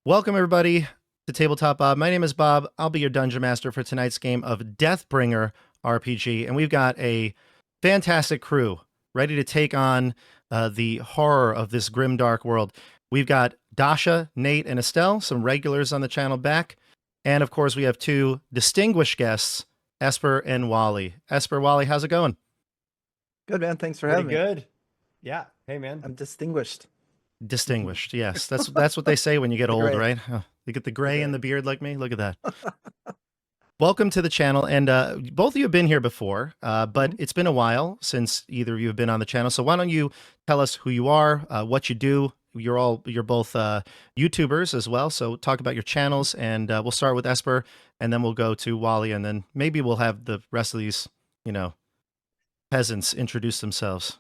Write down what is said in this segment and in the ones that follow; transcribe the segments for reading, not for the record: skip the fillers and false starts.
Welcome, everybody, to Tabletop Bob. My name is Bob. I'll be your dungeon master for tonight's game of Deathbringer RPG. And we've got a fantastic crew ready to take on the horror of this grim, dark world. We've got Dasha, Nate, and Estelle, some regulars on the channel back. And of course, we have two distinguished guests, Esper and Wally. Esper, Wally, how's it going? Good, man. Thanks for Pretty having me. good. Yeah. Hey, man. I'm distinguished. Distinguished, yes. That's what they say when you get old, gray. right? You get the gray gray. in the beard like me. Look at that. Welcome to the channel, and both of you have been here before, but it's been a while since either of you have been on the channel. So why don't you tell us who you are, what you do? You're both YouTubers as well. So talk about your channels, and we'll start with Esper, and then we'll go to Wally, and then maybe we'll have the rest of these, peasants introduce themselves.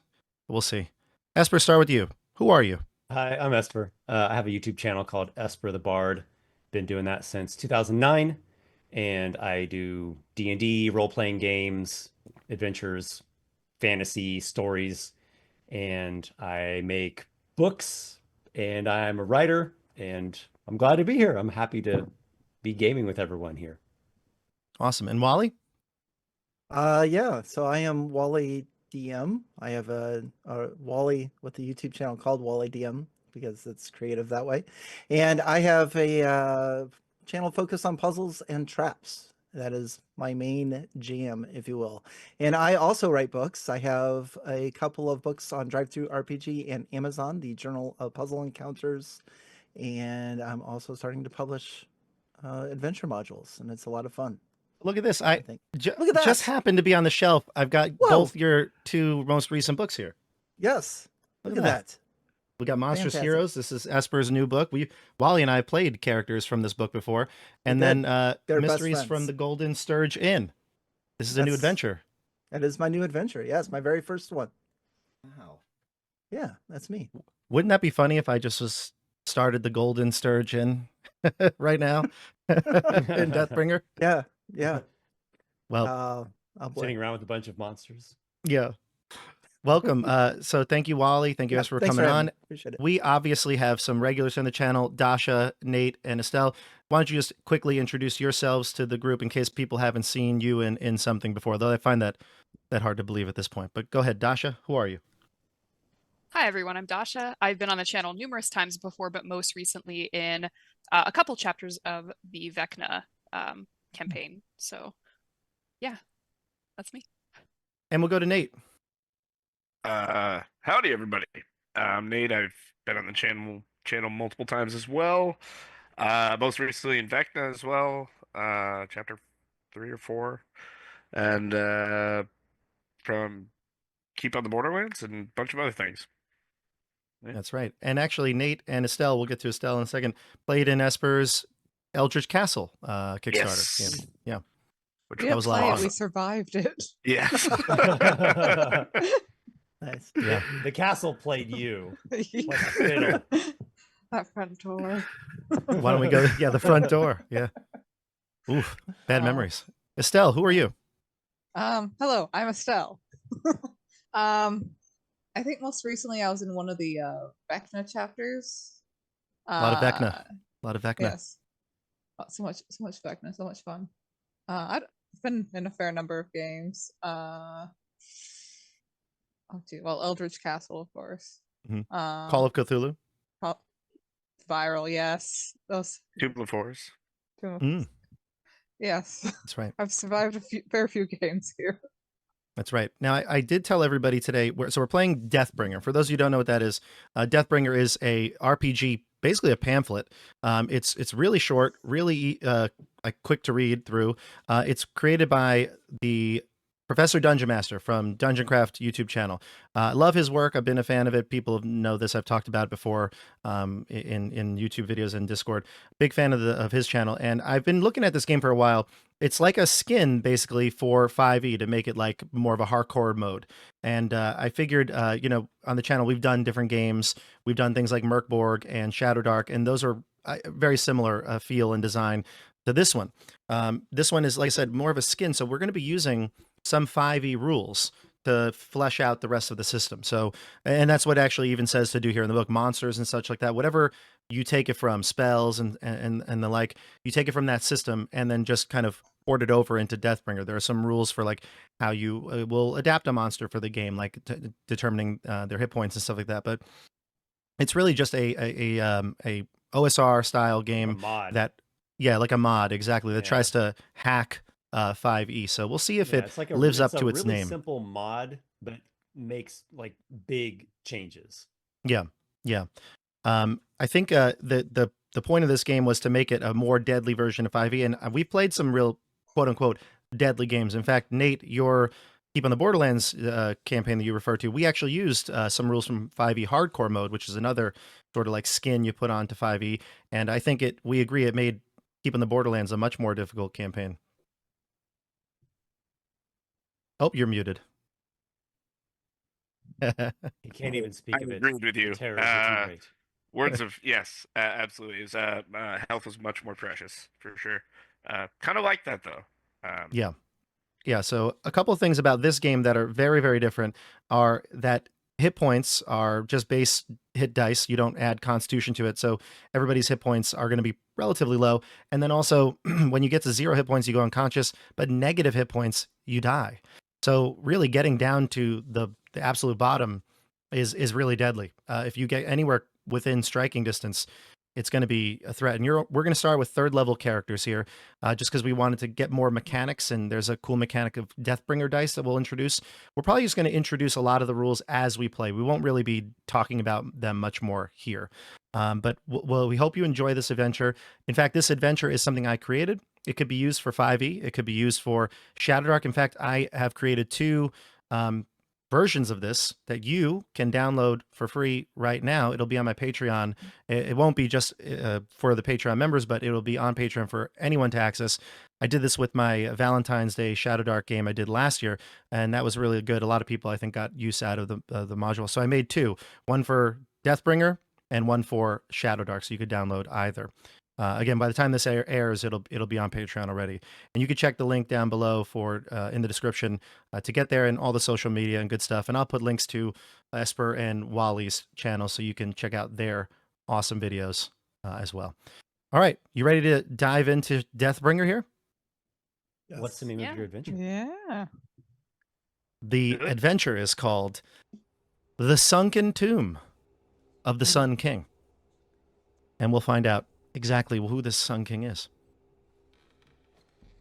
We'll see. Esper, start with you. Who are you? Hi, I'm Esper. I have a YouTube channel called Esper the Bard. Been doing that since 2009, and I do D&D, role-playing games, adventures, fantasy stories, and I make books, and I'm a writer, and I'm glad to be here. I'm happy to be gaming with everyone here. Awesome. And Wally? Yeah. So I am Wally DM. I have a Wally with a YouTube channel called Wally DM because it's creative that way, and I have a channel focused on puzzles and traps. That is my main jam, if you will. And I also write books. I have a couple of books on Drive-Thru RPG and Amazon, the Journal of Puzzle Encounters, and I'm also starting to publish adventure modules, and it's a lot of fun. Look at this. I think. Look at that. Just happened to be on the shelf. I've got Whoa. both your two most recent books here. Yes. Look at that. We got Monstrous Fantastic. Heroes. This is Esper's new book. Wally and I played characters from this book before. And then They're best Mysteries from friends. the Golden Sturge Inn. This is a new That's- adventure. That is my new adventure. Yes, my very first one. Wow. Yeah, that's me. Wouldn't that be funny if I just started the Golden Sturge Inn right now in Deathbringer? Yeah. Well, Oh boy. Sitting around with a bunch of monsters. yeah. Welcome. So thank you, Wally. Thank you, Yeah, Esper, for thanks coming having on. me. Appreciate it. We obviously have some regulars on the channel, Dasha, Nate, and Estelle. Why don't you just quickly introduce yourselves to the group in case people haven't seen you in something before, though I find that hard to believe at this point. But go ahead, Dasha, who are you? Hi, everyone. I'm Dasha. I've been on the channel numerous times before, but most recently in a couple chapters of the Vecna campaign. So, yeah, that's me. And we'll go to Nate. Howdy, everybody. I'm Nate. I've been on the channel multiple times as well. Most recently in Vecna as well, chapter 3 or 4, and from Keep on the Borderlands and a bunch of other things. Yeah. That's right. And actually, Nate and Estelle, we'll get to Estelle in a second, played in Esper's Eldritch Castle Kickstarter. Yes. Yeah. Which We That didn't was a lot play of it, fun. we survived it. Yes. Nice. Yeah. The castle played you. Like a fiddle. That front door. Why don't we go? Yeah, the front door. Yeah. Oof. Bad memories. Estelle, who are you? Hello, I'm Estelle. I think most recently I was in one of the Vecna chapters. A lot of Vecna. A lot of Vecna. Yes. So much Vecna, so much fun. I've been in a fair number of games. Eldritch Castle, of course. Mhm. Call of Cthulhu. Viral, yes. Those Tubal Force. Mm, yes. that's right. I've survived fair few games here. That's right. Now, I did tell everybody today, so we're playing Deathbringer. For those of you who don't know what that is, Deathbringer is a RPG, basically a pamphlet. It's really short, really like quick to read through. It's created by the Professor Dungeon Master from Dungeon Craft YouTube channel. Love his work. I've been a fan of it. People know this. I've talked about it before in YouTube videos and Discord. Big fan of his channel. And I've been looking at this game for a while. It's like a skin basically for 5e to make it like more of a hardcore mode. And I figured, on the channel, we've done different games. We've done things like Merkborg and Shadow Dark, and those are very similar feel and design to this one. This one is, like I said, more of a skin. So we're going to be using some 5e rules to flesh out the rest of the system. So, and that's what actually even says to do here in the book, monsters and such like that. Whatever you take it from spells and the like. You take it from that system and then just kind of port it over into Deathbringer. There are some rules for like how you will adapt a monster for the game, like determining their hit points and stuff like that. But it's really just a OSR style game mod. that, yeah, like a mod, exactly, that Yeah. tries to hack 5e. So we'll see if Yeah, it it's like lives up it's to a its really name. simple mod, but makes like big changes. Yeah, yeah. I think the point of this game was to make it a more deadly version of 5e, and we've played some real quote unquote deadly games. In fact, Nate, your Keep on the Borderlands campaign that you referred to, we actually used some rules from 5e hardcore mode, which is another sort of like skin you put onto 5e, and I think we agree it made Keep on the Borderlands a much more difficult campaign. Oh, you're muted. You can't even speak I of it. agreed with you. The terrors are too great. Words of yes, absolutely. Is health is much more precious for sure. Kind of like that though. Yeah. Yeah, so a couple of things about this game that are very, very different are that hit points are just base hit dice. You don't add constitution to it, so everybody's hit points are going to be relatively low. And then also, when you get to 0 hit points, you go unconscious, but negative hit points, you die. So really getting down to the absolute bottom is really deadly. If you get anywhere within striking distance, it's going to be a threat. And we're going to start with 3rd level characters here, just because we wanted to get more mechanics. And there's a cool mechanic of Deathbringer dice that we'll introduce. We're probably just going to introduce a lot of the rules as we play. We won't really be talking about them much more here. But we hope you enjoy this adventure. In fact, this adventure is something I created. It could be used for 5e. It could be used for Shadowdark. In fact, I have created 2 versions of this that you can download for free right now. It'll be on my Patreon. It won't be just for the Patreon members, but it'll be on Patreon for anyone to access. I did this with my Valentine's Day Shadowdark game I did last year, and that was really good. A lot of people, I think, got use out of the module. So I made 2, one for Deathbringer and one for Shadowdark, so you could download either. Again, by the time this airs, it'll be on Patreon already, and you can check the link down below for in the description to get there, and all the social media and good stuff. And I'll put links to Esper and Wally's channel so you can check out their awesome videos as well. All right, you ready to dive into Deathbringer here? Yes. What's the name Yeah. of your adventure? Yeah. The Good. adventure is called The Sunken Tomb of the Sun King, and we'll find out exactly who this Sun King is.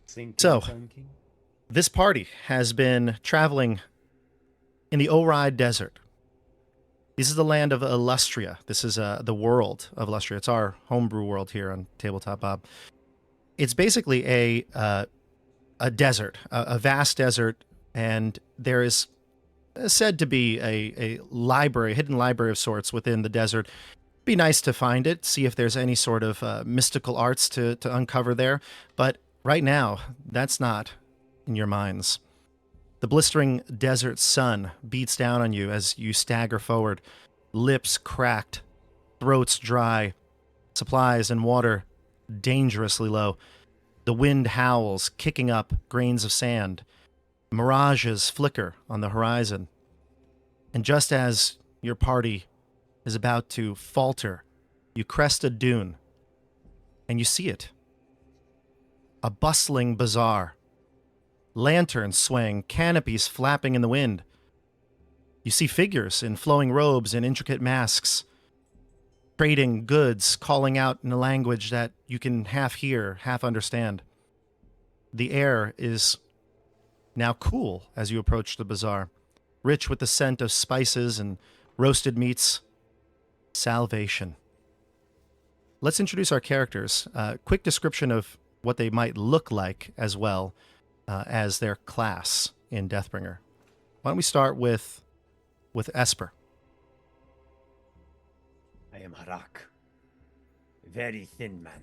Sinking So- Sun King? This party has been traveling in the Oride Desert. This is the land of Illustria. This is the world of Illustria. It's our homebrew world here on Tabletop Bob. It's basically a desert, a vast desert, and there is said to be a library, a hidden library of sorts within the desert. Be nice to find it, see if there's any sort of mystical arts to uncover there. But right now, that's not in your minds. The blistering desert sun beats down on you as you stagger forward, lips cracked, throats dry, supplies and water dangerously low. The wind howls, kicking up grains of sand. Mirages flicker on the horizon. And just as your party is about to falter, you crest a dune, and you see it. A bustling bazaar. Lanterns swaying, canopies flapping in the wind. You see figures in flowing robes and intricate masks, trading goods, calling out in a language that you can half hear, half understand. The air is now cool as you approach the bazaar, rich with the scent of spices and roasted meats. Salvation. Let's introduce our characters. Quick description of what they might look like as well as their class in Deathbringer. Why don't we start with Esper? I am Harak. Very thin man.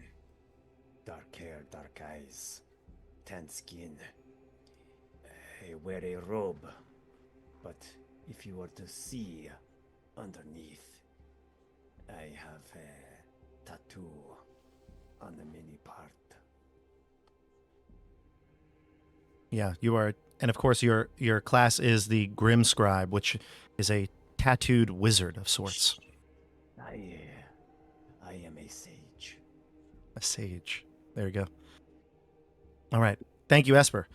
Dark hair, dark eyes, tan skin. I wear a robe, but if you were to see underneath, I have a tattoo on the mini part. Yeah, you are, and of course your class is the Grim Scribe, which is a tattooed wizard of sorts. I am A sage. There you go. All right. Thank you, Esper.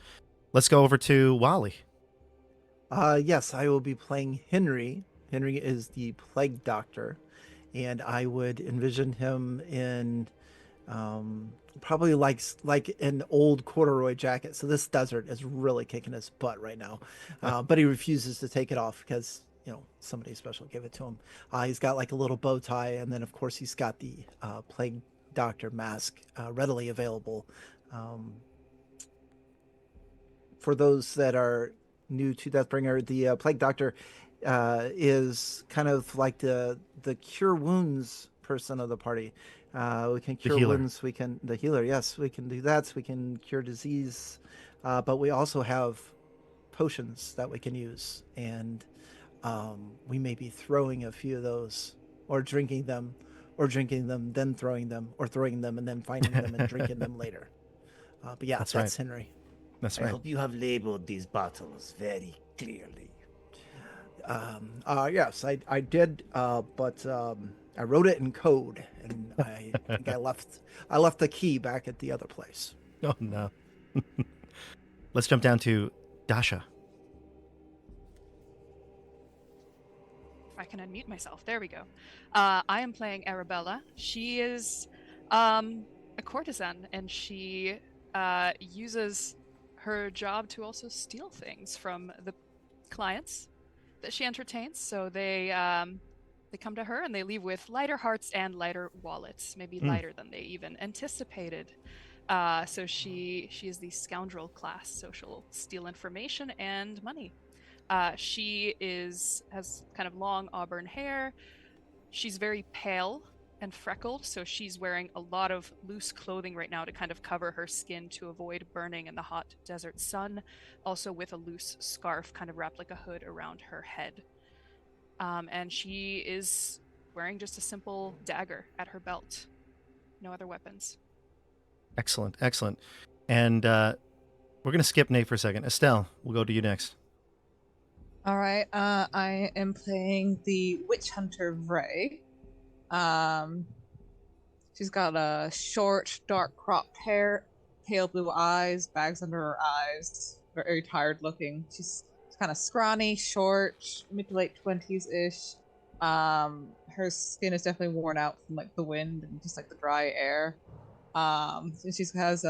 Let's go over to Wally. Yes, I will be playing Henry. Henry is the plague doctor, and I would envision him in probably like an old corduroy jacket. So this desert is really kicking his butt right now, but he refuses to take it off because somebody special gave it to him. He's got like a little bow tie, and then of course he's got the plague doctor mask readily available. For those that are new to Deathbringer, the plague doctor is kind of like the cure wounds person of the party. We can cure healer. wounds. We can the healer. Yes, we can do that. We can cure disease, but we also have potions that we can use, and we may be throwing a few of those, or drinking them, then throwing them, or throwing them and then finding them and drinking them later. But yeah, That's that's right. Henry. That's I right. hope you have labeled these bottles very clearly. Yes, I did, but I wrote it in code, and I think I left the key back at the other place. Oh, no. Let's jump down to Dasha. I can unmute myself. There we go. I am playing Arabella. She is a courtesan, and she uses her job to also steal things from the clients that she entertains. So they come to her and they leave with lighter hearts and lighter wallets, maybe lighter than they even anticipated. So she is the scoundrel class, so she'll steal information and money. She has kind of long auburn hair. She's very pale and freckled, so she's wearing a lot of loose clothing right now to kind of cover her skin to avoid burning in the hot desert sun, also with a loose scarf kind of wrapped like a hood around her head. And she is wearing just a simple dagger at her belt. No other weapons. Excellent. Excellent. And we're going to skip Nate for a second. Estelle, we'll go to you next. All right. I am playing the witch hunter Vray. She's got a short, dark cropped hair, pale blue eyes, bags under her eyes, very tired looking. She's kind of scrawny, short, mid to late 20s ish. Her skin is definitely worn out from like the wind and just like the dry air. And she has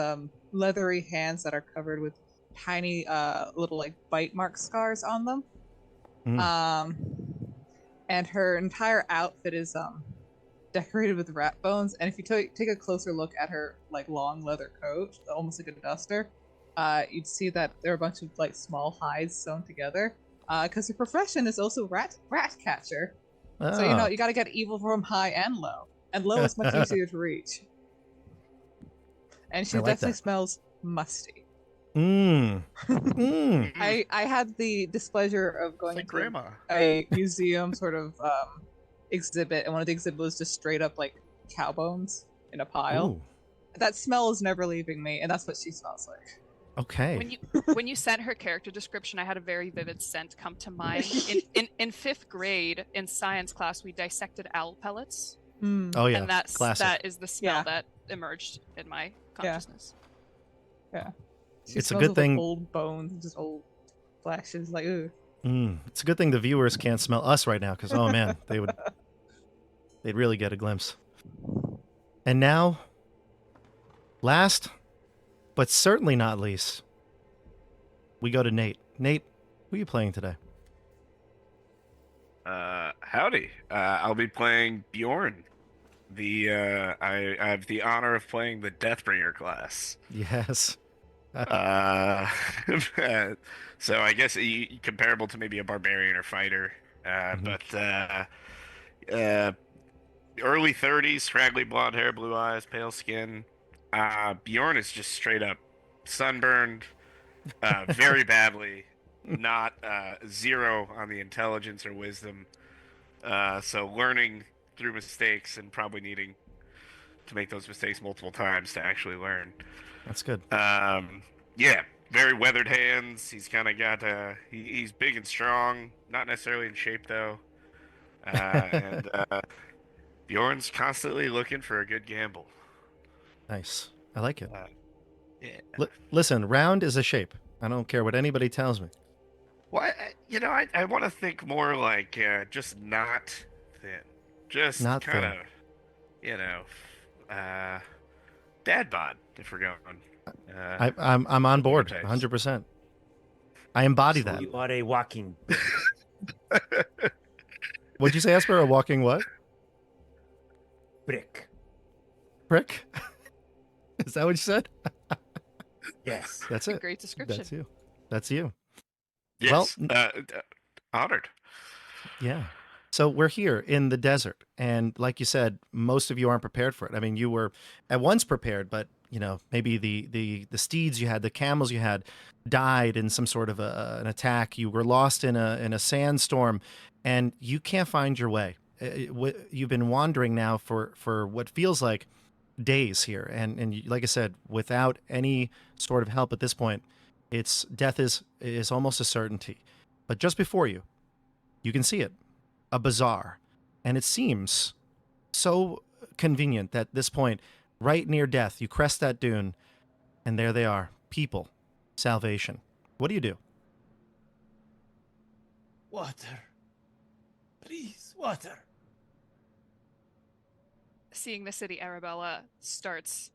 leathery hands that are covered with tiny little like bite mark scars on them. And her entire outfit is decorated with rat bones. And if you take a closer look at her like long leather coat, almost like a duster, you'd see that there are a bunch of like small hides sewn together. Because her profession is also rat catcher. Oh. So you got to get evil from high and low, and low is much easier to reach. And she definitely smells musty. I had the displeasure of going like to grandma. a museum sort of exhibit, and one of the exhibits was just straight up like cow bones in a pile. Ooh. That smell is never leaving me, and that's what she smells like. Okay. When you sent her character description, I had a very vivid scent come to mind. In fifth grade in science class, we dissected owl pellets. Oh yeah, And that is the smell Yeah. that emerged in my consciousness. Yeah. She It's a smells good of, like, thing- old bones, and just old flesh. It's like, ooh. It's a good thing the viewers can't smell us right now, because oh man, they'd really get a glimpse. And now, last, but certainly not least, we go to Nate. Nate, who are you playing today? Howdy. I'll be playing Bjorn. I have the honor of playing the Deathbringer class. Yes. So I guess comparable to maybe a barbarian or fighter. But early 30s, scraggly blonde hair, blue eyes, pale skin. Bjorn is just straight up sunburned, very badly. Not 0 on the intelligence or wisdom. So learning through mistakes and probably needing to make those mistakes multiple times to actually learn. That's good. Yeah, very weathered hands. He's kind of got he's big and strong, not necessarily in shape though. And Bjorn's constantly looking for a good gamble. Nice. I like it. Yeah. Listen, round is a shape. I don't care what anybody tells me. Well, I want to think more like just not thin, just Not kind thin. of, you know, uh, dad bod if we're going. I'm on board, archetypes. 100%. I embody So that. You are a walking What'd you say, Esper? A walking what? brick. Prick? Is that what you said? Yes. That's A it. great description. That's you. That's you. Yes, Well, honored. yeah. So we're here in the desert, and like you said, most of you aren't prepared for it. I mean, you were at once prepared, but you know, maybe the steeds you had, the camels you had, died in some sort of an attack. You were lost in a sandstorm, and you can't find your way. You've been wandering now for what feels like days here, like I said, without any sort of help at this point, it's death is almost a certainty. But just before you, you can see it, a bazaar, and it seems so convenient that this point, right near death, you crest that dune, and there they are, people, salvation. What do you do? Water. Please, water. Seeing the city, Arabella starts.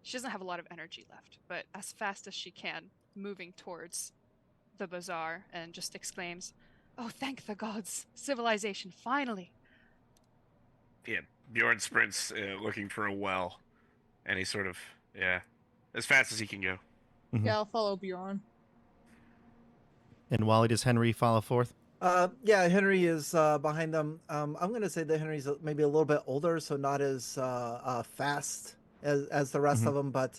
She doesn't have a lot of energy left, but as fast as she can, moving towards the bazaar, and just exclaims, "Oh, thank the gods! Civilization, finally!" Yeah, Bjorn sprints looking for a well, and he sort of as fast as he can go. Mhm. Yeah, I'll follow Bjorn. And Wally, does Henry follow forth? Yeah, Henry is behind them. I'm going to say that Henry's maybe a little bit older, so not as fast as the rest Mhm. of them, but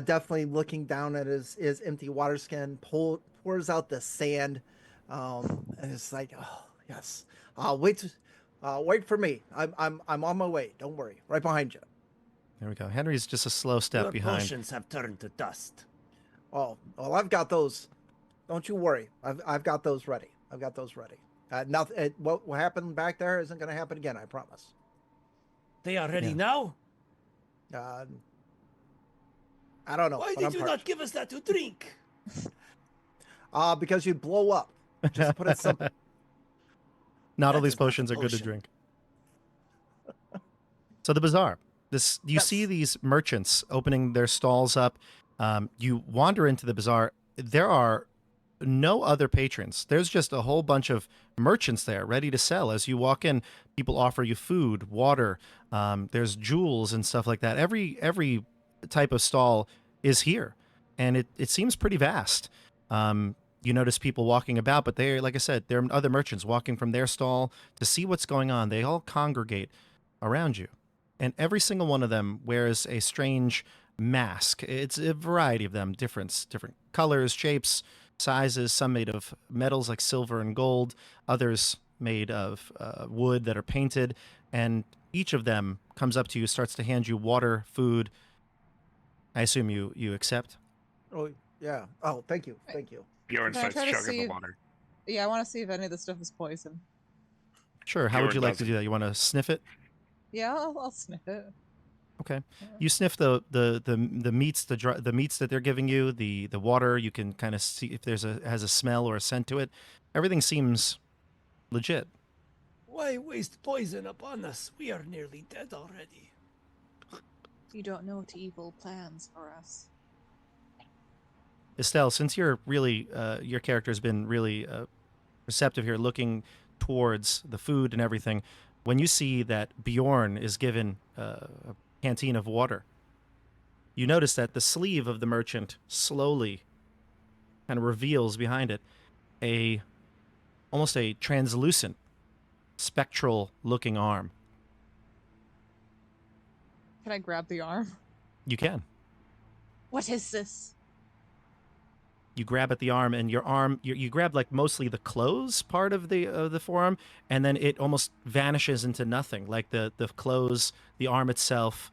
definitely looking down at his empty water skin, pours out the sand, and it's like, oh yes, wait for me. I'm on my way. Don't worry, right behind you. There we go. Henry's just a slow step Your behind. potions have turned to dust. Oh, well, I've got those. Don't you worry. I've got those ready. I've got those ready. Nothing. What happened back there isn't going to happen again. I promise. They are ready Yeah. now? I don't know. Why but did I'm you parched. not give us that to drink? Because you'd blow up. Just put it simple. Not all That these is not a potions are good to potion. drink. So the bazaar. You see Yes. these merchants opening their stalls up. You wander into the bazaar. There are no other patrons. There's just a whole bunch of merchants there ready to sell. As you walk in, people offer you food, water. There's jewels and stuff like that. Every type of stall is here, and it seems pretty vast. You notice people walking about, but they're, like I said, there are other merchants walking from their stall to see what's going on. They all congregate around you, and every single one of them wears a strange mask. It's a variety of them, different colors, shapes, sizes. Some made of metals like silver and gold, others made of wood that are painted, and each of them comes up to you, starts to hand you water, food. I assume you accept. Oh yeah. Oh, thank you. Thank you. Bjorn Can I starts try to chugging see the if- water. Yeah, I want to see if any of this stuff is poison. Sure. How would Bjorn you like to doesn't. do that? You want to sniff it? Yeah, I'll sniff it. Okay. Yeah. You sniff the meats, the meats that they're giving you, the water. You can kind of see if has a smell or a scent to it. Everything seems legit. Why waste poison upon us? We are nearly dead already. You don't know what evil plans for us. Estelle, since you're really your character's been really receptive here, looking towards the food and everything, when you see that Bjorn is given a canteen of water, you notice that the sleeve of the merchant slowly kind of reveals behind it almost a translucent, spectral looking arm. Can I grab the arm? You can. What is this? You grab at the arm, and your arm you grab like mostly the clothes part of the forearm, and then it almost vanishes into nothing. Like the clothes, the arm itself,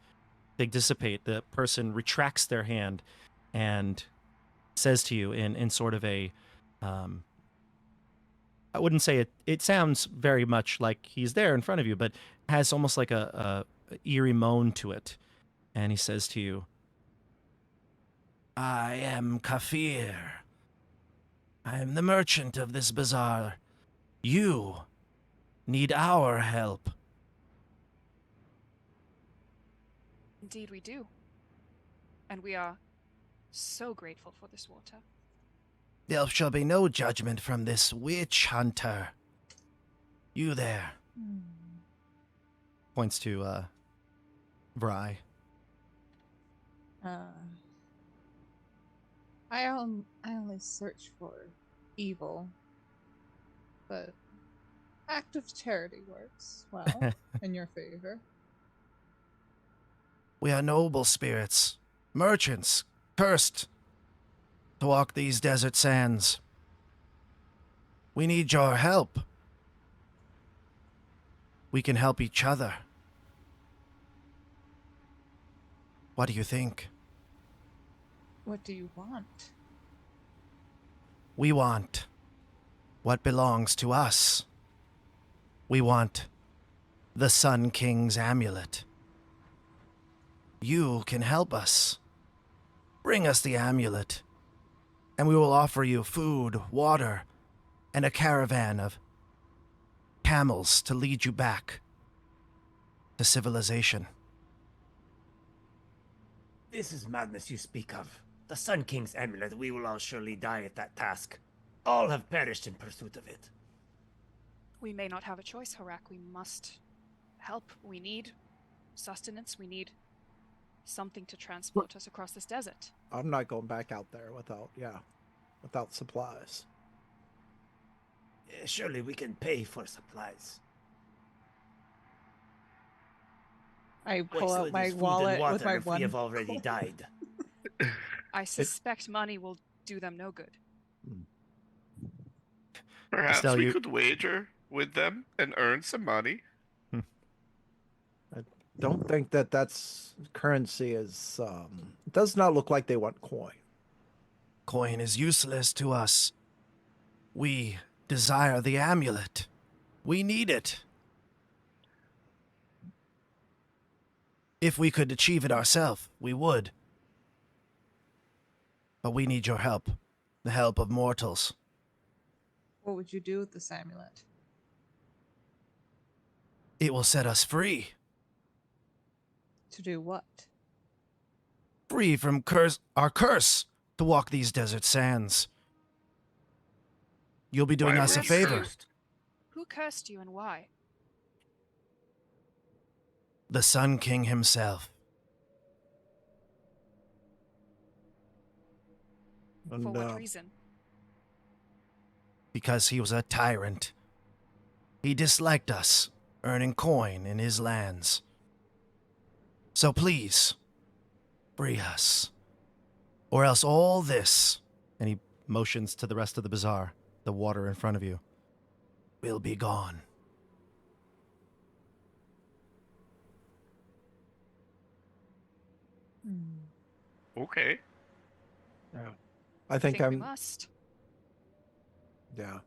they dissipate. The person retracts their hand and says to you in sort of a I wouldn't say it. It sounds very much like he's there in front of you, but has almost like a eerie moan to it. And he says to you, I am Kafir. I am the merchant of this bazaar. You need our help. Indeed, we do. And we are so grateful for this water. There shall be no judgment from this witch hunter. You there. Points to, Vry. I only search for evil, but act of charity works well in your favor. We are noble spirits, merchants, cursed to walk these desert sands. We need your help. We can help each other. What do you think? What do you want? We want what belongs to us. We want the Sun King's amulet. You can help us. Bring us the amulet, and we will offer you food, water, and a caravan of camels to lead you back to civilization. This is madness you speak of. The Sun King's amulet, we will all surely die at that task. All have perished in pursuit of it. We may not have a choice, Harak. We must help. We need sustenance. We need something to transport us across this desert. I'm not going back out there without supplies. Surely we can pay for supplies. I What pull good out is my food and wallet water with my if we one. have already died? I suspect money will do them no good. Perhaps Estelle, we you- could wager with them and earn some money. Don't think that that's currency is. It does not look like they want coin. Coin is useless to us. We desire the amulet. We need it. If we could achieve it ourselves, we would. But we need your help. The help of mortals. What would you do with this amulet? It will set us free. To do what? Free from our curse to walk these desert sands. You'll be doing Why us were a you favor. cursed? Who cursed you and why? The Sun King himself. And, For what reason? Because he was a tyrant. He disliked us, earning coin in his lands. So please, free us. Or else all this, and he motions to the rest of the bazaar, the water in front of you, will be gone. Okay. I I think we I'm. must. Yeah,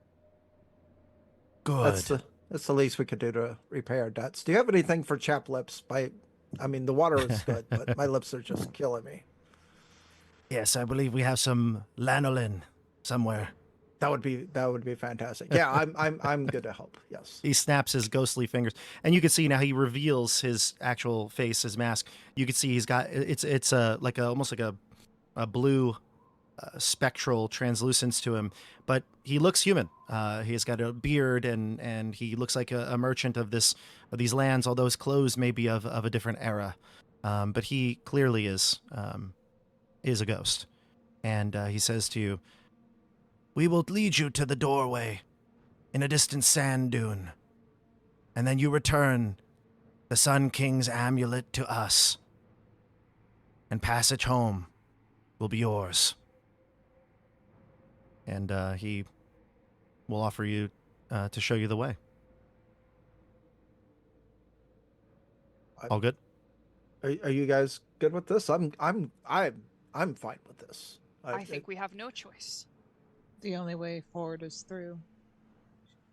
Good. that's the least we could do to repay our debts. Do you have anything for chapped lips? I mean, the water is good, but my lips are just killing me. Yes, I believe we have some lanolin somewhere. That would be fantastic. Yeah, I'm good to help. Yes. He snaps his ghostly fingers, and you can see now he reveals his actual face, his mask. You can see he's got it's almost like a blue spectral translucence to him, but he looks human. He's got a beard, and he looks like a merchant of these lands. Although his clothes may be of a different era, but he clearly is a ghost. And he says to you, "We will lead you to the doorway in a distant sand dune, and then you return the Sun King's amulet to us, and passage home will be yours." And he will offer you to show you the way. All good? Are you guys good with this? I'm fine with this. I think we have no choice. The only way forward is through.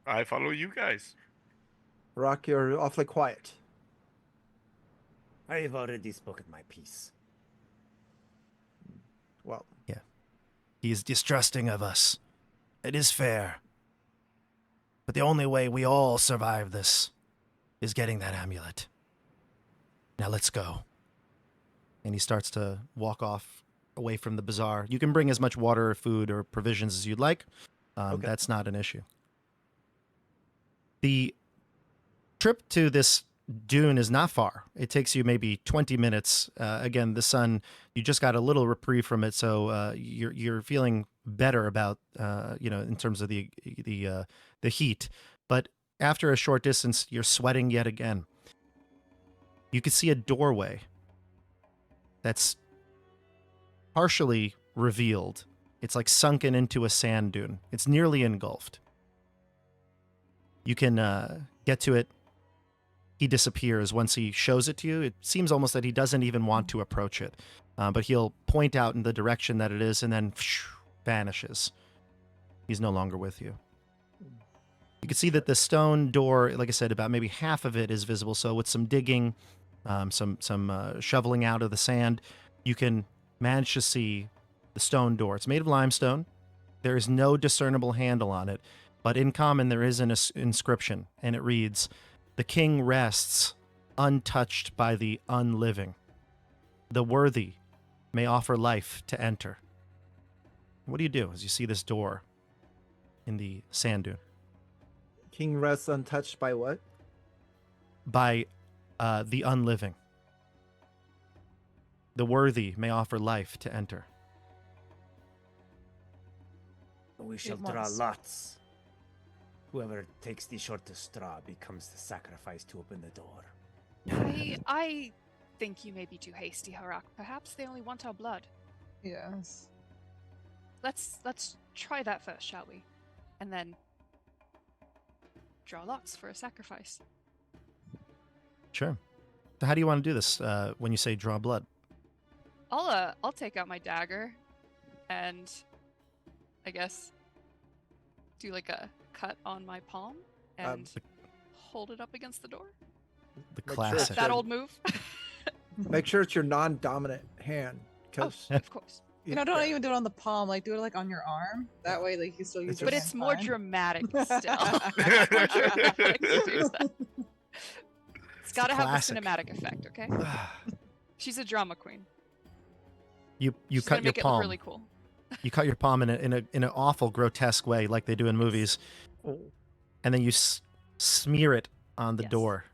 I follow you guys. Rock, you're awfully quiet. I have already spoken my piece. Well, He is distrusting of us. It is fair. But the only way we all survive this is getting that amulet. Now let's go. And he starts to walk off away from the bazaar. You can bring as much water or food or provisions as you'd like. Okay. That's not an issue. The trip to this dune is not far. It takes you maybe 20 minutes. Again, the sun, you just got a little reprieve from it, so you're feeling better about in terms of the heat. But after a short distance, you're sweating yet again. You can see a doorway that's partially revealed. It's like sunken into a sand dune. It's nearly engulfed. You can get to it. He disappears once he shows it to you. It seems almost that he doesn't even want to approach it. But he'll point out in the direction that it is and then vanishes. He's no longer with you. You can see that the stone door, like I said, about maybe half of it is visible. So with some digging, some shoveling out of the sand, you can manage to see the stone door. It's made of limestone. There is no discernible handle on it. But in common, there is an inscription, and it reads, "The king rests, untouched by the unliving. The worthy may offer life to enter." What do you do as you see this door in the sand dune? King rests untouched by what? By the unliving. The worthy may offer life to enter. We shall Big draw ones. lots. Whoever takes the shortest straw becomes the sacrifice to open the door. I think you may be too hasty, Harak. Perhaps they only want our blood. Yes. Let's try that first, shall we? And then draw lots for a sacrifice. Sure. So how do you want to do this when you say draw blood? I'll take out my dagger and I guess do like a cut on my palm and hold it up against the door. The Make sure classic. it's That good. old move. Make sure it's your non-dominant hand, Oh, because of course. Don't even do it on the palm. Like, do it like on your arm. That way, like, you still use It's your But it's more hand. dramatic still. It's more dramatic to do that. It's got to have classic. the cinematic effect, okay? She's a drama queen. You She's cut gonna your make it palm. look really cool. You cut your palm in an awful grotesque way, like they do in movies, and then you smear it on the Yes. door.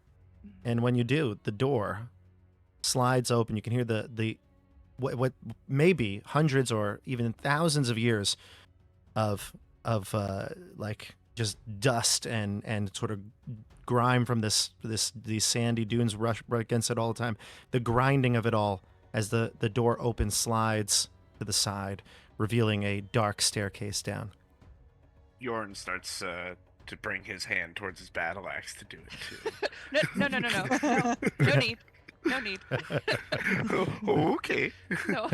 Mhm. And when you do, the door slides open. You can hear the what may be hundreds or even thousands of years of like just dust and sort of grime from these sandy dunes rush right against it all the time. The grinding of it all as the door opens, slides to the side, revealing a dark staircase down. Bjorn starts to bring his hand towards his battle axe to do it too. No. No need. No need. Oh, okay. No.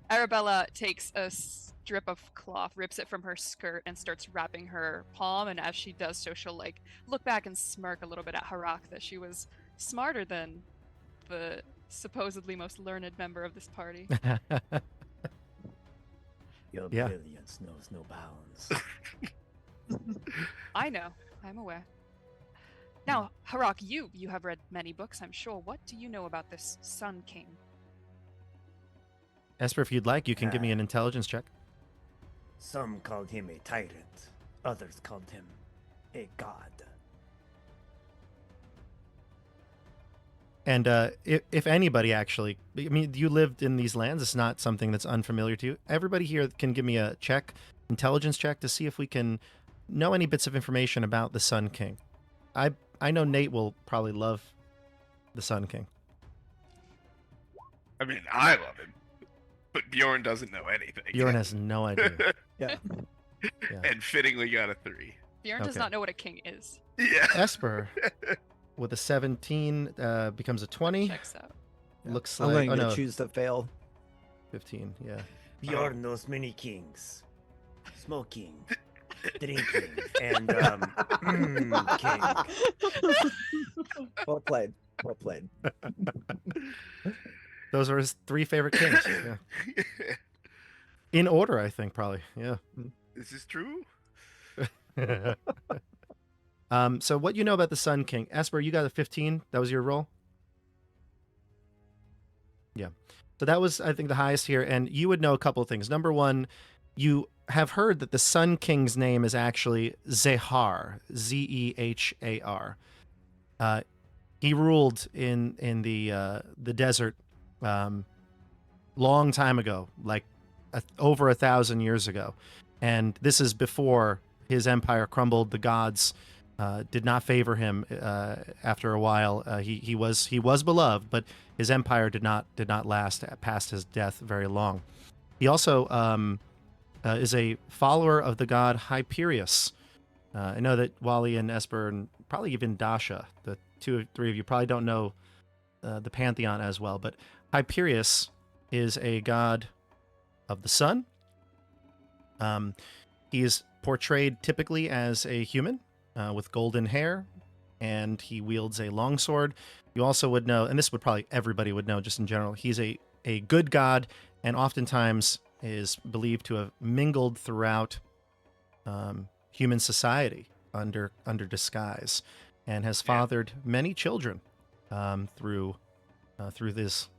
Arabella takes a strip of cloth, rips it from her skirt, and starts wrapping her palm. And as she does so, she'll like look back and smirk a little bit at Harak that she was smarter than the supposedly most learned member of this party. Your Yeah. brilliance knows no bounds. I know. I'm aware. Now, Harak, you have read many books, I'm sure. What do you know about this Sun King? Esper, if you'd like, you can give me an intelligence check. Some called him a tyrant. Others called him a god. And if anybody actually, I mean, you lived in these lands. It's not something that's unfamiliar to you. Everybody here can give me a intelligence check, to see if we can know any bits of information about the Sun King. I know Nate will probably love the Sun King. I mean, I love him, but Bjorn doesn't know anything. Bjorn has no idea. Yeah. And fittingly got a 3. Bjorn does Okay. not know what a king is. Yeah. Esper, with a 17, becomes a 20. Checks out. Looks I'm like, going oh to no, choose to fail. 15, yeah. Bjorn knows many kings. Smoking, drinking, and king. Well played. Well played. Those are his 3 favorite kings. Yeah. In order, I think, probably. Yeah. Is this true? So what you know about the Sun King? Esper, you got a 15. That was your roll? Yeah. So that was, I think, the highest here. And you would know a couple of things. Number one, you have heard that the Sun King's name is actually Zehar, Zehar. He ruled in the desert long time ago, like over 1,000 years ago, and this is before his empire crumbled. The gods did not favor him. After a while, he was beloved, but his empire did not last past his death very long. He also is a follower of the god Hyperius. I know that Wally and Esper and probably even Dasha, the 2 or 3 of you, probably don't know the pantheon as well, but Hyperius is a god of the sun. He is portrayed typically as a human with golden hair, and he wields a longsword. You also would know, and this would probably everybody would know just in general, he's a good god, and oftentimes is believed to have mingled throughout human society under disguise, and has fathered many children through his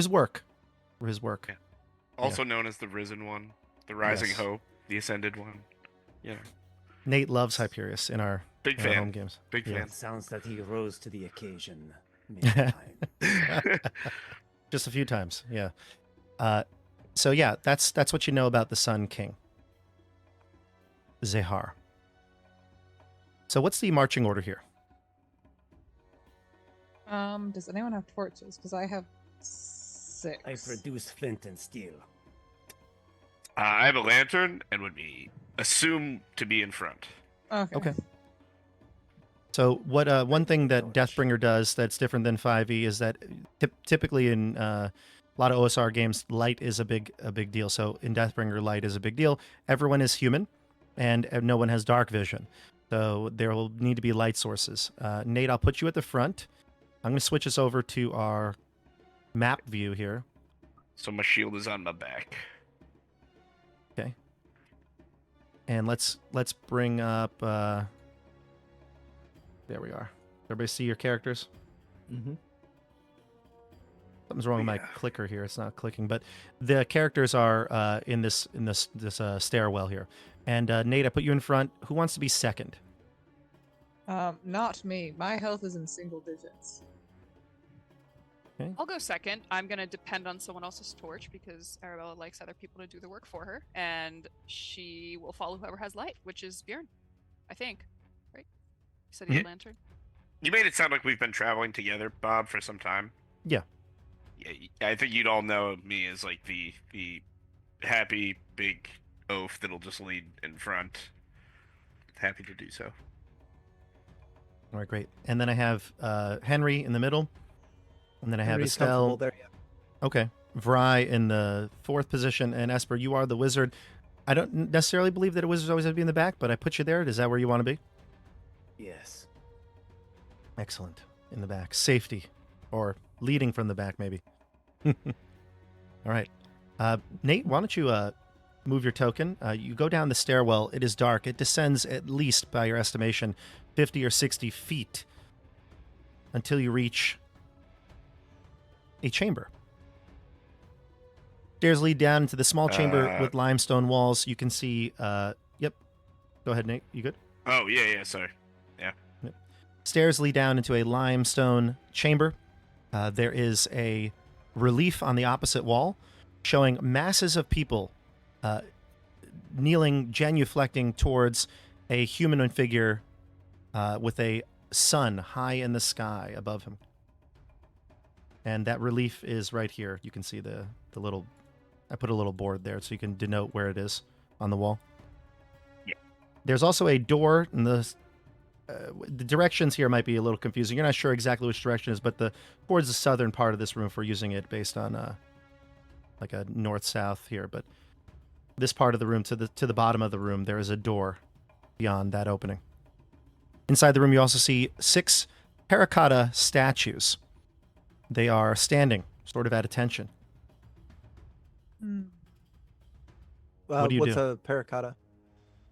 work. Yeah. Also known as the Risen One, the Rising Yes. Hope, the Ascended One. Yeah. Nate loves Hyperius in our Big in our fan. home games. Big Yeah. fan. It sounds that he rose to the occasion many times. Just a few times, yeah. So yeah, that's what you know about the Sun King, Zehar. So what's the marching order here? Does anyone have torches? Because I have 6. I produce flint and steel. I have a lantern and would be assumed to be in front. Okay. So what one thing that Deathbringer does that's different than 5e is that typically in a lot of OSR games, light is a big deal. So in Deathbringer, light is a big deal. Everyone is human, and no one has dark vision. So there will need to be light sources. Nate, I'll put you at the front. I'm going to switch us over to our map view here. So my shield is on my back. Okay. And let's bring up. There we are. Everybody see your characters? Mm-hmm. Something's wrong with my clicker here. It's not clicking, but the characters are in this stairwell here. And Nate, I put you in front. Who wants to be second? Not me. My health is in single digits. I'll go second. I'm going to depend on someone else's torch because Arabella likes other people to do the work for her, and she will follow whoever has light, which is Bjorn, I think. Right? You said he had a lantern? You made it sound like we've been traveling together, Bob, for some time. Yeah. Yeah, I think you'd all know me as like the happy big oaf that'll just lead in front. Happy to do so. All right, great. And then I have Henry in the middle. And then I have Henry's Estelle. comfortable there, yeah. Okay. Vry in the 4th position. And Esper, you are the wizard. I don't necessarily believe that a wizard always has to be in the back, but I put you there. Is that where you want to be? Yes. Excellent. In the back. Safety. Or leading from the back, maybe. All right. Nate, why don't you move your token? You go down the stairwell. It is dark. It descends at least, by your estimation, 50 or 60 feet until you reach a chamber. Stairs lead down into the small chamber with limestone walls. You can see, yep. Go ahead, Nate. You good? Oh, yeah, sorry. Yeah. Yep. Stairs lead down into a limestone chamber. There is a relief on the opposite wall showing masses of people kneeling, genuflecting towards a humanoid figure with a sun high in the sky above him. And that relief is right here. You can see the little... I put a little board there so you can denote where it is on the wall. Yeah. There's also a door in the directions here might be a little confusing. You're not sure exactly which direction it is, but towards the southern part of this room, if we're using it based on like a north-south here. But this part of the room, to the bottom of the room, there is a door beyond that opening. Inside the room, you also see 6 terracotta statues. They are standing, sort of at attention. Hmm. What do you What's do? a paracotta?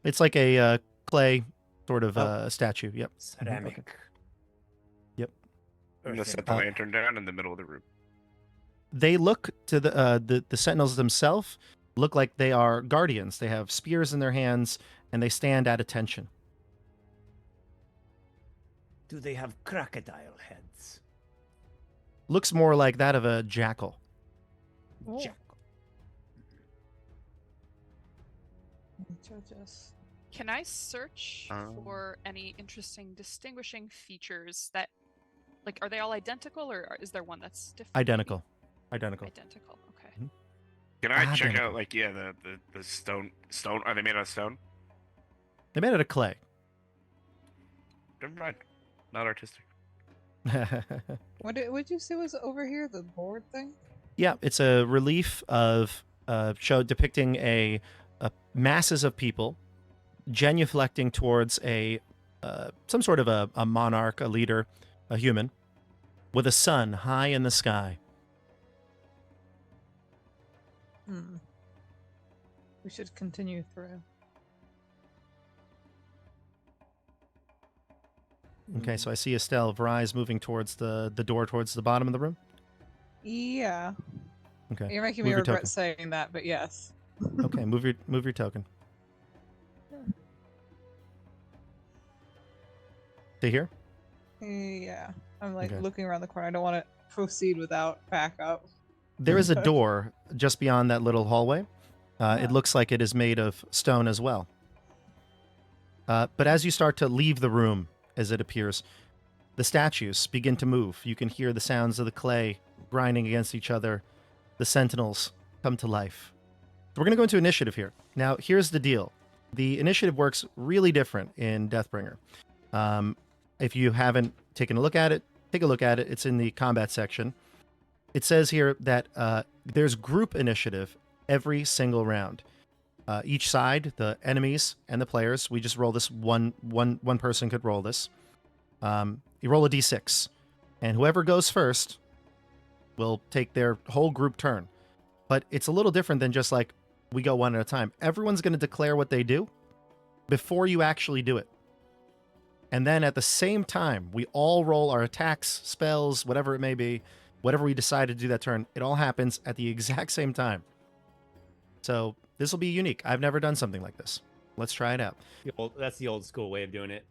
It's like a clay sort of Oh. statue. Yep. Ceramic. Yep. I'm gonna Earthen. set the lantern down in the middle of the room. They look to the sentinels themselves look like they are guardians. They have spears in their hands and they stand at attention. Do they have crocodile heads? Looks more like that of a jackal. Oh. Jackal. Judge us. Can I search Um. for any interesting distinguishing features that, like, are they all identical or is there one that's different? maybe? Identical. Identical. Identical. Okay. Can I check Identical. out like the stone? Are they made out of stone? They made it of clay. Never mind. Not artistic. What'd you say was over here? The board thing? Yeah, it's a relief of show depicting a masses of people genuflecting towards a some sort of a monarch, a leader, a human, with a sun high in the sky. Hmm. We should continue through. Okay, so I see Estelle Vrise moving towards the door towards the bottom of the room. Yeah. Okay. You're making Move me your regret token. saying that, but yes. Okay, move your token. Stay here. Yeah. I'm like Okay. looking around the corner. I don't want to proceed without backup. There is a door just beyond that little hallway. It Yeah. looks like it is made of stone as well. But as you start to leave the room, as it appears, the statues begin to move. You can hear the sounds of the clay grinding against each other. The sentinels come to life. So we're going to go into initiative here. Now, here's the deal. The initiative works really different in Deathbringer. If you haven't taken a look at it, take a look at it. It's in the combat section. It says here that there's group initiative every single round. Each side, the enemies and the players, we just roll this. One person could roll this. You roll a d6, and whoever goes first will take their whole group turn. But it's a little different than just like we go one at a time. Everyone's going to declare what they do before you actually do it. And then at the same time, we all roll our attacks, spells, whatever it may be, whatever we decide to do that turn. It all happens at the exact same time. So this will be unique. I've never done something like this. Let's try it out. That's the old school way of doing it.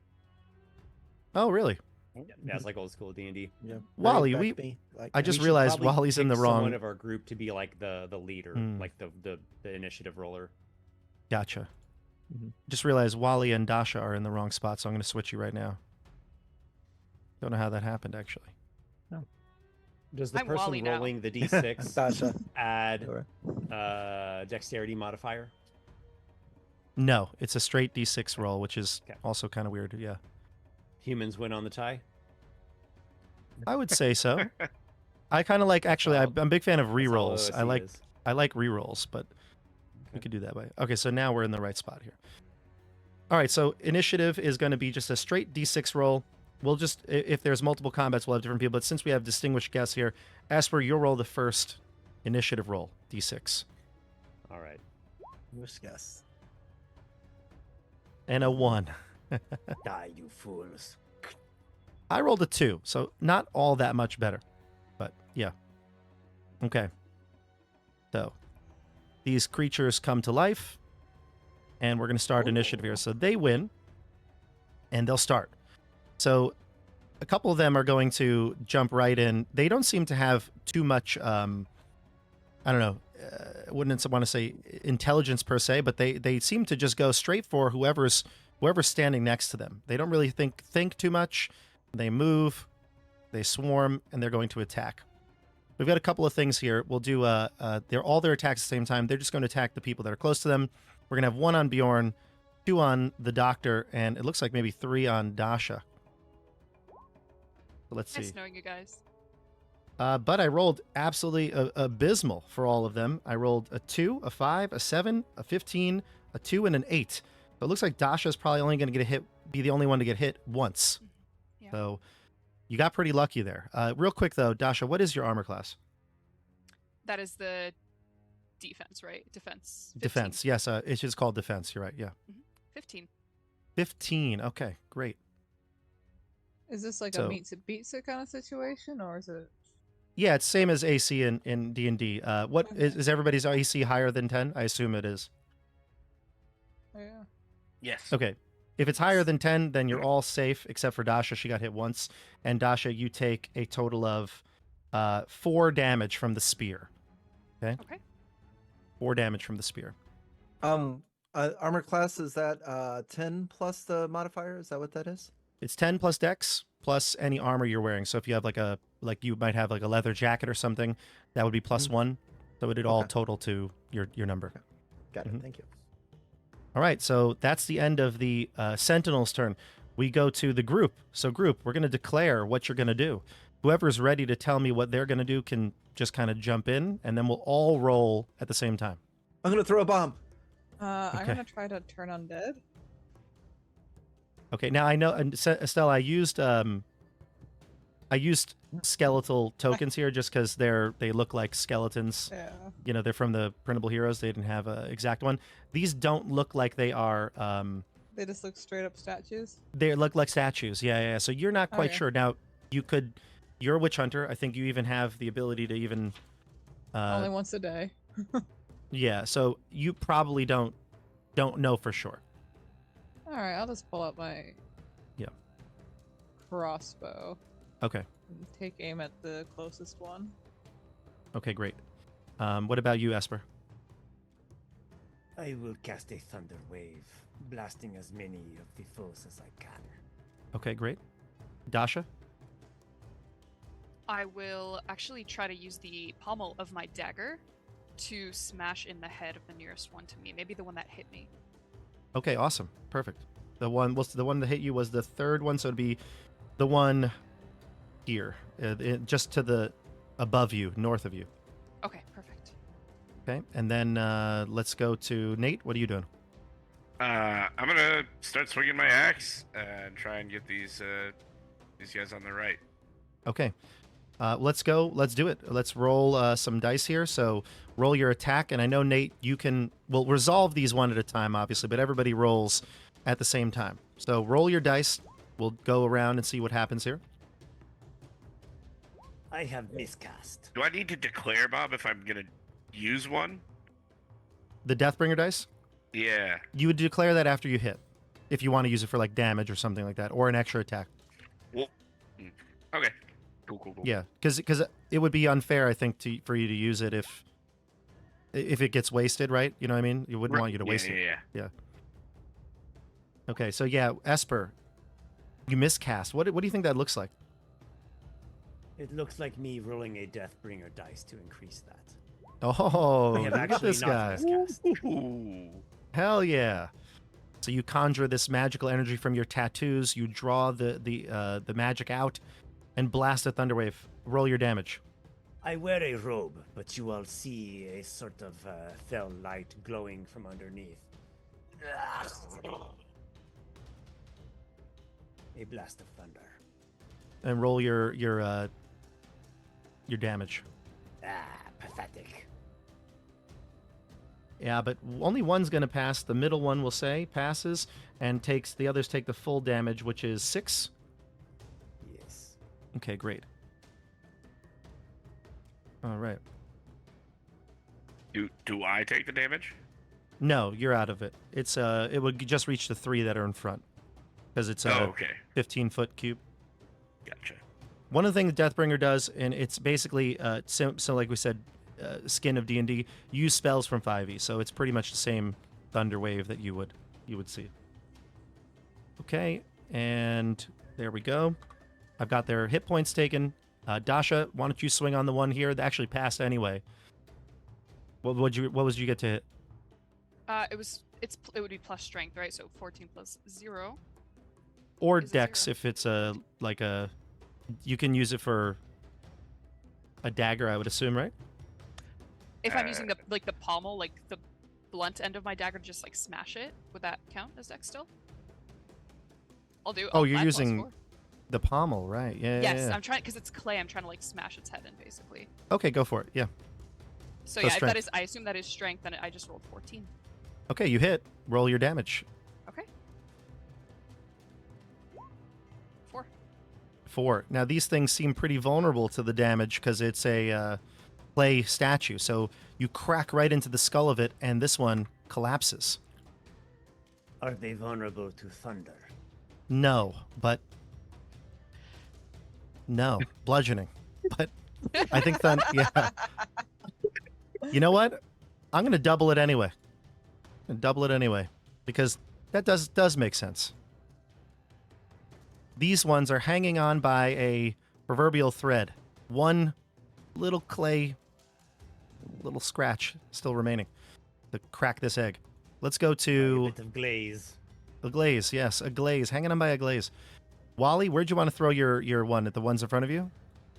Oh, really? Yeah, that's like old school D&D. Yeah. Wally, Bring it we- back to me. Like, I just We should realized probably Wally's in pick the wrong. someone of our group to be like the leader, Hmm. like the initiative roller. Gotcha. Mhm. Just realized Wally and Dasha are in the wrong spot, so I'm going to switch you right now. Don't know how that happened, actually. Does the I'm person Wally now. rolling the d6 Dasha. add Sure. dexterity modifier? No, it's a straight d6 roll, which is Okay. also kind of weird. Yeah, Humans win on the tie. I would say so. I kind of like. Actually, I'm a big fan of That's all rerolls. I OSE like. is. I like rerolls, but we Okay. could do that way. Okay, so now we're in the right spot here. All right, so initiative is going to be just a straight d6 roll. We'll just, if there's multiple combats, we'll have different people. But since we have distinguished guests here, Esper, you'll roll the first initiative roll, d6. All right. Wish guess. And a 1. Die, you fools. I rolled a 2, so not all that much better. But yeah. Okay. So these creatures come to life, and we're going to start initiative here. So they win, and they'll start. So a couple of them are going to jump right in. They don't seem to have too much, I don't know, wouldn't want to say intelligence per se, but they seem to just go straight for whoever's standing next to them. They don't really think too much. They move, they swarm, and they're going to attack. We've got a couple of things here. We'll do they're all their attacks at the same time. They're just going to attack the people that are close to them. We're going to have 1 on Bjorn, 2 on the doctor, and it looks like maybe 3 on Dasha. So let's see. Nice knowing you guys. But I rolled absolutely abysmal for all of them. I rolled a 2, a 5, a 7, a 15, a 2, and an 8. So it looks like Dasha's probably only going to be the only one to get hit once. Yeah. So You got pretty lucky there. Real quick though, Dasha, what is your armor class? That is the defense, right? Defense. 15. Defense. Yes, it's just called defense. You're right. Yeah. 15. 15. Okay, great. Is this like So- a meets it beats it kind of situation, or is it? Yeah, it's same as AC in D&D. What Okay. is everybody's AC higher than 10? I assume it is. Oh, yeah. Yes. Okay. If it's higher than 10, then you're all safe except for Dasha. She got hit once. And Dasha, you take a total of 4 damage from the spear. Okay? Okay. 4 damage from the spear. Armor class, is that 10 plus the modifier? Is that what that is? It's 10 plus dex plus any armor you're wearing. So if you have like you might have like a leather jacket or something, that would be plus 1. So it'd all Okay. total to your number. Got it. Mhm. Thank you. All right, so that's the end of the Sentinel's turn. We go to the group. So group, we're going to declare what you're going to do. Whoever's ready to tell me what they're going to do can just kind of jump in, and then we'll all roll at the same time. I'm gonna throw a bomb. I'm Okay. gonna try to turn undead. Okay, now I know, and Estelle, I used skeletal tokens here just because they look like skeletons. Yeah. You know, they're from the Printable Heroes. They didn't have an exact one. These don't look like they are. They just look straight up statues. They look like statues. Yeah. So you're not quite Okay. sure. Now, you're a witch hunter. I think you even have the ability to even. Only once a day. Yeah. So you probably don't know for sure. All right, I'll just pull out my. Yeah. Crossbow Okay. and take aim at the closest one. Okay. Great. What about you, Esper? I will cast a thunder wave, blasting as many of the foes as I can. Okay. Great. Dasha. I will actually try to use the pommel of my dagger to smash in the head of the nearest one to me. Maybe the one that hit me. Okay. Awesome. Perfect. The one that hit you was the third one, so it'd be the one here, just to the above you, north of you. Okay, perfect. Okay. And then let's go to Nate. What are you doing? I'm gonna start swinging my axe and try and get these guys on the right. Okay. Let's go. Let's do it. Let's roll some dice here. So roll your attack. And I know, Nate, we'll resolve these one at a time, obviously, but everybody rolls at the same time. So roll your dice. We'll go around and see what happens here. I have miscast. Do I need to declare, Bob, if I'm gonna use one? The Deathbringer dice, Yeah. you would declare that after you hit, if you want to use it for like damage or something like that, or an extra attack. Well, okay. Cool. Yeah, because it would be unfair, I think, for you to use it if it gets wasted, right? You know what I mean? You wouldn't want you to waste it. Yeah. Okay, so yeah, Esper, you miscast. What do you think that looks like? It looks like me rolling a Deathbringer dice to increase that. Oh, I have look at actually this not guy. miscast. Ooh. Hell yeah. So you conjure this magical energy from your tattoos, you draw the magic out, and blast a thunderwave. Roll your damage. I wear a robe, but you all see a sort of fell light glowing from underneath. A blast of thunder. And roll your damage. Pathetic. Yeah, but only one's going to pass. The middle one, will say, passes, and the others take the full damage, which is 6. Yes. Okay, great. All right. Do I take the damage? No, you're out of it. It would just reach the 3 that are in front, because it's a Okay. 15-foot cube. Gotcha. One of the things Deathbringer does, and it's basically so like we said, skin of D&D, use spells from 5e, so it's pretty much the same thunder wave that you would see. Okay, and there we go. I've got their hit points taken. Dasha, why don't you swing on the one here that actually passed anyway? What was you get to hit? It would be plus strength, right? So 14 plus 0. Or Is it dex 0? if it's you can use it for a dagger, I would assume, right? If I'm using the pommel, like the blunt end of my dagger, to just like smash it, would that count as dex still? I'll do. Oh, you're add plus using- 4. The pommel, right? Yeah. Yes, yeah. I'm trying because it's clay. I'm trying to like smash its head in, basically. Okay, go for it. Yeah. So So yeah, if that strength. is. I assume that is strength, and I just rolled 14. Okay, you hit. Roll your damage. Okay. 4. 4. Now these things seem pretty vulnerable to the damage because it's a clay statue. So you crack right into the skull of it, and this one collapses. Are they vulnerable to thunder? No, but no bludgeoning. But I think yeah. You know what? I'm gonna double it anyway. Because that does make sense. These ones are hanging on by a proverbial thread. One little clay, little scratch still remaining to crack this egg. Let's go A to bit of glaze. a glaze. Yes, a glaze. Hanging on by a glaze. Wally, where'd you want to throw your one? At the ones in front of you?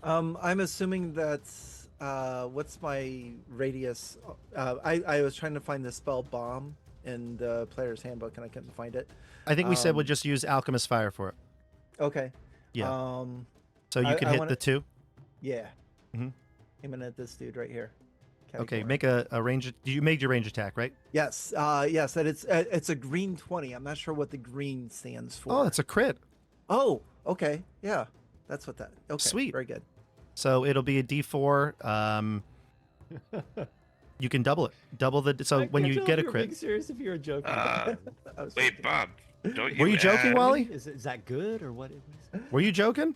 I'm assuming that's what's my radius? I was trying to find the spell bomb in the player's handbook and I couldn't find it. I think we said we'll just use Alchemist Fire for it. Okay. Yeah. So you I- can I hit wanna- the 2. Yeah. Mhm. Aiming at this dude right here. Catty Okay, corner. make a range. You made your range attack, right? Yes. Yes. And it's a green 20. I'm not sure what the green stands for. Oh, it's a crit. Oh. Okay. Yeah. That's what that. Okay. Sweet. Very good. So it'll be a D4. You can double it. Double the. So when you get a Being crit. serious if you're joking. I was Wait, joking. Bob. Don't Were you joking, add- Wally? Is that good or what? Were you joking?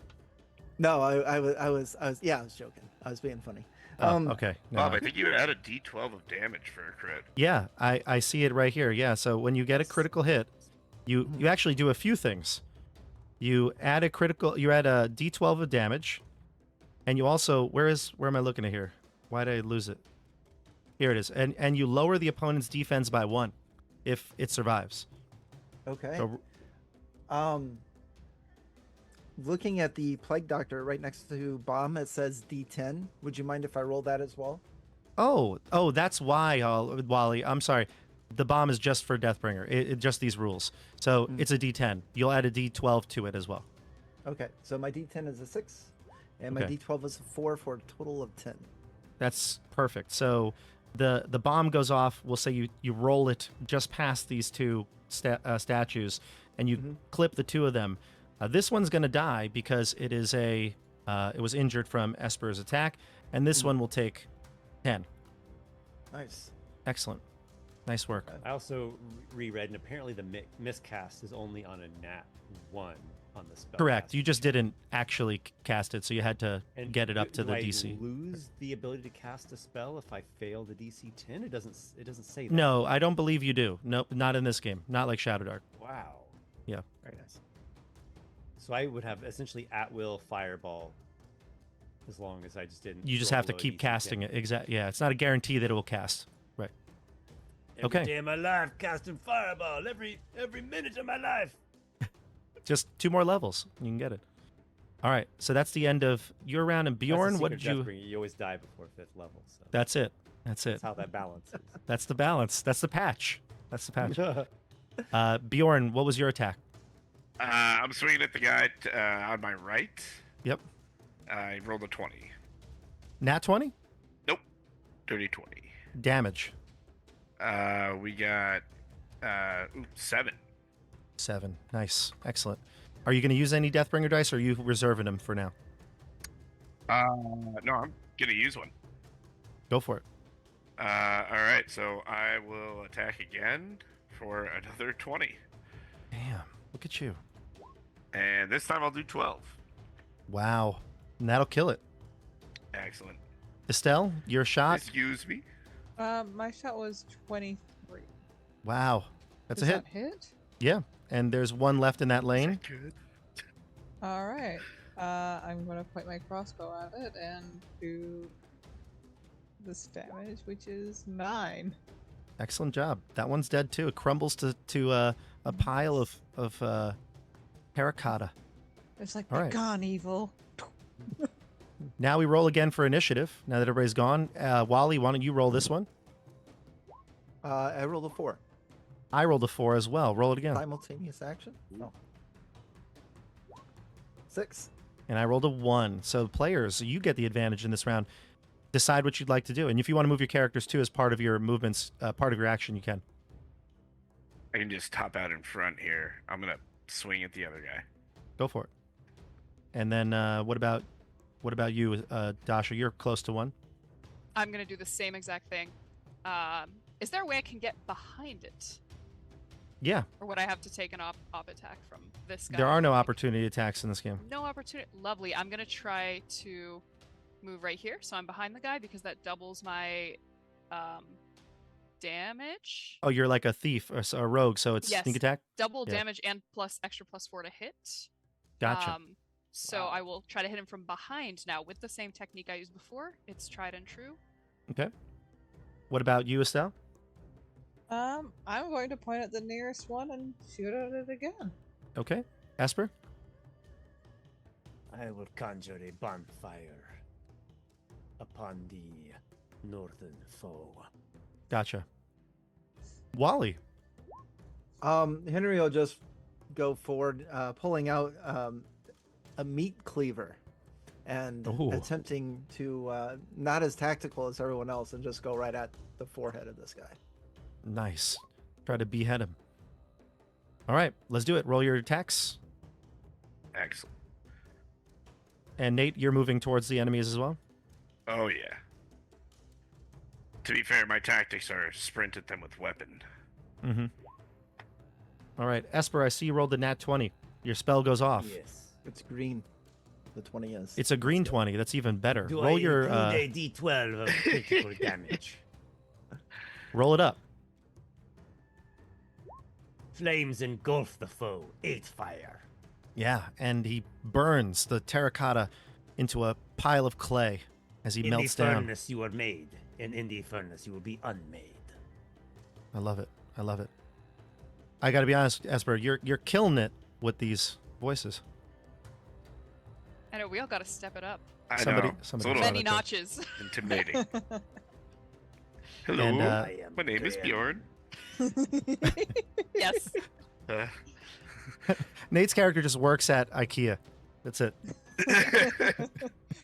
No, I was. Yeah, I was joking. I was being funny. Oh, okay. No. Bob, I think you add a D12 of damage for a crit. Yeah, I see it right here. Yeah, so when you get a critical hit, you actually do a few things. You add a D12 of damage, and you also where am I looking at here? Why did I lose it? Here it is. And you lower the opponent's defense by 1 if it survives. Okay. So, Looking at the plague doctor right next to bomb, it says D10. Would you mind if I roll that as well? oh, that's why, Wally. I'm sorry. The bomb is just for Deathbringer. It just these rules. So it's a D10. You'll add a D12 to it as well. Okay. So my D10 is a 6, and my Okay. D12 is a 4 for a total of 10. That's perfect. So the bomb goes off. We'll say you roll it just past these two statues, and you clip the 2 of them. This one's going to die because it was injured from Esper's attack, and this one will take 10. Nice. Excellent. Nice work. I also reread, and apparently the miscast is only on a nat 1 on the spell. Correct. You just didn't actually cast it, so you had to And get it up to do the I DC. lose the ability to cast a spell if I fail the DC 10? It doesn't say that. No, I don't believe you do. Nope, not in this game. Not like Shadow Dark. Wow. Yeah. Very nice. So I would have essentially at will fireball as long as I just didn't. You just roll have to below keep DC casting 10. it. Exactly. Yeah, it's not a guarantee that it will cast. Right. Every Okay. day of my life, casting fireball. Every minute of my life. Just 2 more levels. You can get it. All right. So that's the end of your round. And That's the Bjorn, what secret did you? of Deathbringer. You always die before 5th level. So That's it. That's it. that's how that balances. That's the balance. That's the patch. That's the patch. Bjorn, what was your attack? I'm swinging at the guy on my right. Yep. I rolled a 20. Nat 20? Nope. Dirty 20. Damage. We got 7. 7. Nice. Excellent. Are you going to use any Deathbringer dice, or are you reserving them for now? No, I'm gonna use one. Go for it. All right, so I will attack again for another 20, Damn. Look at you. and this time I'll do 12. Wow. And that'll kill it. Excellent. Estelle, your shot. Excuse me. My shot was 23. Wow. That's Does a hit. that hit? Yeah. And there's one left in that lane. Good. All right. I'm gonna point my crossbow at it and do this damage, which is 9. Excellent job. That one's dead too. It crumbles to a pile of terracotta. It's like, All "Be right. gone, evil." Now we roll again for initiative. Now that everybody's gone, Wally, why don't you roll this one? I rolled a 4. I rolled a 4 as well. Roll it again. Simultaneous action? No. 6. And I rolled a 1. So players, you get the advantage in this round. Decide what you'd like to do. And if you want to move your characters too as part of your movements, part of your action, you can. I can just top out in front here. I'm gonna swing at the other guy. Go for it. And then what about you, Dasha? You're close to 1. I'm gonna do the same exact thing. Is there a way I can get behind it, Yeah. or would I have to take an op attack from this guy? There are no opportunity attacks in this game. No opportunity. Lovely. I'm gonna try to move right here, so I'm behind the guy because that doubles my damage. Oh, you're like a thief or a rogue, so it's Yes. sneak attack? Double Yeah. damage and extra +4 to hit. Gotcha. So I will try to hit him from behind now with the same technique I used before. It's tried and true. Okay. What about you, Estelle? I'm going to point at the nearest one and shoot at it again. Okay. Esper? I will conjure a bonfire upon the northern foe. Gotcha. Wally? Henry will just go forward, pulling out a meat cleaver and Ooh. attempting to, not as tactical as everyone else, and just go right at the forehead of this guy. Nice. Try to behead him. All right, let's do it. Roll your attacks. Excellent. And Nate, you're moving towards the enemies as well? Oh yeah. To be fair, my tactics are sprint at them with weapon. Mm-hmm. All right, Esper, I see you rolled the nat 20. Your spell goes off. Yes. It's green. The 20 is. It's a green 20. That's even better. Do Roll I your include a D12 of critical damage? roll it up. Flames engulf the foe. 8 fire. Yeah, and he burns the terracotta into a pile of clay as he In melts the down. furnace you are made, and in the furnace you will be unmade. I love it. I love it. I got to be honest, Esper, you're killing it with these voices. I know we all got to step it up. I Somebody- know. somebody It's a said little Many notches. intimidating. Hello, And, I am my name is Graham. Bjorn. Yes. Uh, Nate's character just works at IKEA. That's it.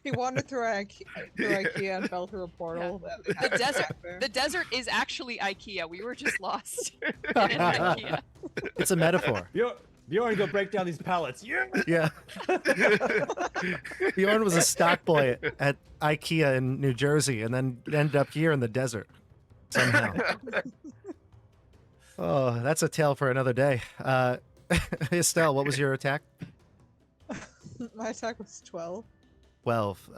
He wandered through IKEA and fell through a portal. That The happened desert. back there. The desert is actually IKEA. We were just lost in IKEA. It's a metaphor. Bjorn, go break down these pallets. Yeah. Yeah. Bjorn was a stock boy at IKEA in New Jersey and then ended up here in the desert somehow. Oh, that's a tale for another day. Estelle, what was your attack? My attack was 12. 12.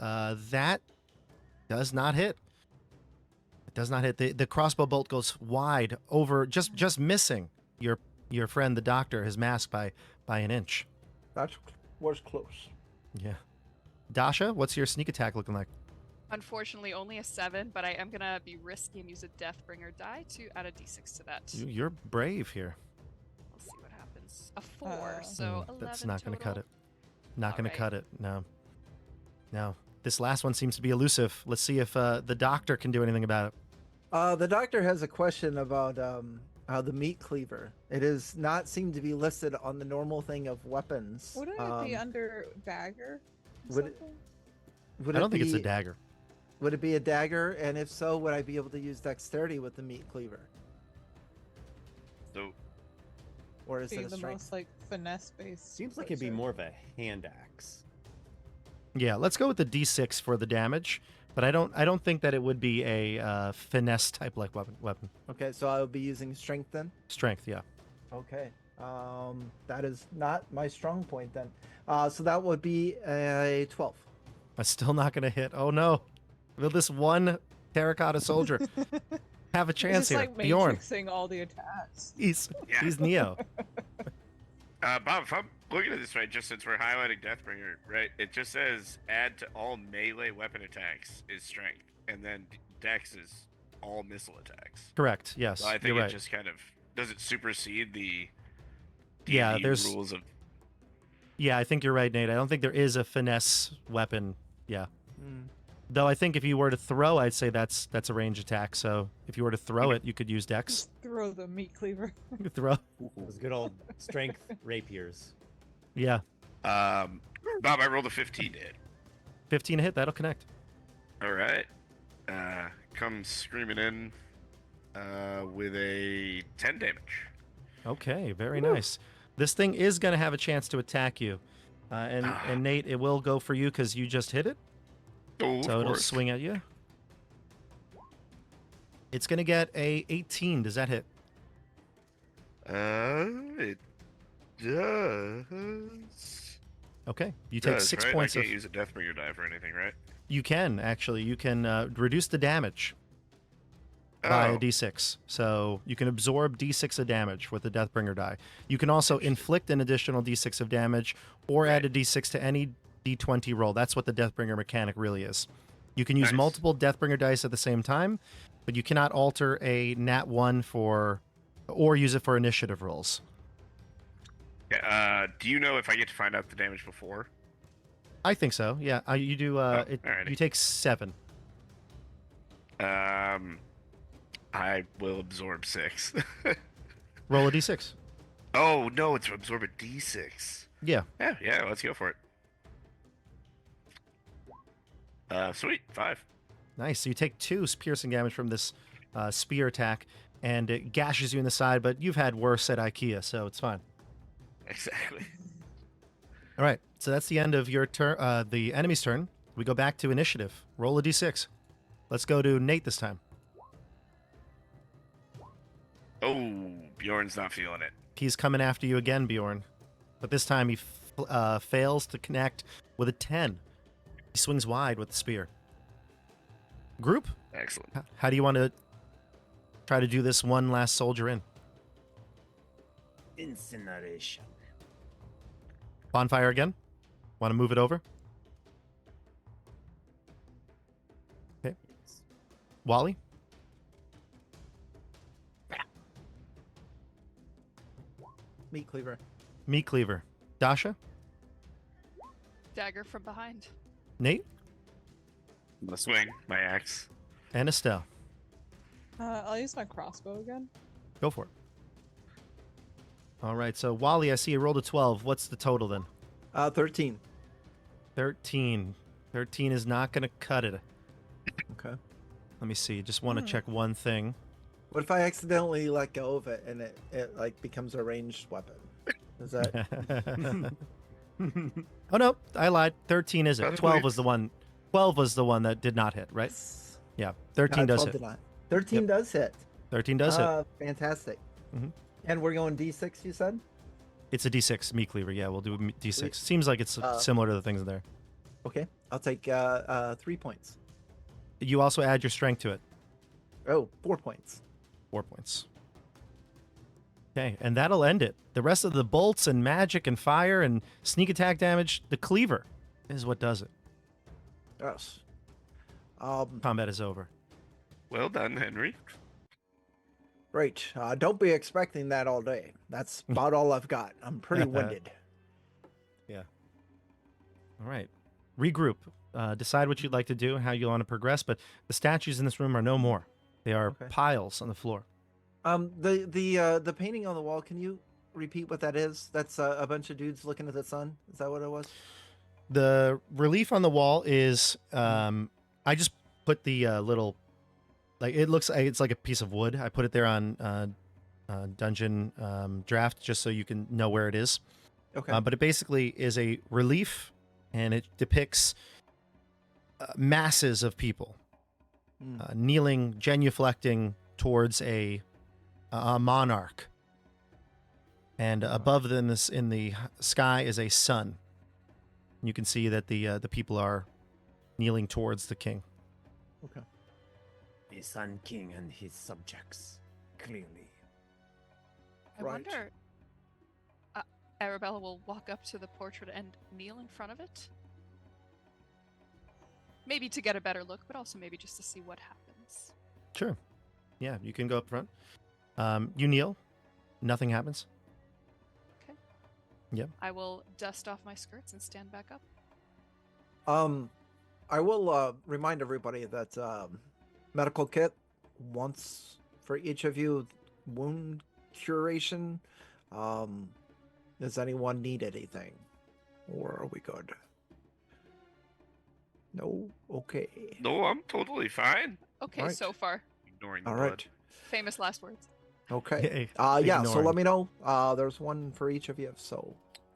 That does not hit. It does not hit. The crossbow bolt goes wide over, just missing your friend, the doctor, his mask by an inch. That was close. Yeah. Dasha, what's your sneak attack looking like? Unfortunately, only a 7, but I am gonna be risky and use a Deathbringer die to add a d6 to that. You're brave here. Let's see what happens. A 4, so 11 That's not going to cut total. it. Not going to Alright. cut it. No. No. This last one seems to be elusive. Let's see if the doctor can do anything about it. The doctor has a question about the meat cleaver. It does not seem to be listed on the normal thing of weapons. Wouldn't it be under dagger? or would it- something? Would I don't it think it's a be- dagger. Would it be a dagger? And if so, would I be able to use dexterity with the meat cleaver? so Or is Be it a the strength? most like finesse based. Seems like it'd be more of a hand axe. Yeah, let's go with the d6 for the damage, but I don't think that it would be a finesse type like weapon. Okay, so I'll be using strength then? Strength, yeah. Okay. That is not my strong point then. So that would be a 12. That's still not going to hit. Oh no. Will this one terracotta soldier have a It's chance just here? like Bjorn. matrixing all the attacks. He's Yeah. Neo. Bob, if I'm looking at this right, just since we're highlighting Deathbringer, right, it just says add to all melee weapon attacks is strength, and then Dex is all missile attacks. Correct. Yes. So I think you're it right. just kind of does it supersede the Yeah, D&D there's- rules of Yeah, I think you're right, Nate. I don't think there is a finesse weapon. Yeah. Hmm. Though I think if you were to throw, I'd say that's a range attack. So if you were to throw it, you could use Dex. Just throw the meat cleaver. Throw. Those good old strength rapiers. Yeah. Bob, I rolled a 15 to hit. 15 hit, that'll connect. All right. Comes screaming in with a 10 damage. Okay, very nice. This thing is going to have a chance to attack you. And Nate, it will go for you because you just hit it. Oh, So it'll swing at you. It's going to get a 18. Does that hit? It does. Okay. You take Does, 6 right? points I of... can't use a Deathbringer die for anything, right? You can, actually. You can reduce the damage by a Oh, d6. So you can absorb d6 of damage with the Deathbringer die. You can also inflict an additional d6 of damage or add a d6 to any d20 roll. That's what the Deathbringer mechanic really is. You can use Nice. multiple Deathbringer dice at the same time, but you cannot alter a nat 1 for... or use it for initiative rolls. yeah. Do you know if I get to find out the damage before? I think so, yeah. You do. alrighty. You take 7. I will absorb 6. Roll a d6. Oh no, it's absorb a D6. Yeah. Yeah. Let's go for it. Sweet, 5. Nice. So you take 2 piercing damage from this spear attack, and it gashes you in the side, but you've had worse at IKEA, so it's fine. Exactly. All right. So that's the end of your turn. The enemy's turn. We go back to initiative. Roll a d6. Let's go to Nate this time. Oh, Bjorn's not feeling it. He's coming after you again, Bjorn, but this time he fails to connect with a 10. He swings wide with the spear. Group, Excellent. how do you want to try to do this one last soldier in? Incineration. Bonfire again? Want to move it over? Okay. Wally? Meat cleaver. Meat cleaver. Dasha? Dagger from behind. Nate? I'm gonna swing my axe. And Estelle. I'll use my crossbow again. Go for it. All right, so Wally, I see you rolled a 12. What's the total then? 13. 13. 13 is not going to cut it. Okay. Let me see. Just want to check one thing. What if I accidentally let go of it and it like becomes a ranged weapon? Is that Oh no, I lied. 13 is it? That's 12 weird. was the one. 12 was the one that did not hit, right? Yeah. 13 does 12 hit. did not. 13 Yep. does hit. 13 does hit. Fantastic. Mhm. And we're going D6, you said? It's a D6 meat cleaver. Yeah, we'll do a D6. Sweet. Seems like it's similar to the things in there. Okay. I'll take 3 points. You also add your strength to it. Oh, 4 points. 4 points. Okay, and that'll end it. The rest of the bolts and magic and fire and sneak attack damage, the cleaver is what does it. Yes. Combat is over. Well done, Henry. Great. Don't be expecting that all day. That's about all I've got. I'm pretty winded. All right. Regroup. Decide what you'd like to do, how you want to progress, but the statues in this room are no more. They are Okay. piles on the floor. The painting on the wall, can you repeat what that is? That's a bunch of dudes looking at the sun. Is that what it was? The relief on the wall is I just put the little, like, it's like a piece of wood. I put it there on Dungeon Draft just so you can know where it is. Okay. But it basically is a relief, and it depicts masses of people kneeling, genuflecting towards a monarch. And above them in the sky is a sun. You can see that the people are kneeling towards the king. Okay. The Sun King and his subjects, clearly. I Right. wonder. Arabella will walk up to the portrait and kneel in front of it. Maybe to get a better look, but also maybe just to see what happens. Sure. Yeah, you can go up front. You kneel. Nothing happens. Okay. Yep. I will dust off my skirts and stand back up. I will remind everybody that medical kit once for each of you. Wound curation. Does anyone need anything? Or are we good? No? Okay. No, I'm totally fine. Okay, Right. so far. Ignoring the All blood. right. Famous last words. Okay. Yeah, Yeah, so ignoring. let me know. There's one for each of you. So,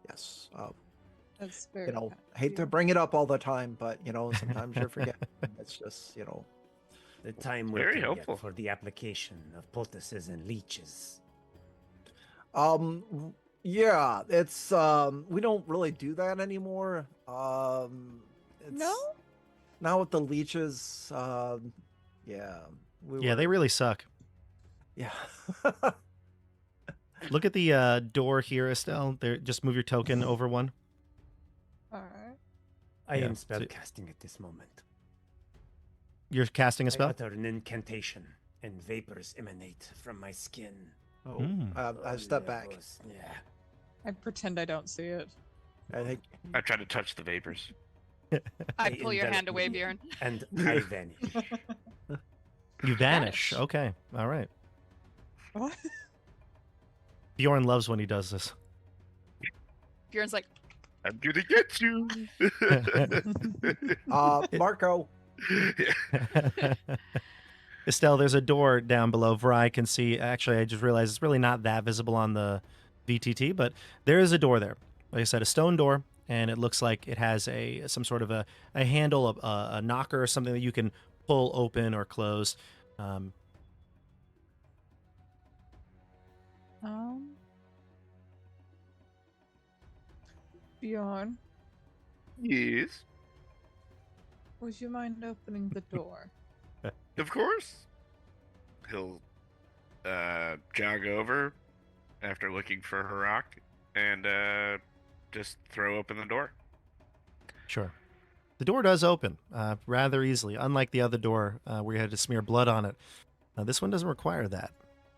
yes. That's very You know, kind hate of to you. bring it up all the time, but, you know, sometimes you forget. It's just, you know. The time will Very come yet helpful. for the application of poultices and leeches. Yeah, it's we don't really do that anymore. It's No? now with the leeches, yeah. Yeah, they really suck. Yeah. Look at the door here, Estelle. There, just move your token over one. Alright. I Yeah, am so- spellcasting at this moment. You're casting a I spell? utter an incantation, and vapors emanate from my skin. Oh, Mm. I step back. Yeah. I pretend I don't see it. I think I try to touch the vapors. I They pull your hand envelop away, me. Bjorn. And I vanish. You vanish. Vanish. Okay. All right. What? Bjorn loves when he does this. Bjorn's like, I'm gonna get you. Marco. Estelle, there's a door down below. Vry can see. Actually, I just realized it's really not that visible on the VTT, but there is a door there. Like I said, a stone door, and it looks like it has some sort of a handle, a knocker, or something that you can pull open or close. Bjorn, Yes, would you mind opening the door? of course. He'll jog over after looking for Harak and just throw open the door. Sure. The door does open rather easily, unlike the other door where you had to smear blood on it. This one doesn't require that.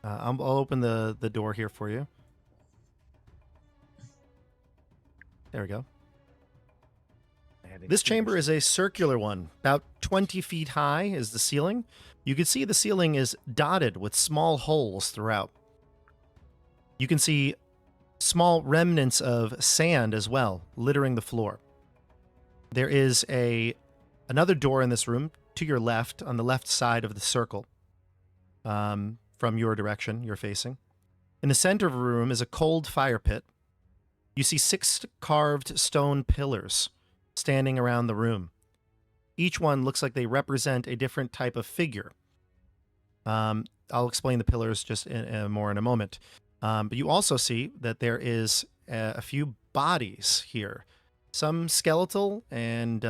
I'll open the door here for you. There we go. This chamber is a circular one. About 20 feet high is the ceiling. You can see the ceiling is dotted with small holes throughout. You can see small remnants of sand as well, littering the floor. There is another door in this room to your left, on the left side of the circle, from your direction you're facing. In the center of the room is a cold fire pit. You see 6 carved stone pillars standing around the room. Each one looks like they represent a different type of figure. I'll explain the pillars just more in a moment. But you also see that there is a few bodies here. Some skeletal, and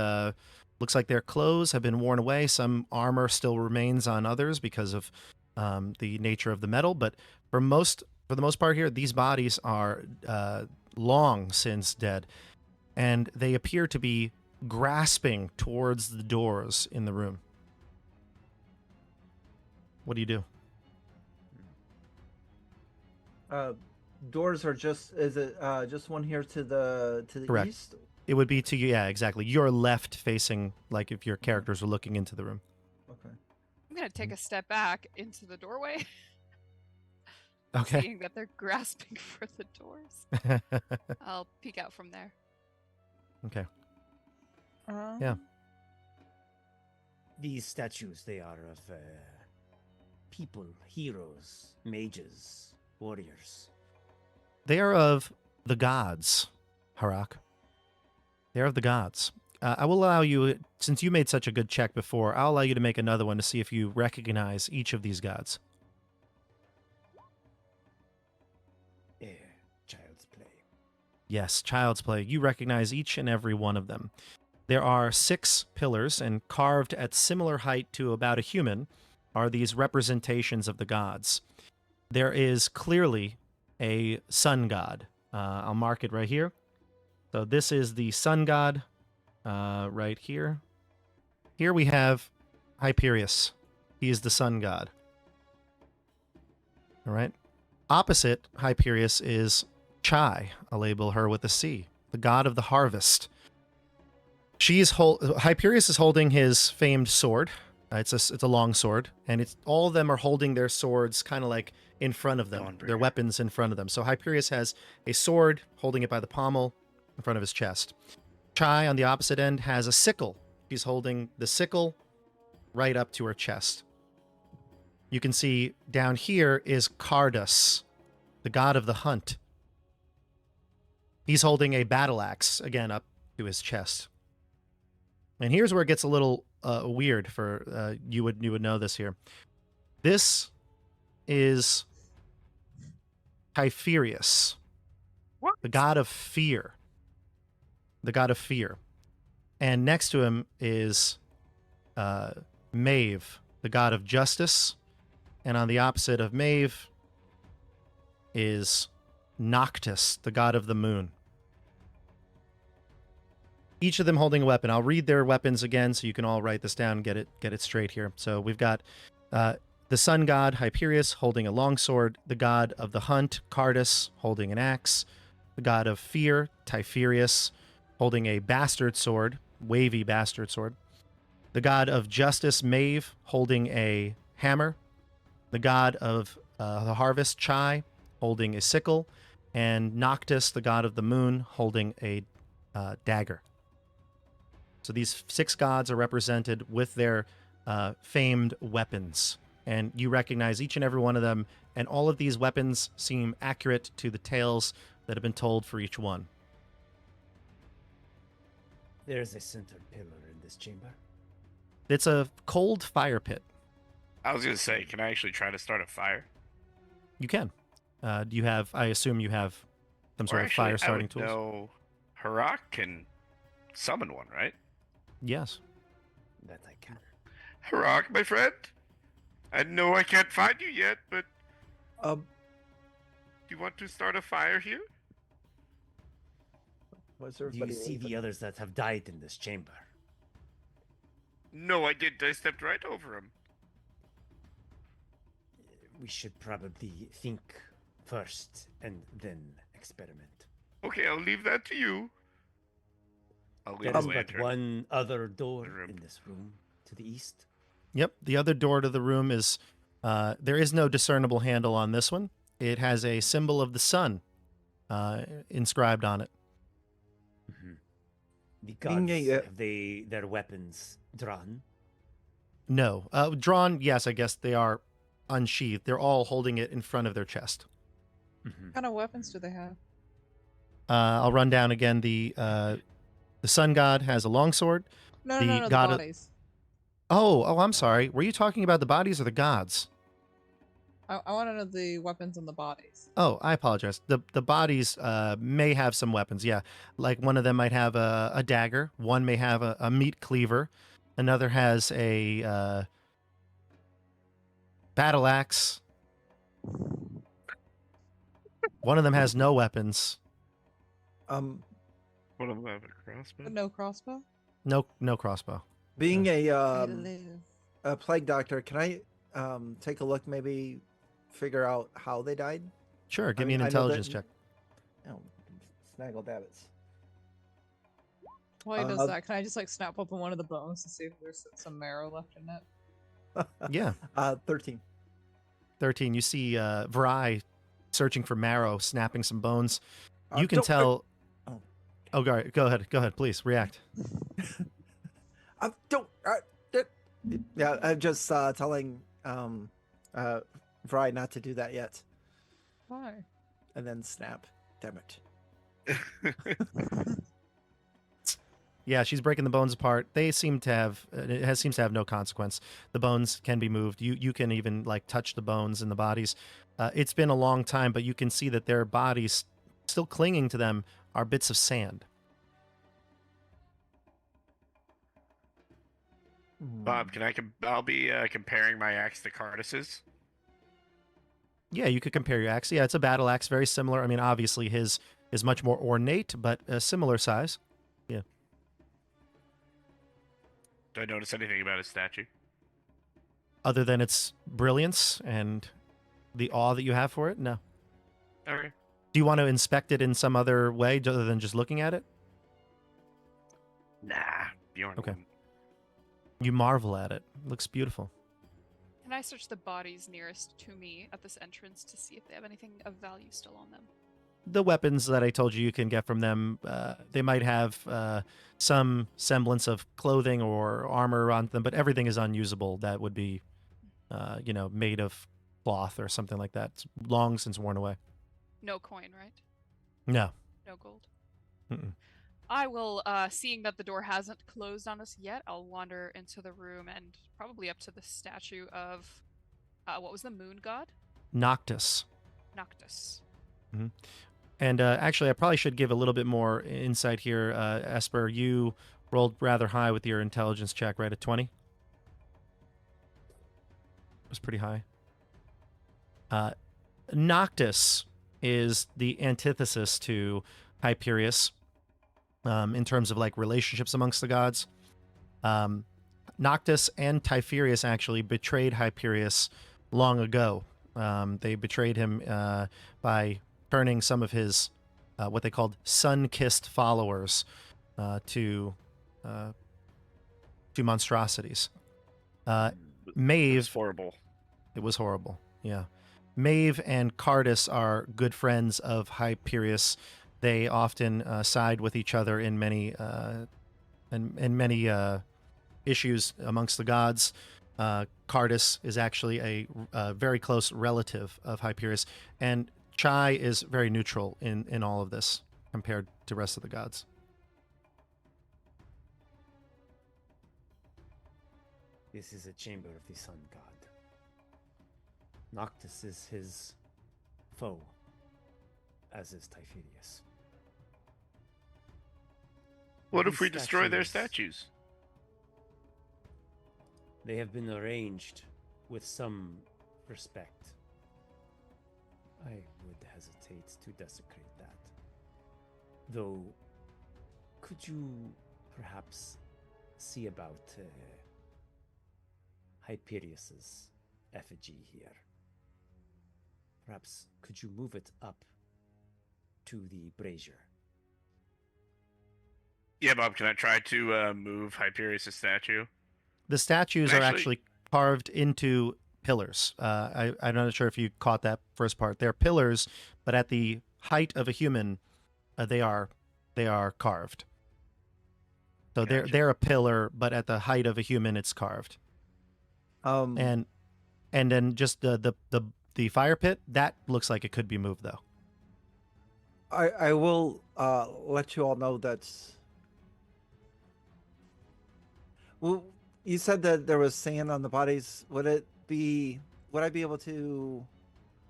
looks like their clothes have been worn away. Some armor still remains on others because of the nature of the metal. But for the most part here, these bodies are long since dead, and they appear to be grasping towards the doors in the room. What do you do? Doors are is it just one here to the Correct. east? It would be to you, yeah, exactly. You're left facing, like if your characters were looking into the room. Okay. I'm going to take a step back into the doorway, Okay. seeing that they're grasping for the doors. I'll peek out from there. Okay. Um, Yeah. These statues, they are of people, heroes, mages, warriors. They are of the gods, Harak. They are of the gods. I will allow you, since you made such a good check before, I'll allow you to make another one to see if you recognize each of these gods. Child's play. Yes, child's play. You recognize each and every one of them. There are 6 pillars, and carved at similar height to about a human are these representations of the gods. There is clearly a sun god. I'll mark it right here. So this is the sun god right here. Here we have Hyperius. He is the sun god. All right. Opposite Hyperius is Chai. I'll label her with a C, the god of the harvest. Hyperius is holding his famed sword. It's a long sword, and all of them are holding their swords kind of like in front of them, their weapons in front of them. So Hyperius has a sword, holding it by the pommel. in front of his chest. Chai, on the opposite end, has a sickle. She's holding the sickle right up to her chest. You can see down here is Cardus, the god of the hunt. He's holding a battle axe, again, up to his chest. And here's where it gets a little weird for you would know this here. This is Typherius, What? the god of fear. The god of fear. And next to him is Maeve, the god of justice. And on the opposite of Maeve is Noctis, the god of the moon. Each of them holding a weapon. I'll read their weapons again so you can all write this down and get it straight here. So we've got the sun god, Hyperius, holding a longsword. The god of the hunt, Cardus, holding an axe. The god of fear, Typherius, holding a bastard sword, wavy bastard sword. The god of justice, Maeve, holding a hammer. The god of the harvest, Chai, holding a sickle. And Noctis, the god of the moon, holding a dagger. So these 6 gods are represented with their famed weapons. And you recognize each and every one of them, and all of these weapons seem accurate to the tales that have been told for each one. There's a center pillar in this chamber. It's a cold fire pit. I was gonna say, can I actually try to start a fire? You can. Do you have, I assume you have some sort of fire starting tools? No, Harak can summon one, right? Yes. That I can. Harak, my friend. I know I can't find you yet, but Um, do you want to start a fire here? what's Do you everybody see leaving? the others that have died in this chamber? No, I didn't. I stepped right over him. We should probably think first and then experiment. Okay, I'll leave that to you. I'll leave There the is but lantern. one other door The room. in this room to the east. Yep. The other door to the room is, there is no discernible handle on this one. It has a symbol of the sun inscribed on it. Mm-hmm. The Being gods, a, have they their weapons drawn? No. Drawn, yes, I guess they are unsheathed. They're all holding it in front of their chest. Mm-hmm. What kind of weapons do they have? I'll run down again. The sun god has a longsword. No, The no, no, the god of- bodies. Oh, I'm sorry. Were you talking about the bodies or the gods? I want to know the weapons on the bodies. Oh, I apologize. The bodies may have some weapons, yeah. Like one of them might have a dagger. One may have a meat cleaver. Another has a battle axe. One of them has no weapons. um, One of them have a crossbow. But no crossbow? No crossbow. being Way to a live. plague doctor, can I take a look, maybe figure out how they died? Sure, give me mean, an I know that- intelligence check. Oh, snaggle dabbits. While he does Uh, that, can I just like snap open one of the bones to see if there's some marrow left in it? Yeah, 13. 13. You see Vry searching for marrow, snapping some bones. You can Don't- tell. oh. Oh, go ahead, please react. Yeah, I'm just telling Vry not to do that yet, Why? and then snap. Damn it. Yeah, she's breaking the bones apart. They seem to have seems to have no consequence. The bones can be moved. You can even like touch the bones in the bodies. It's been a long time, but you can see that their bodies still clinging to them are bits of sand. Bob, can I? I'll be comparing my axe to Cardus's. Yeah, you could compare your axe. Yeah, it's a battle axe, very similar. I mean, obviously his is much more ornate, but a similar size. Yeah. Do I notice anything about his statue? Other than its brilliance and the awe that you have for it, no. Okay. Do you want to inspect it in some other way other than just looking at it? Nah, Bjorn. Okay. wouldn't. You marvel at it. It looks beautiful. Can I search the bodies nearest to me at this entrance to see if they have anything of value still on them? the weapons that I told you can get from them. They might have some semblance of clothing or armor on them, but everything is unusable. That would be, made of cloth or something like that. It's long since worn away. No coin, right? No. No gold. Mm-mm. I will, seeing that the door hasn't closed on us yet, I'll wander into the room and probably up to the statue of, what was the moon god? Noctis. Noctis. And actually, I probably should give a little bit more insight here. Esper, you rolled rather high with your intelligence check, right? At 20? It was pretty high. Noctis is the antithesis to Hyperius in terms of like relationships amongst the gods. Noctis and Typherius actually betrayed Hyperius long ago. They betrayed him by turning some of his what they called sun-kissed followers to monstrosities. Maeve, It's horrible. it was horrible. Yeah. Maeve and Cardus are good friends of Hyperius. They often side with each other in many issues amongst the gods. Cardus is actually a very close relative of Hyperius, and Chai is very neutral in all of this compared to the rest of the gods. This is a chamber of the sun god. Noctis is his foe, as is Typherius. What if These we destroy their statues? They have been arranged with some respect. I would hesitate to desecrate that. Though, could you perhaps see about Hyperius's effigy here? Perhaps could you move it up to the brazier? Yeah, Bob, can I try to move Hyperius' statue? The statues are Actually- actually carved into pillars. I'm not sure if you caught that first part. They're pillars, but at the height of a human, they are carved. So Gotcha. they're a pillar, but at the height of a human, it's carved. And then just the fire pit, that looks like it could be moved though. I will let you all know that's. Well, you said that there was sand on the bodies. Would I be able to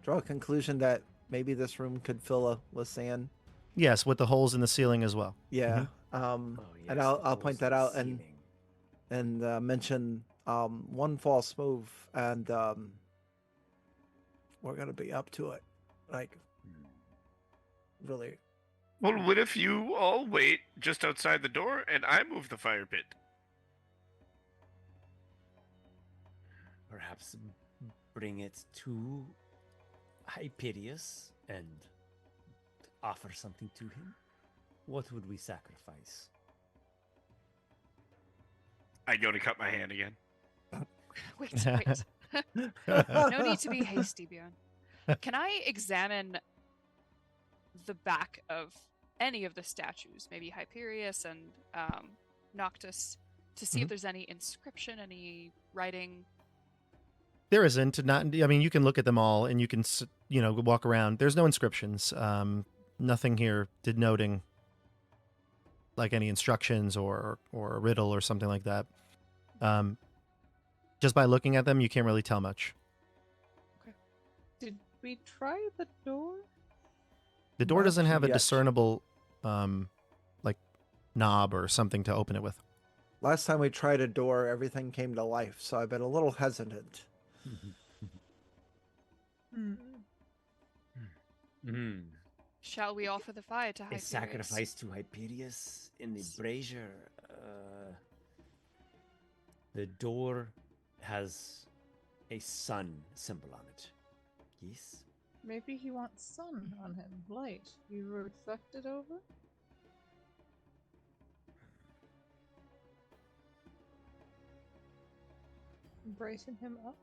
draw a conclusion that maybe this room could fill with sand? Yes, with the holes in the ceiling as well. Yeah. Oh, And yes, I'll the point holes that in the out and ceiling. mention one false move, and we're gonna be up to it. Like, really. Well, what if you all wait just outside the door and I move the fire pit? Perhaps bring it to Hyperius and offer something to him? What would we sacrifice? I go to cut my hand again. Wait. No need to be hasty, Bjorn. Can I examine the back of any of the statues, maybe Hyperius and Noctis, to see if there's any inscription, any writing? There isn't. Not. I mean, you can look at them all, and you can walk around. There's no inscriptions. Nothing here denoting like any instructions or a riddle or something like that. Just by looking at them, you can't really tell much. Did we try the door? The door Not doesn't have a yet. discernible like knob or something to open it with. Last time we tried a door, everything came to life, so I've been a little hesitant. Shall we offer the fire to A Hyperius? sacrifice to Hyperius in the brazier. The door has a sun symbol on it. Yes? Maybe he wants sun on him, light. You reflect it over? Brighten him up?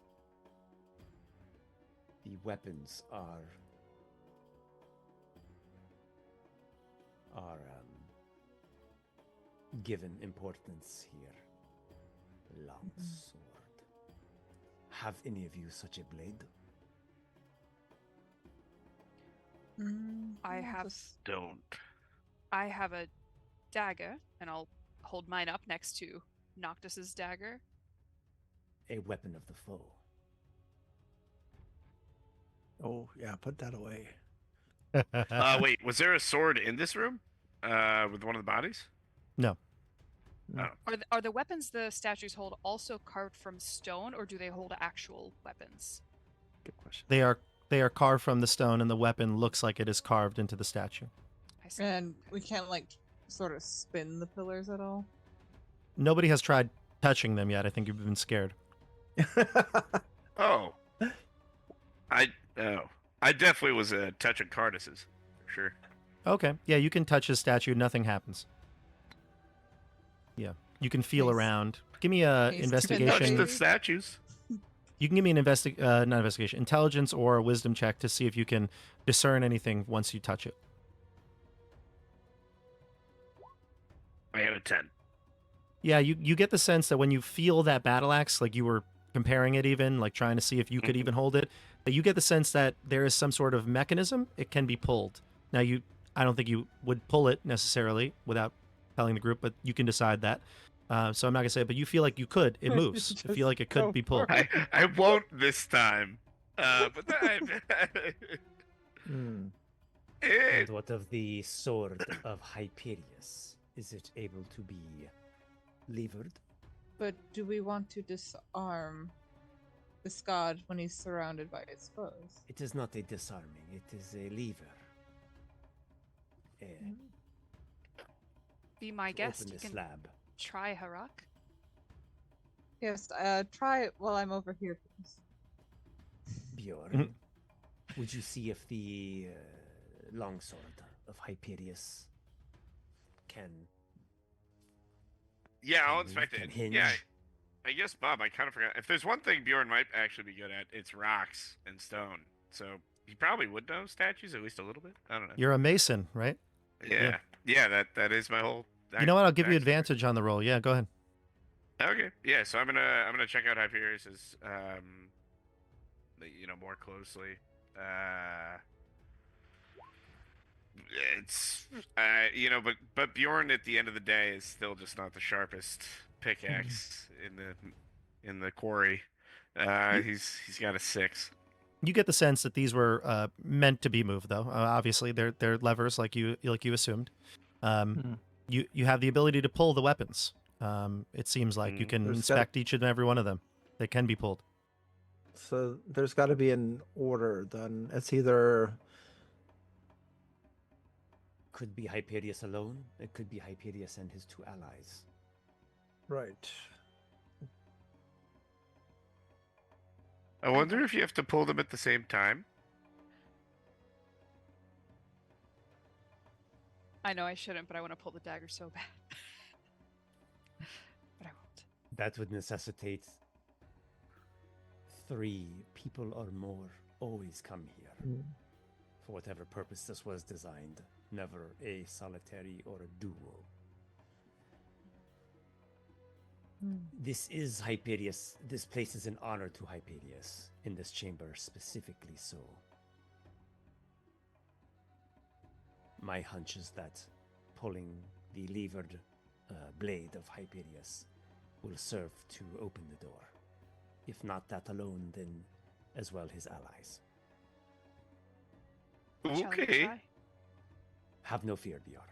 The weapons are given importance here. Long sword. Have any of you such a blade? I have Don't. I have a dagger, and I'll hold mine up next to Noctis's dagger. A weapon of the foe. Oh yeah, put that away. Wait, was there a sword in this room? With one of the bodies? No. Are the weapons the statues hold also carved from stone, or do they hold actual weapons? Good question. They are carved from the stone, and the weapon looks like it is carved into the statue. I see. And we can't like sort of spin the pillars at all. Nobody has tried touching them yet. I think you've been scared. Oh. I definitely was touching Cardis's, for sure. Okay. Yeah, you can touch his statue. Nothing happens. Yeah. You can feel Nice. around. Give me a Nice. Touch investigation. the statues. You can give me an not investigation, intelligence or a wisdom check to see if you can discern anything once you touch it. I got a 10. Yeah, you get the sense that when you feel that battle axe, like you were comparing it even, like trying to see if you could even hold it, that you get the sense that there is some sort of mechanism, it can be pulled. Now I don't think you would pull it necessarily without telling the group, but you can decide that. So I'm not gonna say it, but you feel like you could. It moves. You feel like it could be pulled. I won't this time. But Hmm. And what of the sword of Hyperius? Is it able to be levered? But do we want to disarm this god when he's surrounded by its foes? It is not a disarming, it is a lever. Be my To guest. open You the can slab. try Harak. Yes, try it while I'm over here. Please. Bjorn, would you see if the longsword of Hyperius can... yeah, I'll move, inspect can it. hinge? Yeah, I guess, Bob, I kind of forgot. If there's one thing Bjorn might actually be good at, it's rocks and stone. So he probably would know statues at least a little bit. I don't know. You're a mason, right? Yeah, that is my whole. You know what? I'll give you backstory. advantage on the roll. Yeah, go ahead. Okay, yeah. So I'm gonna check out Hyperius's more closely. It's but Bjorn at the end of the day is still just not the sharpest pickaxe in the quarry. He's got a 6. You get the sense that these were meant to be moved, though. Obviously, they're levers, like you assumed. You have the ability to pull the weapons. It seems like you can There's inspect each and every one of them. They can be pulled. So there's got to be an order then. It's either Could be Hyperius alone. It could be Hyperius and his 2 allies. right. I wonder if you have to pull them at the same time. I know I shouldn't, but I want to pull the dagger so bad. But I won't. That would necessitate 3 people or more always come here. For whatever purpose this was designed. Never a solitary or a duo. This is Hyperius. This place is an honor to Hyperius. In this chamber specifically so. My hunch is that pulling the levered blade of Hyperius will serve to open the door. If not that alone, then as well his allies. Shall we Okay. try? Have no fear, Bjorn.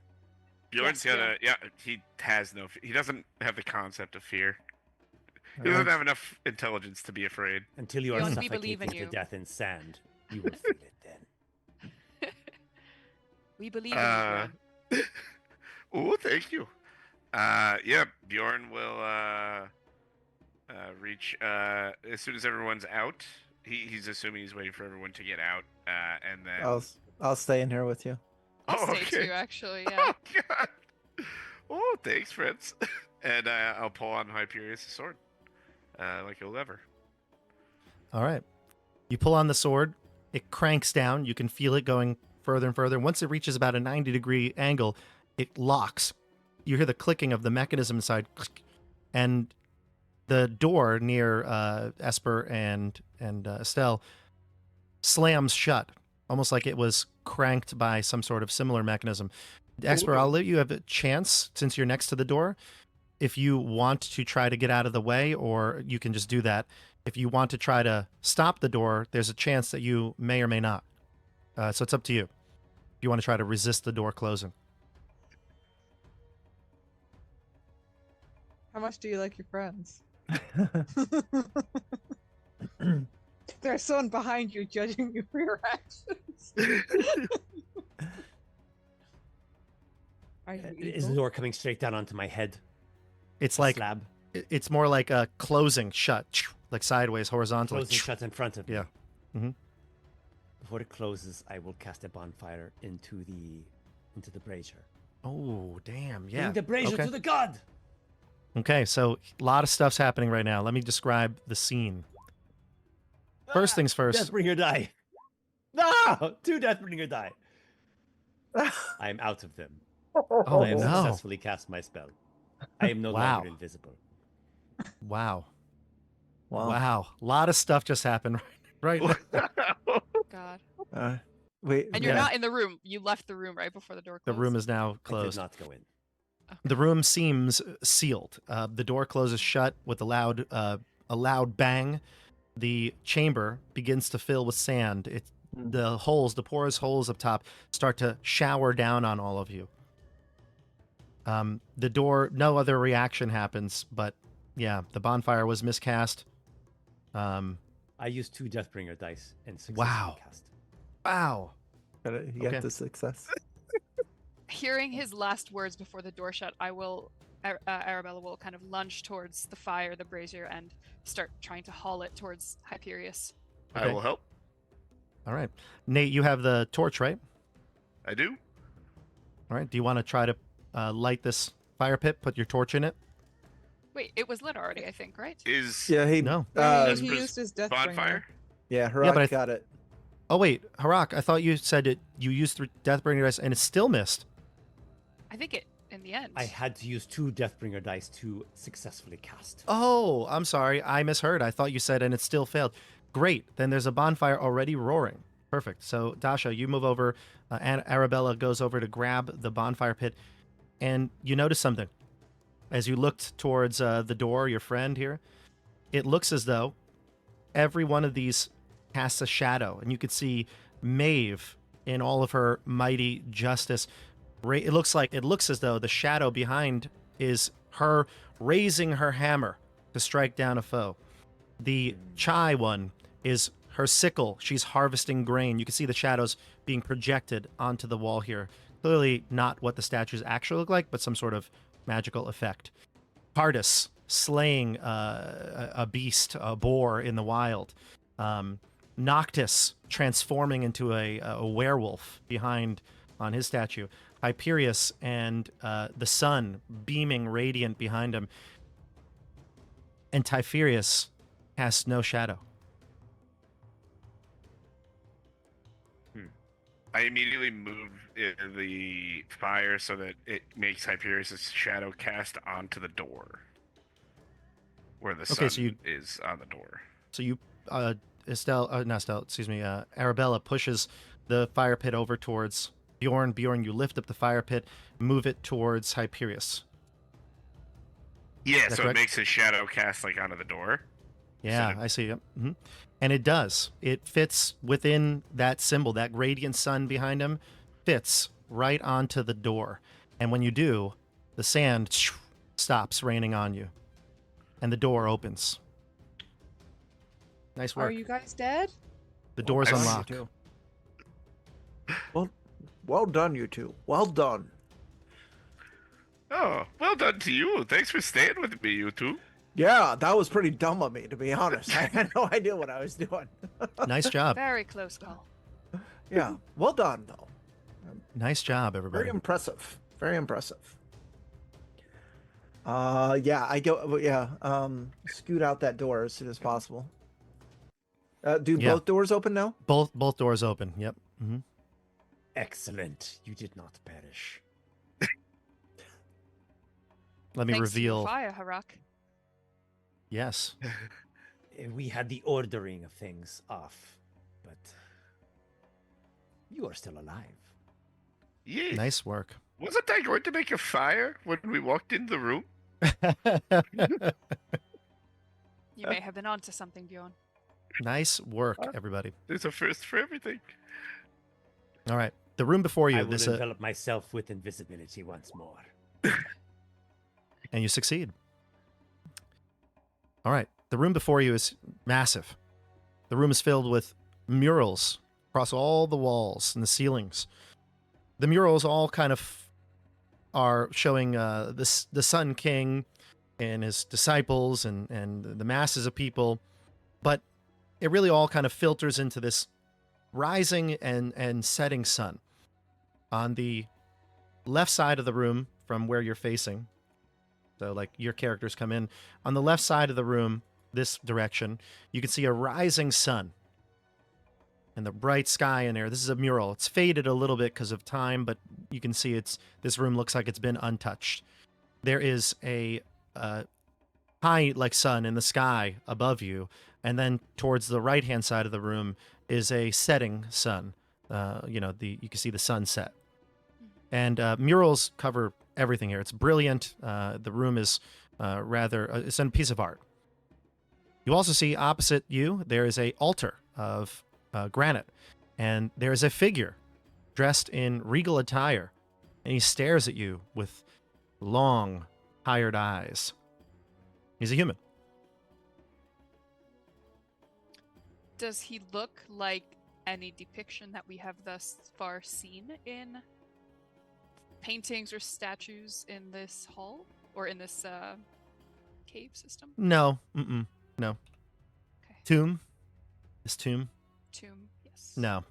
Bjorn's Yes, gonna. Yeah, he has no. He doesn't have the concept of fear. He Alright. doesn't have enough intelligence to be afraid. Until you are Bjorn, we suffocated believe in to you. death in sand, you will feel it then. We believe in you, Bjorn. Oh, thank you. Yeah, Bjorn will reach as soon as everyone's out. He's assuming he's waiting for everyone to get out, and then. I'll stay in here with you. I'll Oh, stay okay. too, actually. Yeah. Oh God! Oh, thanks, friends. And I'll pull on Hyperius' sword, like a lever. All right. You pull on the sword. It cranks down. You can feel it going further and further. Once it reaches about a 90-degree angle, it locks. you hear the clicking of the mechanism inside, and the door near Esper and Estelle slams shut, almost like it was cranked by some sort of similar mechanism. Esper, I'll let you have a chance since you're next to the door. If you want to try to get out of the way, or you can just do that. If you want to try to stop the door, there's a chance that you may or may not. So it's up to you. If you want to try to resist the door closing. How much do you like your friends? There's someone behind you judging you for your actions. Are you Is the evil? door coming straight down onto my head? It's like Slab. it's more like a closing shut, like sideways, horizontally. Closing shuts in front of me. Yeah. Mm-hmm. Before it closes, I will cast a bonfire into the brazier. Oh, damn. Yeah. Bring the brazier Okay. to the god. Okay, so a lot of stuff's happening right now. Let me describe the scene. First things first. Deathbringer die. No! 2 Deathbringer die. I am out of them. Oh, I have no. successfully cast my spell. I am no Wow. longer invisible. Wow. Wow. Wow. A lot of stuff just happened right now. God. Wait. And you're Yeah. not in the room. You left the room right before the door The closed. room is now I did closed. not go in. The room seems sealed. The door closes shut with a loud bang. The chamber begins to fill with sand. The porous holes up top start to shower down on all of you. The door, no other reaction happens, but yeah, the bonfire was miscast. I used 2 Deathbringer dice and successfully Wow. cast. Wow. You Okay. got the success. Hearing his last words before the door shut, Arabella will kind of lunge towards the fire, the brazier, and start trying to haul it towards Hyperius. I Okay. will help. All right. Nate, you have the torch, right? I do. All right. Do you want to try to light this fire pit, put your torch in it? Wait, it was lit already, I think, right? Is Yeah, he. No. Yeah, Esper's he used his Deathbringer. bonfire? Yeah, but Harak I got it. Oh, wait. Harak, I thought you said you used 3 Deathbringer dice and it still missed. I think it in the end. I had to use 2 Deathbringer dice to successfully cast. Oh, I'm sorry. I misheard. I thought you said and it still failed. Great. Then there's a bonfire already roaring. Perfect. So, Dasha, you move over. And Arabella goes over to grab the bonfire pit. And you notice something. As you looked towards the door, your friend here, it looks as though every one of these casts a shadow. And you could see Maeve in all of her mighty justice. It looks as though the shadow behind is her raising her hammer to strike down a foe. The Chai one is her sickle. She's harvesting grain. You can see the shadows being projected onto the wall here. Clearly not what the statues actually look like, but some sort of magical effect. Pardus slaying a beast, a boar in the wild. Noctis transforming into a werewolf behind on his statue. Hyperius and the sun beaming radiant behind him. And Typherius casts no shadow. I immediately move the fire so that it makes Hyperius' shadow cast onto the door. Where the sun so you- is on the door. So you, Arabella pushes the fire pit over towards Bjorn. Bjorn, you lift up the fire pit, move it towards Hyperius. Yeah, that so correct? it makes his shadow cast like onto the door. Yeah, Instead of- I see. Yep. Hmm. And it does. It fits within that symbol, that radiant sun behind him, fits right onto the door. And when you do, the sand stops raining on you, and the door opens. Nice work. Are you guys dead? The door's Well, unlocked. Well done, you two. Well done. Oh, well done to you. Thanks for staying with me, you two. Yeah, that was pretty dumb of me, to be honest. I had no idea what I was doing. Nice job. Very close call. Yeah, well done, though. Nice job, everybody. Very impressive. Very impressive. Scoot out that door as soon as possible. Do Yeah. both doors open now? Both doors open. Yep. Hmm. Excellent. You did not perish. Let me Thanks to your reveal. fire, Harak. Yes. We had the ordering of things off, but you are still alive. Yes. Nice work. Wasn't I going to make a fire when we walked in the room? You may have been onto something, Bjorn. Nice work, everybody. There's a first for everything. All right. The room before you. I will This envelop myself with invisibility once more. and you succeed. All right. The room before you is massive. The room is filled with murals across all the walls and the ceilings. The murals all kind of are showing the Sun King and his disciples and the masses of people, but it really all kind of filters into this rising and setting sun. On the left side of the room from where you're facing, so like your characters come in, on the left side of the room, this direction, you can see a rising sun and the bright sky in there. This is a mural. It's faded a little bit because of time, but you can see this room looks like it's been untouched. There is a high like sun in the sky above you, and then towards the right-hand side of the room is a setting sun. You can see the sunset. And murals cover everything here. It's brilliant. The room is it's a piece of art. You also see opposite you, there is a altar of granite, and there is a figure dressed in regal attire, and he stares at you with long, tired eyes. He's a human. Does he look like any depiction that we have thus far seen in paintings or statues in this hall or in this cave system? No. No. Okay. Tomb? This tomb? Tomb, yes. No.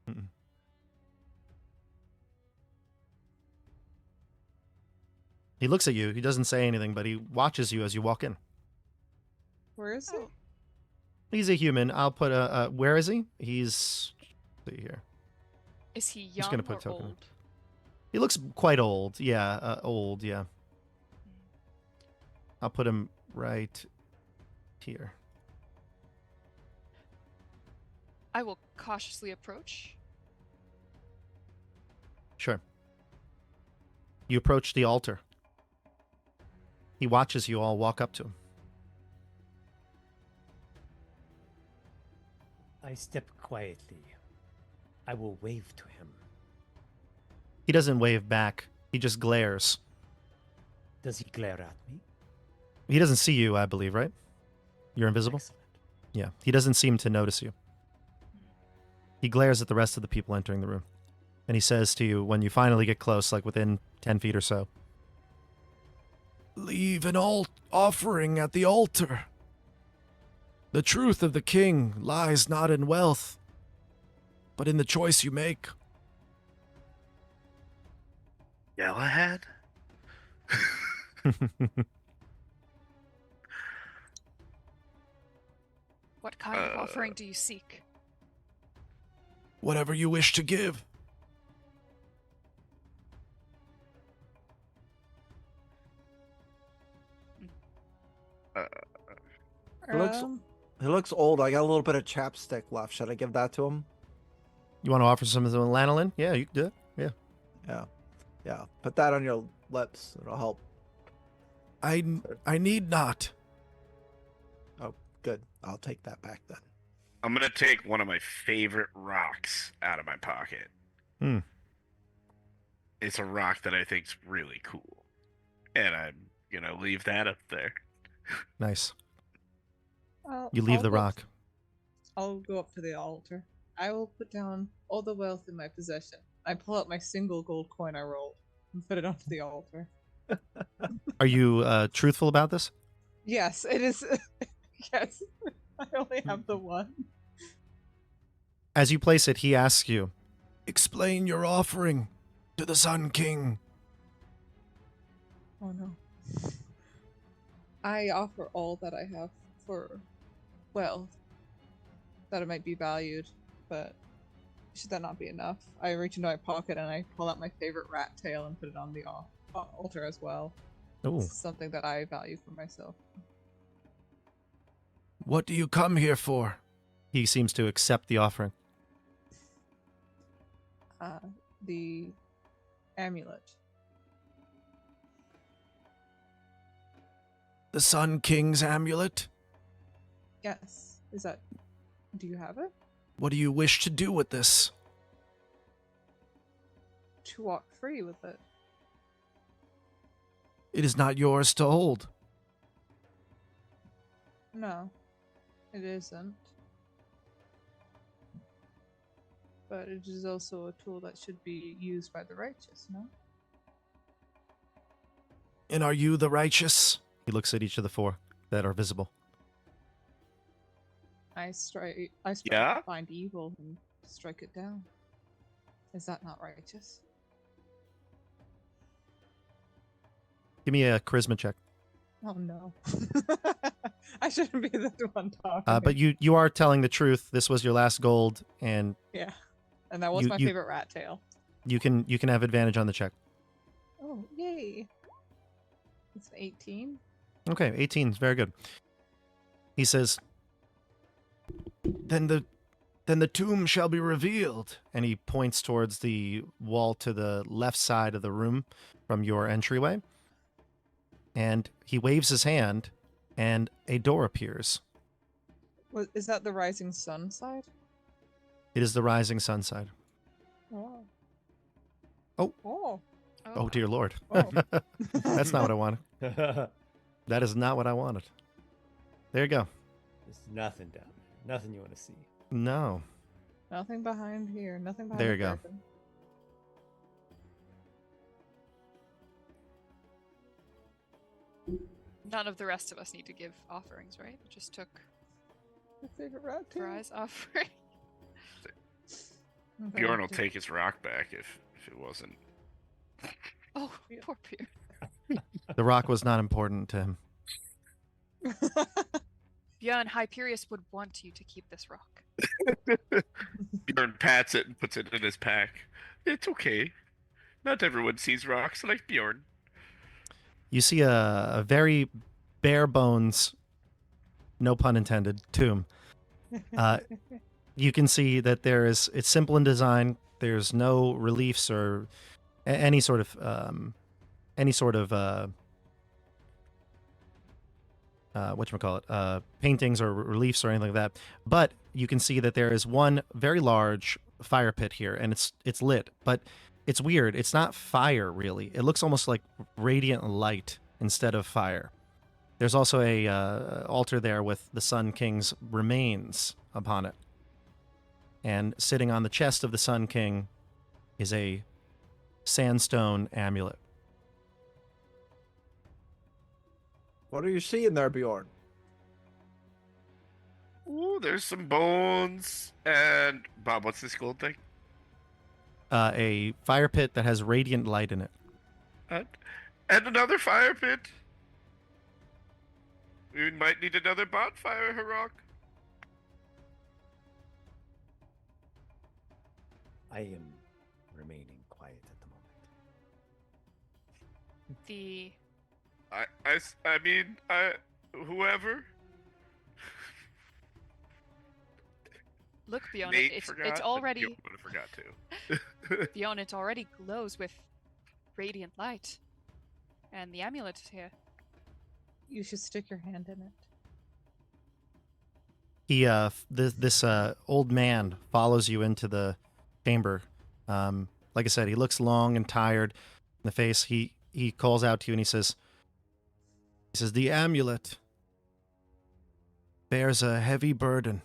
Mm-mm. He looks at you. He doesn't say anything, but he watches you as you walk in. Where is he? Oh. He's a human. I'll put where is he? He's... let's see here. Is he young Just gonna put or token. old? He looks quite old. Yeah, old, yeah. I'll put him right here. I will cautiously approach. Sure. You approach the altar. He watches you all walk up to him. I step quietly. I will wave to him. He doesn't wave back. He just glares. Does he glare at me? He doesn't see you, I believe, right? You're invisible? Excellent. Yeah. He doesn't seem to notice you. He glares at the rest of the people entering the room. And he says to you, when you finally get close, like within 10 feet or so, "Leave an offering at the altar. The truth of the king lies not in wealth, but in the choice you make." Galahad? What kind of offering do you seek? Whatever you wish to give. He looks old. I got a little bit of chapstick left. Should I give that to him? You want to offer some of the lanolin? Yeah, you can do it. Yeah. Yeah. Put that on your lips. It'll help. I need not. Oh, good. I'll take that back then. I'm gonna take one of my favorite rocks out of my pocket. Hmm. It's a rock that I think's really cool, and I'm gonna leave that up there. Nice. I'll You leave the go up- rock. I'll go up to the altar. I will put down all the wealth in my possession. I pull out my single gold coin I rolled and put it onto the altar. Are you truthful about this? Yes, it is. Yes, I only have the one. As you place it, he asks you, "Explain your offering to the Sun King." Oh no. I offer all that I have for wealth. That it might be valued, but should that not be enough? I reach into my pocket and I pull out my favorite rat tail and put it on the altar as well. Oh, This is something that I value for myself. what do you come here for? He seems to accept the offering. The amulet. The Sun King's amulet? Yes. Is that? Do you have it? What do you wish to do with this? To walk free with it. It is not yours to hold. No, it isn't. But it is also a tool that should be used by the righteous, no? And are you the righteous? He looks at each of the four that are visible. I strive Yeah? to find evil and strike it down. Is that not righteous? Give me a charisma check. Oh no. I shouldn't be the one talking. But you are telling the truth. This was your last gold, and Yeah. And that was You- my you- favorite rat tail. you can have advantage on the check. Oh, yay. It's an 18. Okay, 18 is very good. He says, Then the tomb shall be revealed. And he points towards the wall to the left side of the room from your entryway. And he waves his hand, and a door appears. Is that the rising sun side? It is the rising sun side. Oh. Oh. Oh. Oh, dear Lord. Oh. That's not what I wanted. That is not what I wanted. There you go. There's nothing down there. Nothing you want to see. No. Nothing behind here. Nothing behind There the you go. curtain. None of the rest of us need to give offerings, right? We just took My favorite rat tail. Fry's offering. Okay, Bjorn will just- take his rock back if it wasn't. Oh, Yeah. poor Pierre. The rock was not important to him. Bjorn, Hyperius would want you to keep this rock. Bjorn pats it and puts it in his pack. It's okay. Not everyone sees rocks like Bjorn. You see a very bare bones, no pun intended, tomb. You can see that it's simple in design. There's no reliefs or any sort of whatchamacallit, paintings or reliefs or anything like that. But you can see that there is one very large fire pit here, and it's lit. But it's weird. It's not fire, really. It looks almost like radiant light instead of fire. There's also a altar there with the Sun King's remains upon it. And sitting on the chest of the Sun King is a sandstone amulet. What are you seeing there, Bjorn? Ooh, there's some bones. And Bob, what's this gold thing? A fire pit that has radiant light in it. And another fire pit. We might need another bonfire, Harok. I am remaining quiet at the moment. The I mean, whoever. look, Bjorn, Nate it's forgot, but already Bjorn would have forgot too. Bjorn, it already glows with radiant light, and the amulet is here. You should stick your hand in it. He this old man follows you into the chamber. Like I said, he looks long and tired in the face. He calls out to you and he says, the amulet bears a heavy burden.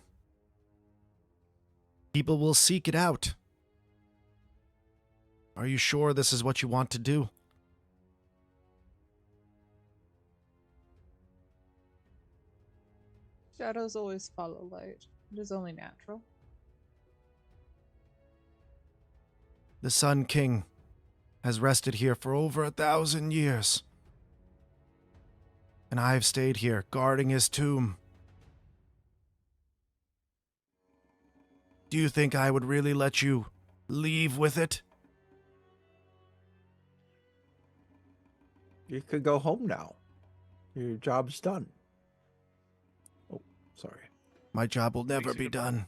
People will seek it out. Are you sure this is what you want to do? Shadows always follow light. It is only natural. The Sun King has rested here for over 1,000 years. And I have stayed here, guarding his tomb. Do you think I would really let you leave with it? You could go home now. Your job's done. Oh, sorry. My job will never be done.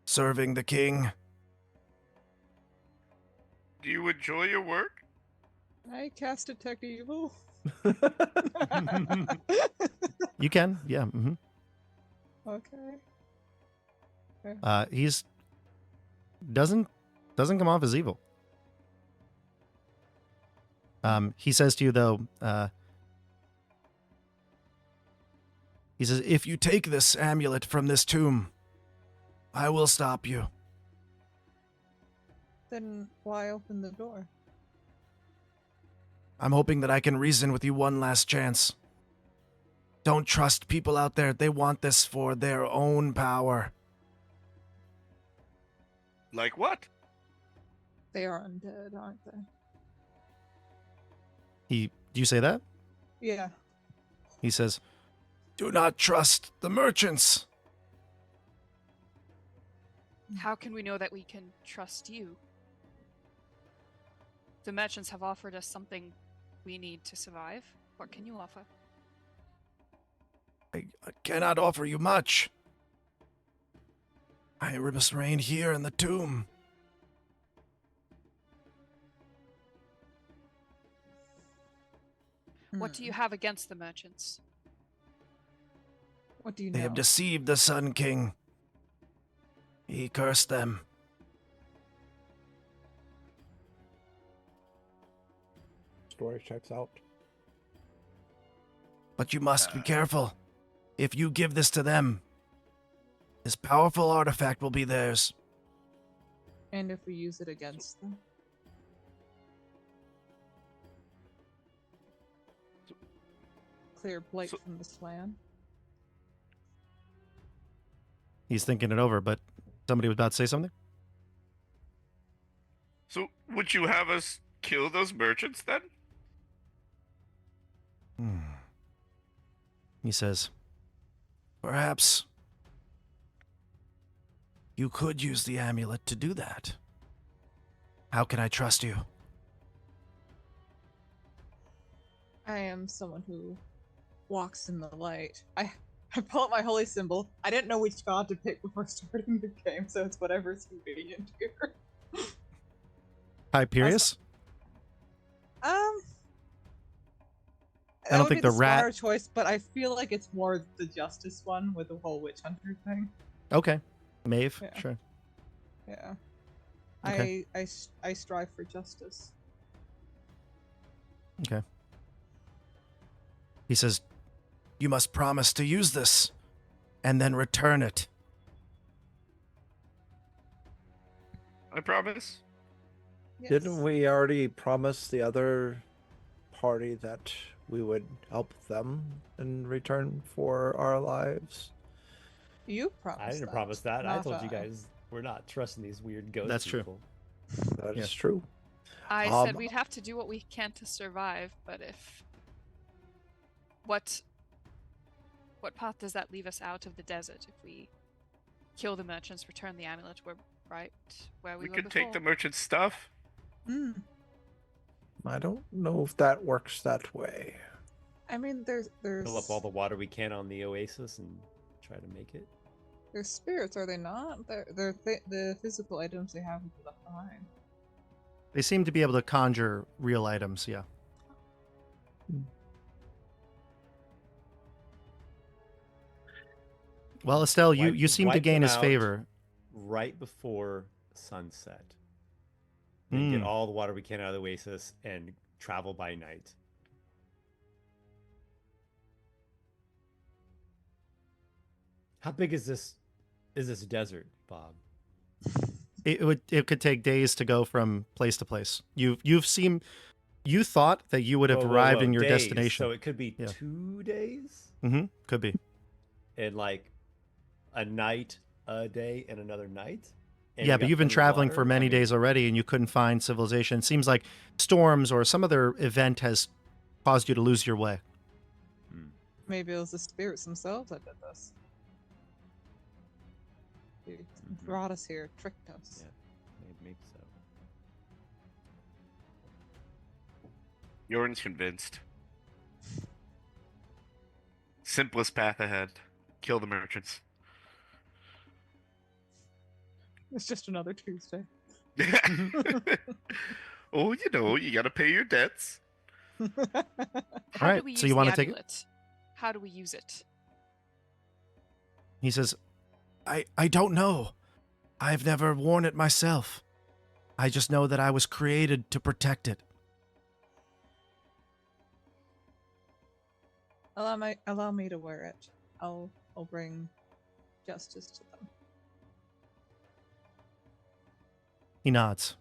Serving the king. Do you enjoy your work? I cast Detect Evil. You can, yeah. Hmm. Okay. He's doesn't come off as evil. He says to you though, he says, if you take this amulet from this tomb, I will stop you. Then why open the door? I'm hoping that I can reason with you one last chance. Don't trust people out there. They want this for their own power. Like what? They are undead, aren't they? Do you say that? Yeah. He says, do not trust the merchants. How can we know that we can trust you? The merchants have offered us something we need to survive. What can you offer? I cannot offer you much. I must remain here in the tomb. What do you have against the merchants? What do you know? They have deceived the Sun King. He cursed them. Story checks out. But you must be careful. If you give this to them, this powerful artifact will be theirs. And if we use it against them? Clear blight from this land. He's thinking it over, but somebody was about to say something? So, would you have us kill those merchants then? He says, perhaps you could use the amulet to do that. How can I trust you? I am someone who walks in the light. I pull out my holy symbol. I didn't know which god to pick before starting the game, so it's whatever's convenient here. Hyperius? That don't would think be the rat- smarter choice, but I feel like it's more the justice one with the whole witch hunter thing. Okay. Maeve, Yeah. sure. Yeah. Okay. I strive for justice. Okay. He says, you must promise to use this and then return it. I promise. Yes. Didn't we already promise the other party that we would help them in return for our lives? You promised I didn't that, promise that. I not told you I. guys we're not trusting these weird ghost That's true. people. That is Yeah. true. I Um, said we'd have to do what we can to survive, but if... What path does that leave us out of the desert if we kill the merchants, return the amulet, we're right where we We were could before? take the merchant stuff. I don't know if that works that way. I mean, there's Fill up all the water we can on the oasis and try to make it. they're spirits, are they not? They're the physical items they have left behind. They seem to be able to conjure real items, yeah. Well, Estelle, you seem to Wipe gain them his out favor. right before sunset. Then get all the water we can out of the oasis and travel by night. How big is this desert, Bob? It could take days to go from place to place. You thought that you would have arrived in your days. destination. So it could be Yeah. 2 days Could be. and like a night, a day, and another night. And Yeah, we but got you've been plenty of traveling water. for many days already and you couldn't find civilization. It seems like storms or some other event has caused you to lose your way. Maybe it was the spirits themselves that did this. They brought us here, tricked us. Yeah, maybe so. Jordan's convinced. simplest path ahead. Kill the merchants. It's just another Tuesday. Oh, you gotta pay your debts. How Alright, do we use so you wanna the take it? amulet? How do we use it? He says, I don't know. I've never worn it myself. I just know that I was created to protect it. Allow me to wear it. I'll bring justice to them. He nods.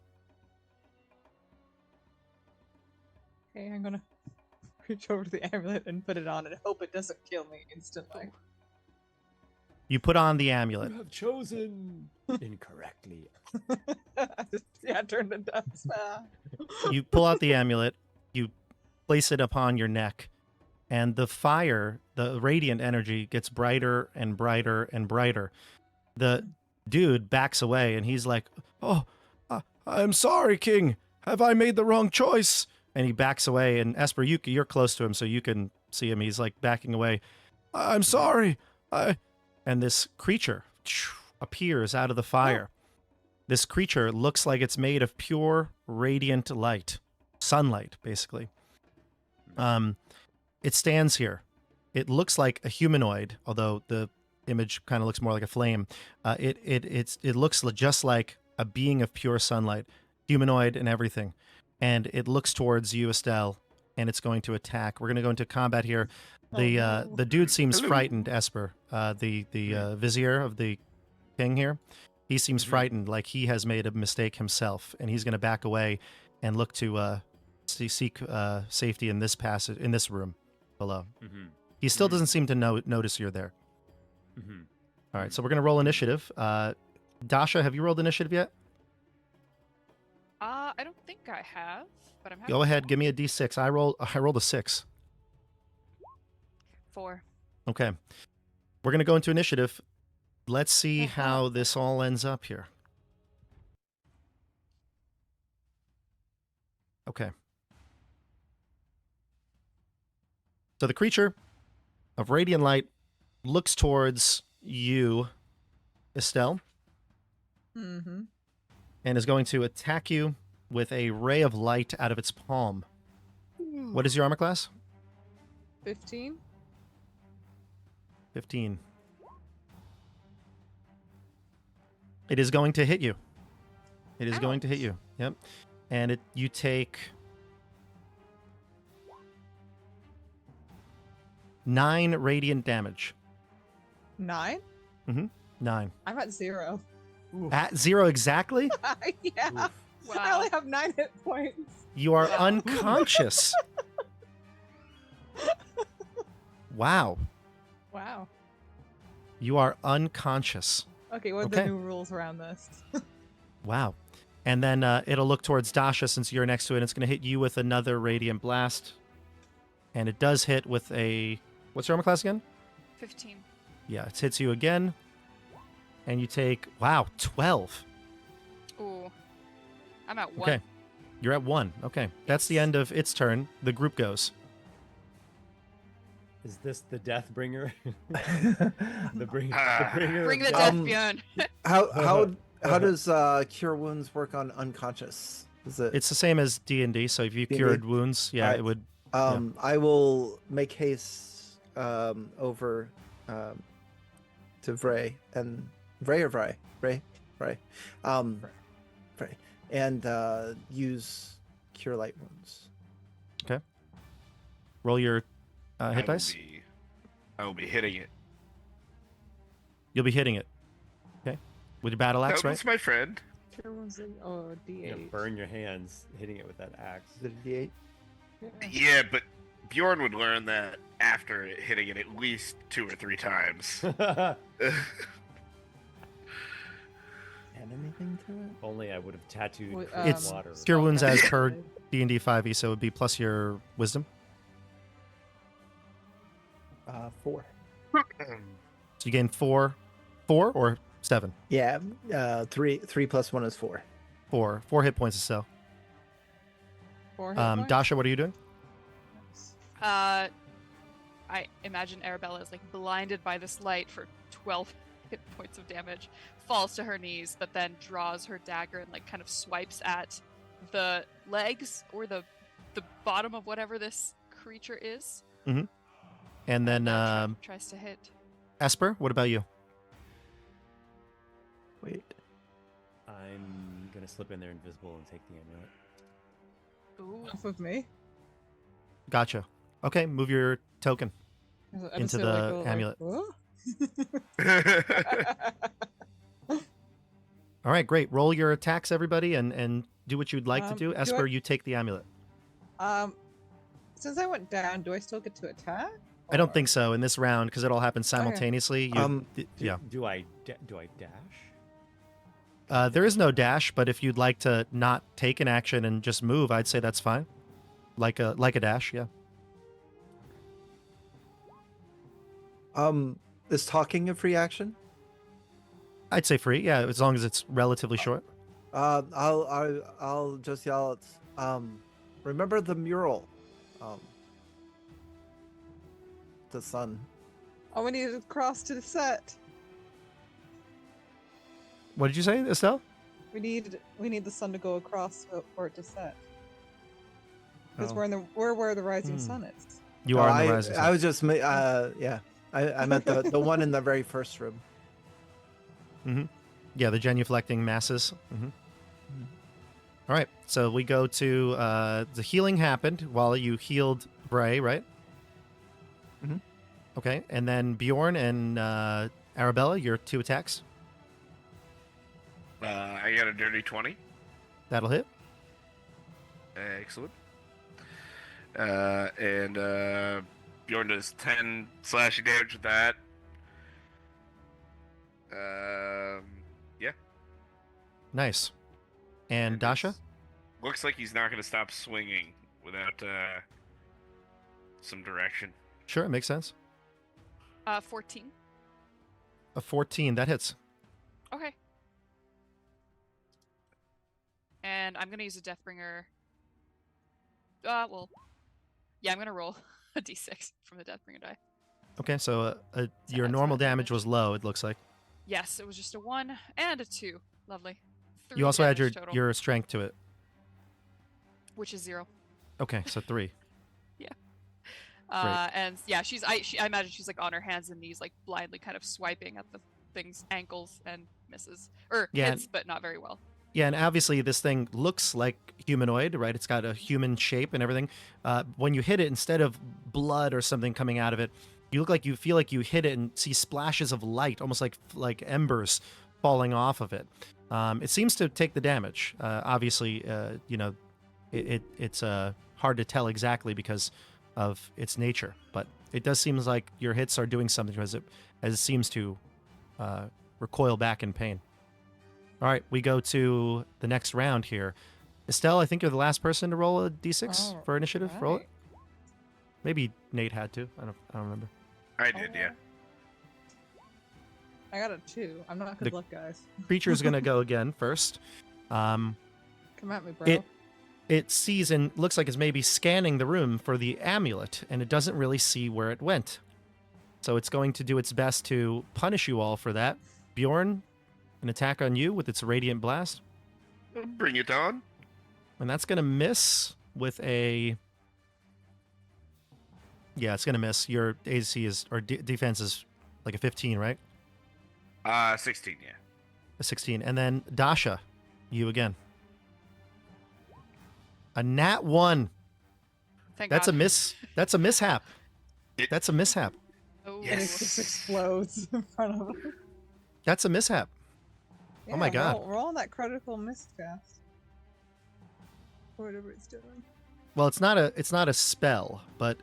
Okay, I'm gonna reach over to the amulet and put it on and hope it doesn't kill me instantly. You put on the amulet. You have chosen incorrectly. Yeah, turn to dust. Ah. You pull out the amulet. You place it upon your neck. And the fire, the radiant energy, gets brighter and brighter and brighter. The dude backs away and he's like, "Oh, I'm sorry, King. Have I made the wrong choice?" And he backs away. And Esper, you're close to him, so you can see him. He's like backing away. "I'm sorry. And this creature appears out of the fire. This creature looks like it's made of pure radiant light, sunlight, basically. It stands here. It looks like a humanoid, although the image kind of looks more like a flame. It looks just like a being of pure sunlight, humanoid and everything. And it looks towards you, Estelle, and it's going to attack. We're going to go into combat here. The dude seems frightened, Esper, the vizier of the king here. He seems frightened, like he has made a mistake himself, and he's going to back away and look to seek safety in this passage, in this room below. He still doesn't seem to notice you're there. All right, so we're going to roll initiative. Dasha, have you rolled initiative yet? I don't think I have, but I'm happy. Go ahead, give me a d6. I rolled a 6. 4. Okay. We're going to go into initiative. Let's see how this all ends up here. Okay. So the creature of radiant light looks towards you, Estelle, Mm-hmm. and is going to attack you with a ray of light out of its palm. What is your armor class? 15? 15. It is going to hit you. It is going to hit you. Yep. And you take 9 radiant damage. 9? 9. I'm at 0. At 0 exactly? Yeah. Wow. I only have 9 hit points. You are Wow. unconscious. Wow. Wow. You are unconscious. Okay, what are Okay. the new rules around this? Wow. And then it'll look towards Dasha since you're next to it. And it's going to hit you with another radiant blast. And it does hit with a... What's your armor class again? 15. Yeah, it hits you again. And you take... Wow, 12. Ooh. I'm at 1. Okay. You're at 1. Okay. That's the end of its turn. The group goes. Is this the Deathbringer? the bringer. Bring the of death, Bjorn. How does cure wounds work on unconscious? Is it? It's the same as D&D, so if you D&D? cured wounds, yeah, Alright. it would... I will make haste over to Vray and Vray or Vray? Vray? Vray. And use cure light wounds. Roll your I hit will dice. I will be hitting it. You'll be hitting it. Okay. With your battle axe, That right? was my friend. Cure wounds, oh, You D8. burn your hands hitting it with that axe. Is it a D8? Yeah, but Bjorn would learn that after hitting it at least 2 or 3 times. Add anything to it? Only I would have tattooed Wait, cold It's water. cure wounds as Okay. per D&D 5e, so it would be plus your wisdom. 4. So you gain 4 or 7? Yeah, 3 plus 1 is 4. 4 hit points or so. 4 hit points? Dasha, what are you doing? Nice. I imagine Arabella is like blinded by this light for 12 hit points of damage, falls to her knees, but then draws her dagger and like kind of swipes at the legs or the bottom of whatever this creature is. And then tries to hit. Esper, what about you? Wait. I'm gonna slip in there invisible and take the amulet. Ooh. Off of me. Gotcha. Okay, move your token I just into feel the like, amulet. "Huh?" All right, great. Roll your attacks, everybody, and do what you'd like to do. Do Esper, I- you take the amulet. Since I went down, do I still get to attack? I don't Or- think so in this round because it all happens simultaneously. Yeah. Do I dash? There is no dash, but if you'd like to not take an action and just move, I'd say that's fine. Like a dash, yeah. Is talking a free action? I'd say free, yeah, as long as it's relatively short. I'll just yell at remember the mural. The sun. Oh, we need to cross to the set. What did you say, Estelle? We need the sun to go across for it to set. Because Oh. we're where the rising sun is. You are in the rising I sun. was just yeah. I meant the one in the very first room. Yeah, the genuflecting masses. All right, so we go to the healing happened while you healed Bray, right? Okay, and then Bjorn and Arabella, your 2 attacks. I got a dirty 20. That'll hit. Excellent. And Bjorn does 10 slashing damage with that. Yeah. Nice. And Dasha? Looks like he's not going to stop swinging without some direction. Sure, it makes sense. 14. A 14, that hits. Okay. And I'm gonna use a Deathbringer. Well, yeah, I'm gonna roll a d6 from the Deathbringer die. Okay, so your adds normal my damage was low, it looks like. Yes, it was just a 1 and a 2. Lovely. 3 You also add damage total, your strength to it. which is 0. Okay, so 3. And yeah, I imagine she's like on her hands and knees, like blindly kind of swiping at the thing's ankles and misses. Or Yeah. hits, but not very well. Yeah, and obviously this thing looks like humanoid, right? It's got a human shape and everything. When you hit it, instead of blood or something coming out of it, you feel like you hit it and see splashes of light, almost like embers falling off of it. It seems to take the damage. Obviously, it's hard to tell exactly because of its nature, but it does seem like your hits are doing something as it seems to recoil back in pain. All right, we go to the next round here. Estelle, I think you're the last person to roll a d6 for initiative. Roll it. Maybe Nate had to. I don't remember. I did, yeah. I got a 2. I'm not good luck, guys. Creature's gonna go again first. Come at me, bro. It sees and looks like it's maybe scanning the room for the amulet, and it doesn't really see where it went. So it's going to do its best to punish you all for that. Bjorn, an attack on you with its radiant blast. Bring it on. And that's going to miss with a... Yeah, it's going to miss. Your AC is, or defense is like a 15, right? 16, yeah. A 16. And then Dasha, you again. A nat 1. Thank That's God. a miss. That's a mishap. That's a mishap. Oh. And it just explodes in front of him. That's a mishap. Yeah, Oh my God. Roll on that critical miscast. Or whatever it's doing. Well, it's not a spell, but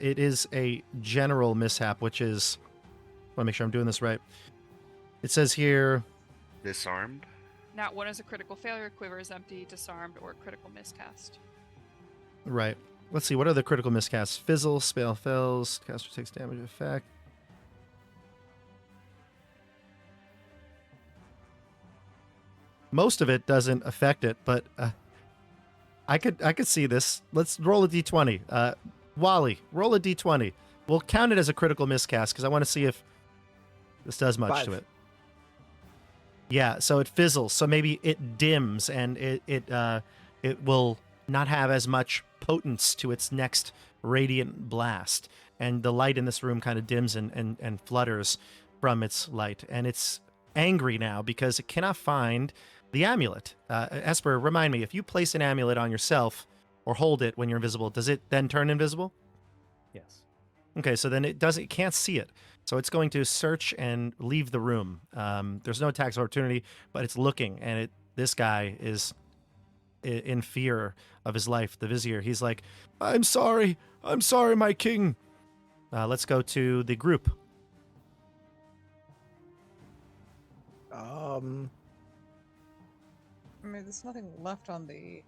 it is a general mishap, which is... I want to make sure I'm doing this right. It says here... Disarmed. Nat 1 is a critical failure, quiver is empty, disarmed, or critical miscast. Right. Let's see, what are the critical miscasts? Fizzle, spell fails, caster takes damage effect. Most of it doesn't affect it, but I could see this. Let's roll a d20. Wally, roll a d20. we'll count it as a critical miscast because I want to see if this does much 5. to it. Yeah, so it fizzles. So maybe it dims and it will not have as much potence to its next radiant blast. And the light in this room kind of dims and flutters from its light. And it's angry now because it cannot find the amulet. Esper, remind me, if you place an amulet on yourself or hold it when you're invisible, does it then turn invisible? Yes. Okay, so then it can't see it. So it's going to search and leave the room. There's no attacks of opportunity, but it's looking, and this guy is in fear of his life. The vizier, he's like, I'm sorry, my king. Let's go to the group. I mean, there's nothing left on the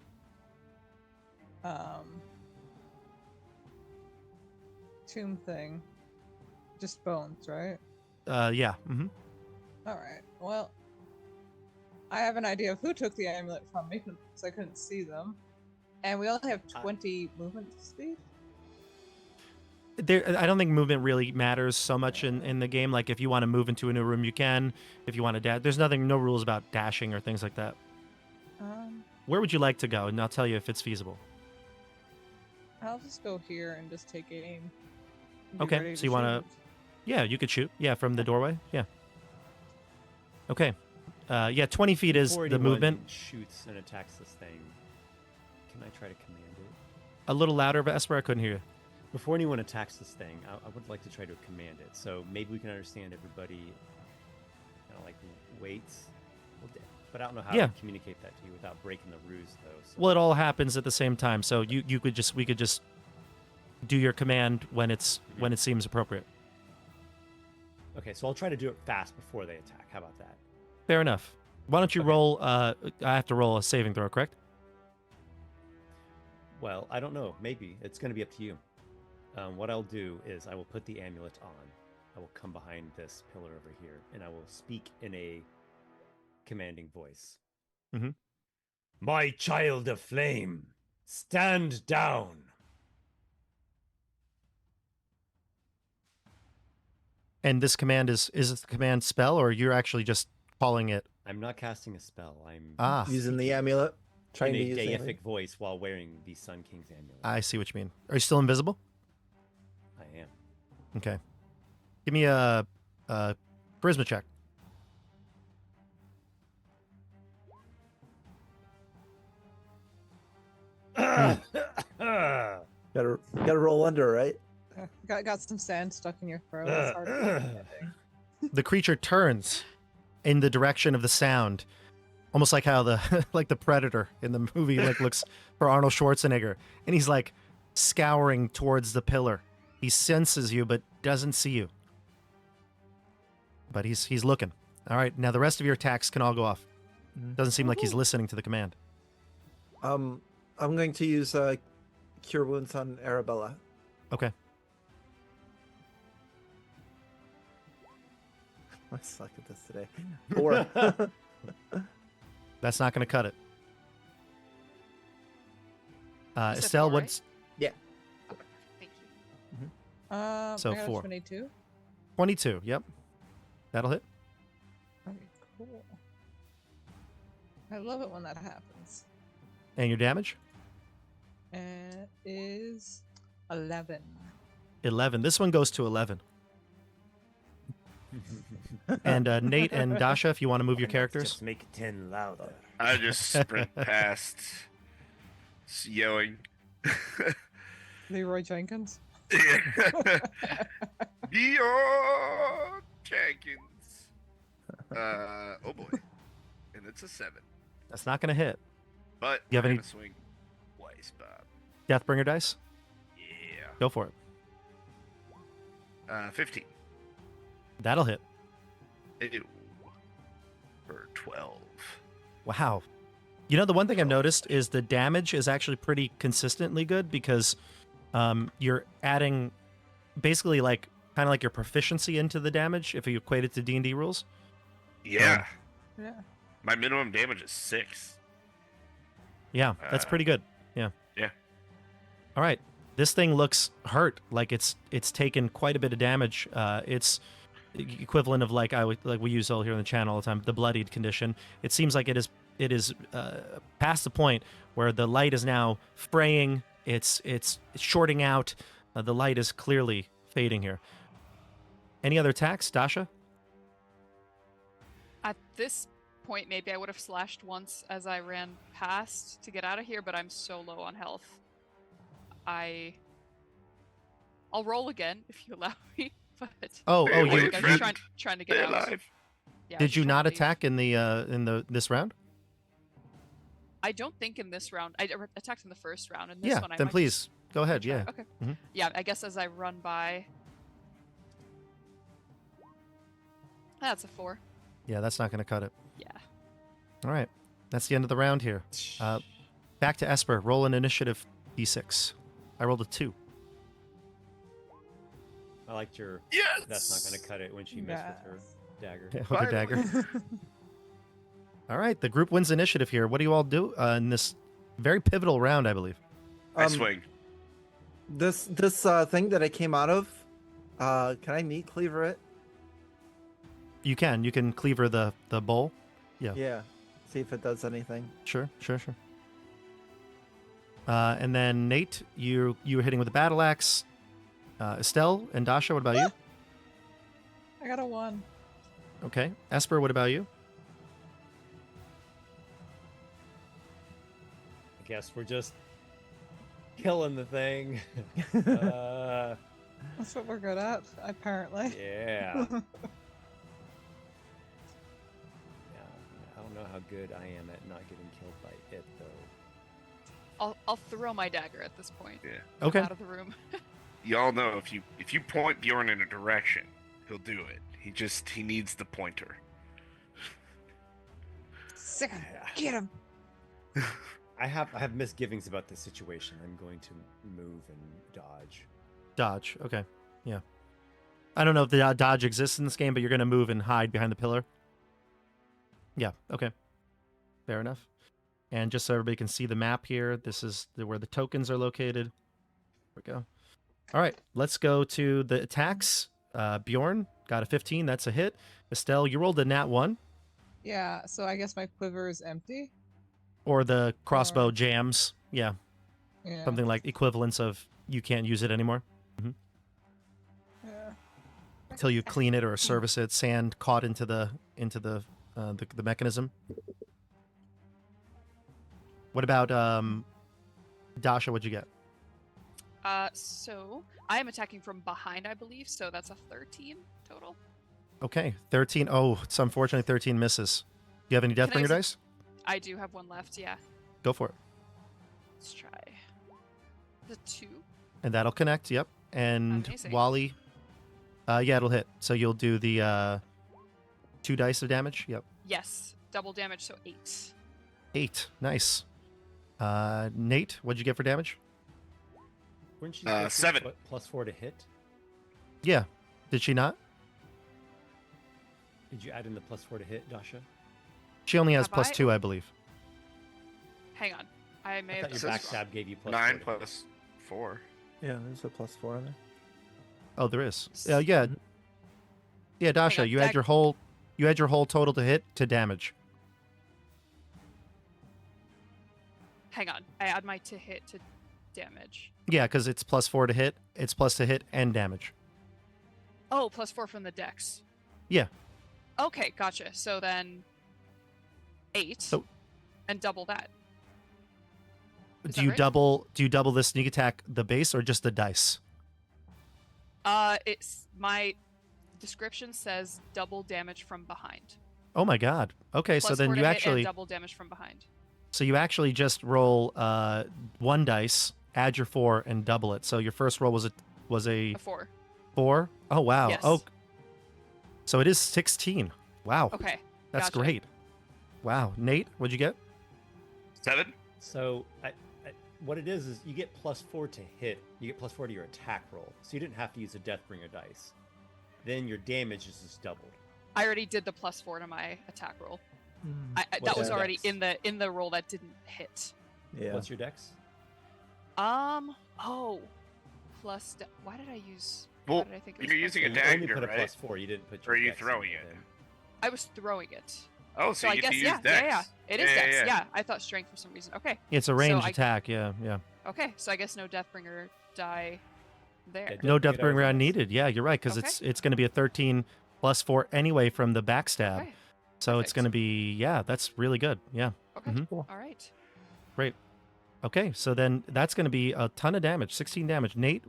tomb thing. Just bones, right? Yeah. Mm-hmm. Alright, well, I have an idea of who took the amulet from me, because I couldn't see them. And we only have 20 movement speed? I don't think movement really matters so much in the game. Like, if you want to move into a new room, you can. If you want to dash, there's no rules about dashing or things like that. Where would you like to go? And I'll tell you if it's feasible. I'll just go here and just take aim. Be Okay, ready so you want to... Yeah, you could shoot. Yeah, from the doorway. Yeah. Okay. Yeah, 20 feet is Before the anyone movement. shoots and attacks this thing, can I try to command it? A little louder, Esper. I couldn't hear you. Before anyone attacks this thing, I would like to try to command it. So maybe we can understand everybody kind of like waits. But I don't know how to communicate that to you without breaking the ruse, though. So. Well, it all happens at the same time. So we could just do your command when it seems appropriate. Okay, so I'll try to do it fast before they attack. How about that? Fair enough. Why don't you roll? I have to roll a saving throw, correct? Well, I don't know. Maybe it's going to be up to you. What I'll do is I will put the amulet on. I will come behind this pillar over here, and I will speak in a commanding voice. Mm-hmm. My child of flame, stand down. And this command is it the command spell, or you're actually just calling it? I'm not casting a spell. I'm using the amulet. Trying in to a use the deific amulet. voice while wearing the Sun King's amulet. I see what you mean. Are you still invisible? I am. Okay. Give me a charisma check. Gotta roll under, right? Got some sand stuck in your throat. It's hard to get. The creature turns in the direction of the sound, almost like how the like the Predator in the movie looks for Arnold Schwarzenegger, and he's like scouring towards the pillar. He senses you but doesn't see you. But he's looking. All right, now the rest of your attacks can all go off. Doesn't seem like he's listening to the command. I'm going to use Cure Wounds on Arabella. Okay. I suck at this today. 4. That's not going to cut it. You said Estelle, 4, right? what's Okay, thank you. So I got a 4. 22. 22? Yep. That'll hit. Okay, cool. I love it when that happens. And your damage? It is 11. 11. This one goes to 11. And Nate and Dasha, if you want to move your characters. Just make 10 louder. I just sprint past, yelling. Leroy Jenkins. Dion Jenkins. Oh boy, and it's a 7. That's not going to hit. But You have I'm any- gonna swing twice, Bob. Deathbringer dice? Yeah. Go for it. 15. That'll hit. Ew. For 12. Wow. You know, the one thing I've noticed is the damage is actually pretty consistently good because you're adding basically like kind of like your proficiency into the damage if you equate it to D&D rules. Yeah. Yeah. My minimum damage is 6. Yeah, that's pretty good. Yeah. Yeah. All right. This thing looks hurt, like it's taken quite a bit of damage. It's equivalent of like we use all here on the channel all the time, the bloodied condition. It seems like it is past the point where the light is now fraying. It's shorting out. The light is clearly fading here. Any other attacks, Dasha? At this point, maybe I would have slashed once as I ran past to get out of here, but I'm so low on health. I'll roll again if you allow me. But Oh, Stay away, you I'm friend. just trying to get Stay out. alive. Yeah, did just you trying not to leave. attack in the this round? I don't think in this round. I attacked in the first round. In this Yeah, one, I then might please go ahead. just try. Yeah. Okay. Mhm. Yeah, I guess as I run by. That's a 4. Yeah, that's not going to cut it. Yeah. All right, that's the end of the round here. Back to Esper. Roll an initiative d6. I rolled a 2. I liked your. Yes. That's not going to cut it when she missed with her dagger. Yeah, with her Finally. dagger. All right, the group wins initiative here. What do you all do in this very pivotal round, I believe? I swing. This thing that I came out of, can I meat cleaver it? You can cleaver the bowl. Yeah. Yeah. See if it does anything. Sure. And then Nate, you were hitting with the battle axe. Estelle and Dasha, what about you? I got a 1. Okay. Esper, what about you? I guess we're just killing the thing. uh, That's what we're good at, apparently. yeah. Yeah, I don't know how good I am at not getting killed by it, though. I'll throw my dagger at this point. Yeah. Okay. Out of the room. Y'all know if you point Bjorn in a direction, he'll do it. He needs the pointer. Sick him. Get him. I have misgivings about this situation. I'm going to move and dodge. Dodge. Okay. Yeah. I don't know if the dodge exists in this game, but you're going to move and hide behind the pillar. Yeah. Okay. Fair enough. And just so everybody can see the map here, this is where the tokens are located. There we go. All right. Let's go to the attacks. Bjorn got a 15. That's a hit. Estelle, you rolled a nat 1. Yeah, so I guess my quiver is empty. Or the crossbow Or- jams. Yeah. Yeah. Something like equivalence of you can't use it anymore Yeah. until you clean it or service it. Sand caught into the mechanism. What about Dasha? What'd you get? So I am attacking from behind, I believe. So that's a 13 total. Okay, 13. Oh, it's unfortunately 13 misses. Do you have any Can I Deathbringer use- dice? I do have one left. Yeah. Go for it. Let's try. The 2. And that'll connect. Yep. And Amazing. Wally. Yeah, it'll hit. So you'll do the 2 dice of damage. Yep. Yes. Double damage. So 8. 8. Nice. Nate, what'd you get for damage? Weren't you 7. +4 to hit? Yeah. Did she not? Did you add in the +4 to hit, Dasha? She only has Have I? +2, I believe. Hang on. I may I have. thought It your says backstab gave you +4 9 to hit. plus 4. Yeah, there's a +4 in there. Oh, there is. Yeah. Yeah, Dasha, on, you add your whole total to hit to damage. Hang on. I add my to hit to damage. Yeah, because it's +4 to hit. It's plus to hit and damage. Oh, +4 from the dex. Yeah. Okay, gotcha. So then 8 So- and double that. Is Do that you right? double the sneak attack the base or just the dice? It's my description says double damage from behind. Oh my god. Okay, so Plus then 4 to you hit actually and double damage from behind. just roll 1 dice, add your 4 and double it. So your first roll was a A 4. 4? Oh wow. Yes. Oh. So it is 16. Wow. Okay. That's gotcha. great. Wow. Nate, what'd you get? 7. So what it is you get +4 to hit. You get +4 to your attack roll. So you didn't have to use a Deathbringer dice. Then your damage is just doubled. I already did the +4 to my attack roll. Mm. That What's was your already dex? in the roll that didn't hit. Yeah. What's your dex? Oh, Why did I use? Well, why did I think it was you're using a You only dagger, put a right? +4. You didn't put Or your are you dex throwing in it? there. I was throwing it. Oh, So so I you get guess to use yeah, dex. yeah. It is dex. Yeah. I thought strength for some reason. Okay. It's a So ranged I- attack. Yeah, yeah. Okay. So I guess no Deathbringer die there. Yeah, No Deathbringer Deathbringer round dies. needed. Yeah, you're right, because Okay. it's going to be a 13 +4 anyway from the backstab. Okay. So it's Perfect. going to be, yeah, that's really good. Yeah. Okay. Mhm. Cool. All right. Great. Okay, so then that's going to be a ton of damage. 16 damage. Nate,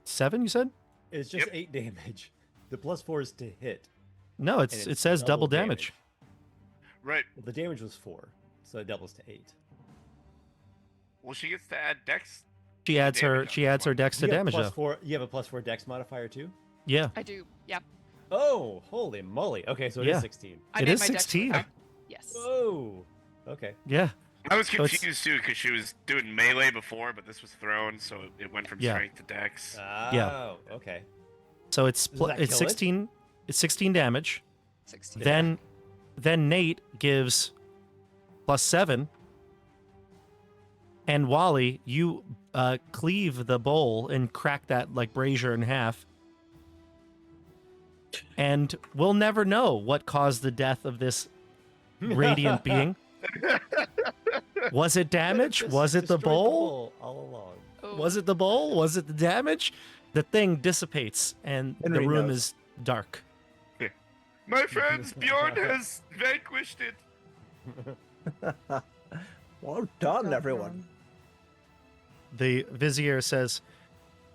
7, you said? It's just Yep. 8 damage. The +4 is to hit. No, and it says double damage. Right. Well, the damage was 4, so it doubles to 8. Well, she gets to add dex. She adds her damage on this one. dex to You have damage though. +4. You have a +4 dex modifier too. Yeah. I do. Yeah. Oh, holy moly! Okay, so it is Yeah. 16. I It made is my dex 16. move. Yes. Whoa. Okay. Yeah. I was So it's- confused too because she was doing melee before, but this was thrown, so it went from Yeah. strength to dex. Oh, okay. So it's Does that it's kill it? 16 it's 16 damage. 16. Then Nate gives +7. And Wally, you cleave the bowl and crack that like brazier in half. And we'll never know what caused the death of this radiant being. Was it damage? Just Was it the destroyed bowl? all along? Oh. Was it the bowl? Was it the damage? The thing dissipates and Henry the room knows. is dark. My friends, Bjorn has vanquished it. Well done, Job, everyone. The vizier says,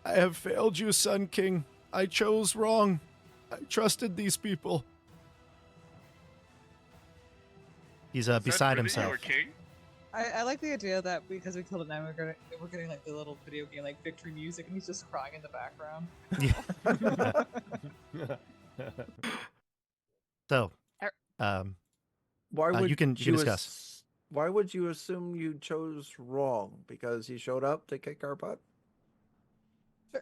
I have failed you, Sun King. I chose wrong. I trusted these people. He's Is that beside really himself. your king? I like the idea that because we killed a knight, we're getting like the little video game like victory music, and he's just crying in the background. So, Why would you can discuss. Why would you assume you chose wrong? Because he showed up to kick our butt?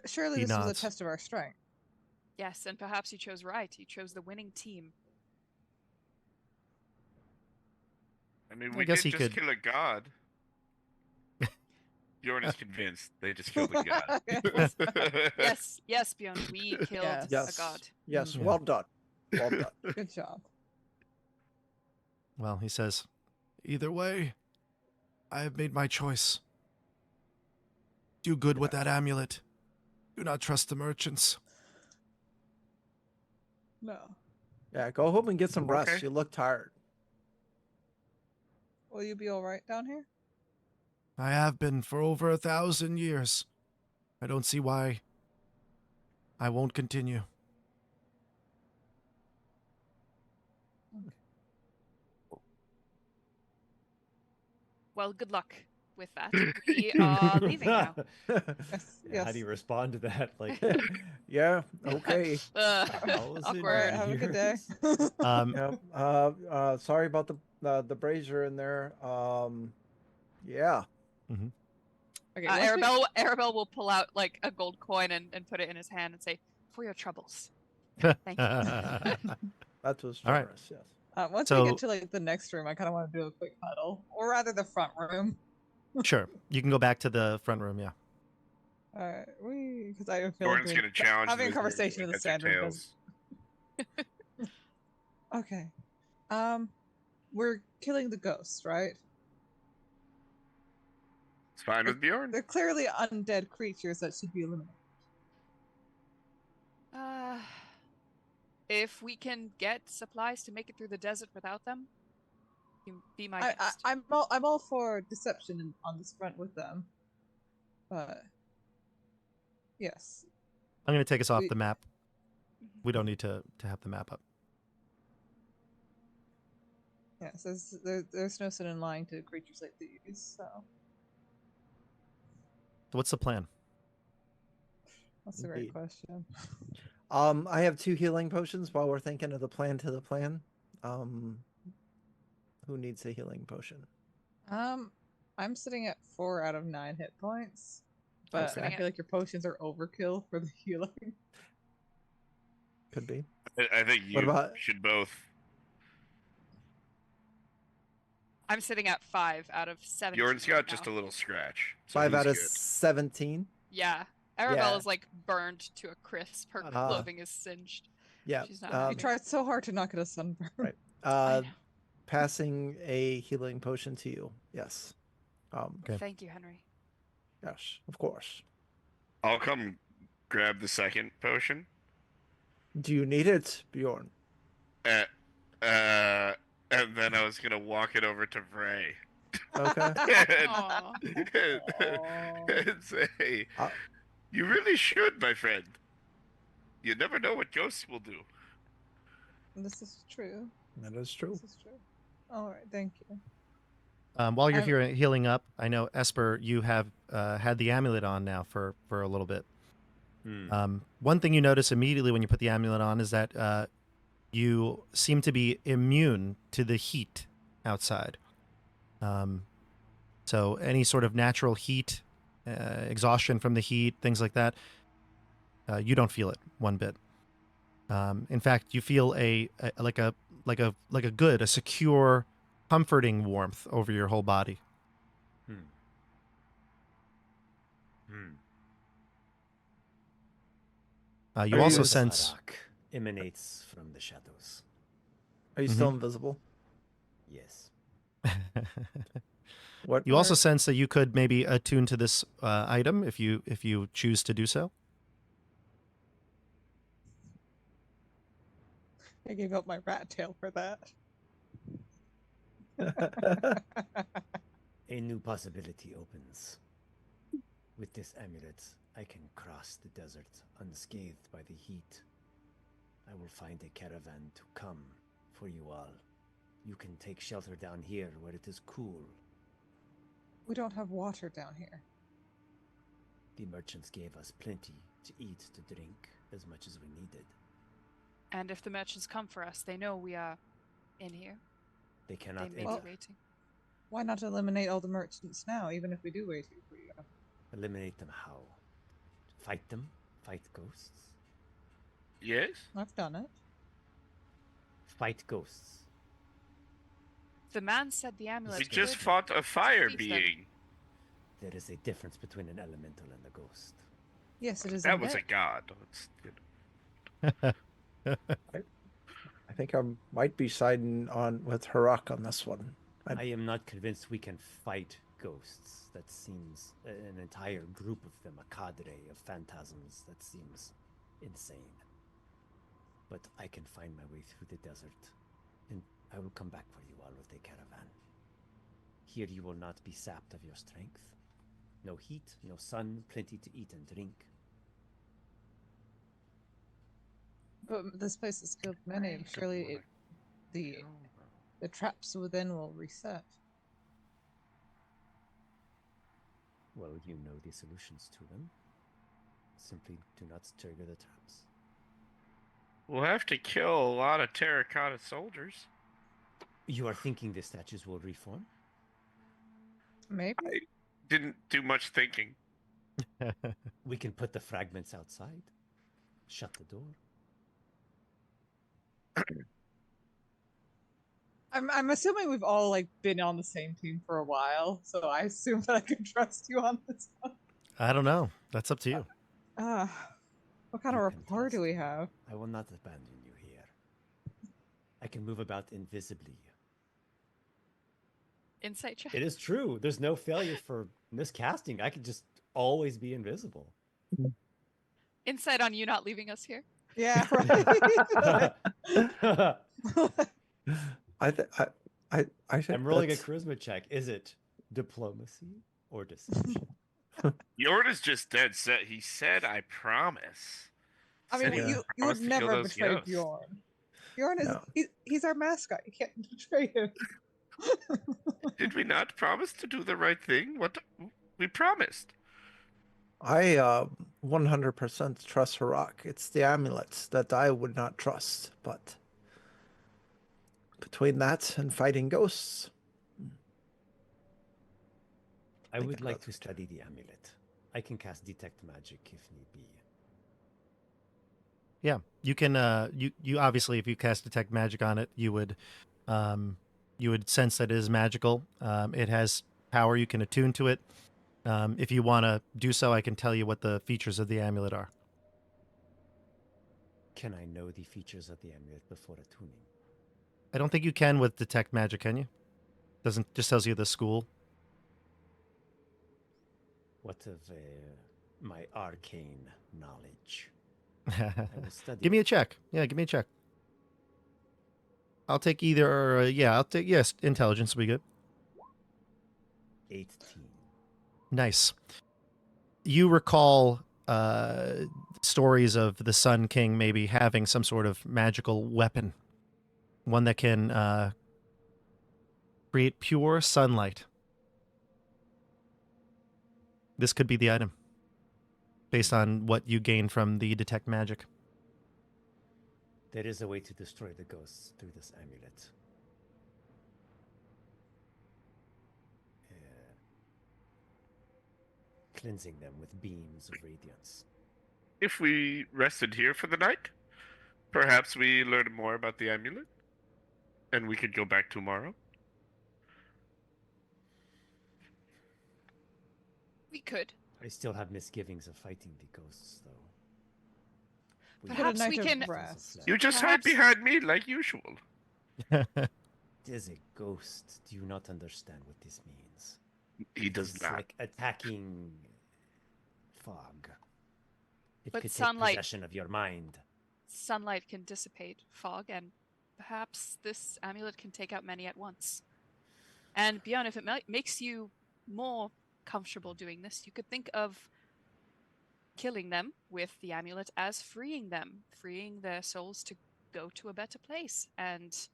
Surely He this was nods. a test of our strength. Yes, and perhaps you chose right. You chose the winning team. I mean, I we guess did he just could- kill a god. Bjorn is convinced they just killed a god. Yes, yes, Bjorn, we killed Yes. a god. Yes, Yeah. well done. Well done. Good job. Well, he says, either way, I have made my choice. Do good with that amulet. Do not trust the merchants. No. Yeah, go home and get some rest. Okay. You look tired. Will you be all right down here? I have been for over 1,000 years. I don't see why I won't continue. Well, good luck with that. We are leaving now. Yes. Yeah, how do you respond to that? Like, Yeah, okay. how was it All right, Awkward. have a good day. Yep. Sorry about the brazier in there. Yeah. Okay, Arabelle will pull out like a gold coin and put it in his hand and say, "For your troubles." Thank you. That was All right. generous, yes. once So- we get to like the next room, I kind of want to do a quick huddle, or rather the front room. Sure. You can go back to the front room, yeah. Because I feel Bjorn's like gonna challenge having a the conversation in the heads or sand room does- tails. Okay. We're killing the ghosts, right? It's fine with Bjorn. They're clearly undead creatures that should be eliminated. If we can get supplies to make it through the desert without them, you be my I, guest. I'm all for deception on this front with them, but yes, I'm going to take us off We- the map. We don't need to have the map up. yes. There's no sin in lying to creatures like these. So So what's the plan? that's a great Indeed. question. I have 2 healing potions while we're thinking of the plan to the plan. Who needs a healing potion? I'm sitting at 4 out of 9 hit points, but sitting I feel like your potions are overkill for the healing. Could be. I think you What about- should both. I'm sitting at 5 out of 7. Bjorn's got just a little scratch. So 5 he's out of good. 17. Yeah, Arabella's like burned to a crisp. Her Uh, clothing is singed. Yeah. She's not You happy. tried so hard to not get a sunburn. Right. I know. Passing a healing potion to you. Yes. Okay. Thank you, Henry. Yes, of course. I'll come grab the second potion. Do you need it, Bjorn? Uh, and then I was gonna walk it over to Vray. Okay. Aw. And say, Uh, you really should, my friend. You never know what ghosts will do. This is true. That is true. This is true. All right, thank you. While you're I'm- healing up, I know Esper, you have had the amulet on now for a little bit. One thing you notice immediately when you put the amulet on is that you seem to be immune to the heat outside. So any sort of natural heat, exhaustion from the heat, things like that, you don't feel it one bit. In fact, you feel a good, a secure, comforting warmth over your whole body. You Are also you- sense. Sarak emanates from the shadows. Are you still invisible? Yes. What? You also sense that you could maybe attune to this item if you choose to do so. I gave up my rat tail for that. A new possibility opens. With this amulet, I can cross the desert unscathed by the heat. I will find a caravan to come for you all. You can take shelter down here where it is cool. We don't have water down here. The merchants gave us plenty to eat, to drink, as much as we needed. And if the merchants come for us, they know we are in here. They They cannot may enter. be waiting. Why not eliminate all the merchants now, even if we do wait here for you? Eliminate them how? Fight them? Fight ghosts? Yes? I've done it. Fight ghosts. The man said the amulet. We just could fought a fire defeat them. being. There is a difference between an elemental and a ghost. Yes, it is. That was a undead. god. It's, I think I might be siding on with Harak on this one. I am not convinced we can fight ghosts. That seems an entire group of them, a cadre of phantasms. That seems insane. But I can find my way through the desert, and I will come back for you all with a caravan. Here you will not be sapped of your strength. No heat, no sun, plenty to eat and drink. But this place has killed many. And surely the traps within will reset. Well, you know the solutions to them. Simply do not trigger the traps. we'll have to kill a lot of terracotta soldiers. You are thinking the statues will reform? Maybe. I didn't do much thinking. We can put the fragments outside. Shut the door. I'm assuming we've all like been on the same team for a while, so I assume that I can trust you on this one. I don't know. That's up to you. What kind of You can rapport do trust we me. have? I will not abandon you here. I can move about invisibly. Insight check. It is true. There's no failure for miscasting. I could just always be invisible. Insight on you not leaving us here. Yeah, right. I think I'm rolling a that's- charisma check. Is it diplomacy or deception? Jordan is just dead set. He said, "I promise." I mean, Said he Yeah. you would promised to kill never those betray ghosts. Bjorn. Bjorn is No. he's our mascot. You can't betray him. Did we not promise to do the right thing? What we promised. I 100% trust Harak. It's the amulets that I would not trust, but between that and fighting ghosts, I think would I'd like rather to study the amulet. I can cast detect magic if need be. Yeah, you can. You obviously, if you cast detect magic on it, you would sense that it is magical. It has power. You can attune to it. If you want to do so, I can tell you what the features of the amulet are. Can I know the features of the amulet before attuning? I don't think you can with detect magic, can you? Doesn't just tells you the school. What of my arcane knowledge? I will study. Give me a check. Yeah, give me a check. I'll take either. I'll take yes. Intelligence will be good. 18. Nice. You recall stories of the Sun King maybe having some sort of magical weapon, one that can create pure sunlight. This could be the item, based on what you gain from the detect magic. There is a way to destroy the ghosts through this amulet. Cleansing them with beams of radiance. If we rested here for the night, perhaps we learn more about the amulet, and we could go back tomorrow. We could. I still have misgivings of fighting the ghosts, though. Get a Perhaps night we of can- rest. You just hide Perhaps- behind me like usual. It is a ghost. Do you not understand what this means? He does It's not. like attacking fog. It But could take sunlight- possession of your mind. Sunlight can dissipate fog, and perhaps this amulet can take out many at once. And beyond, if it makes you more comfortable doing this, you could think of killing them with the amulet as freeing them, freeing their souls to go to a better place, and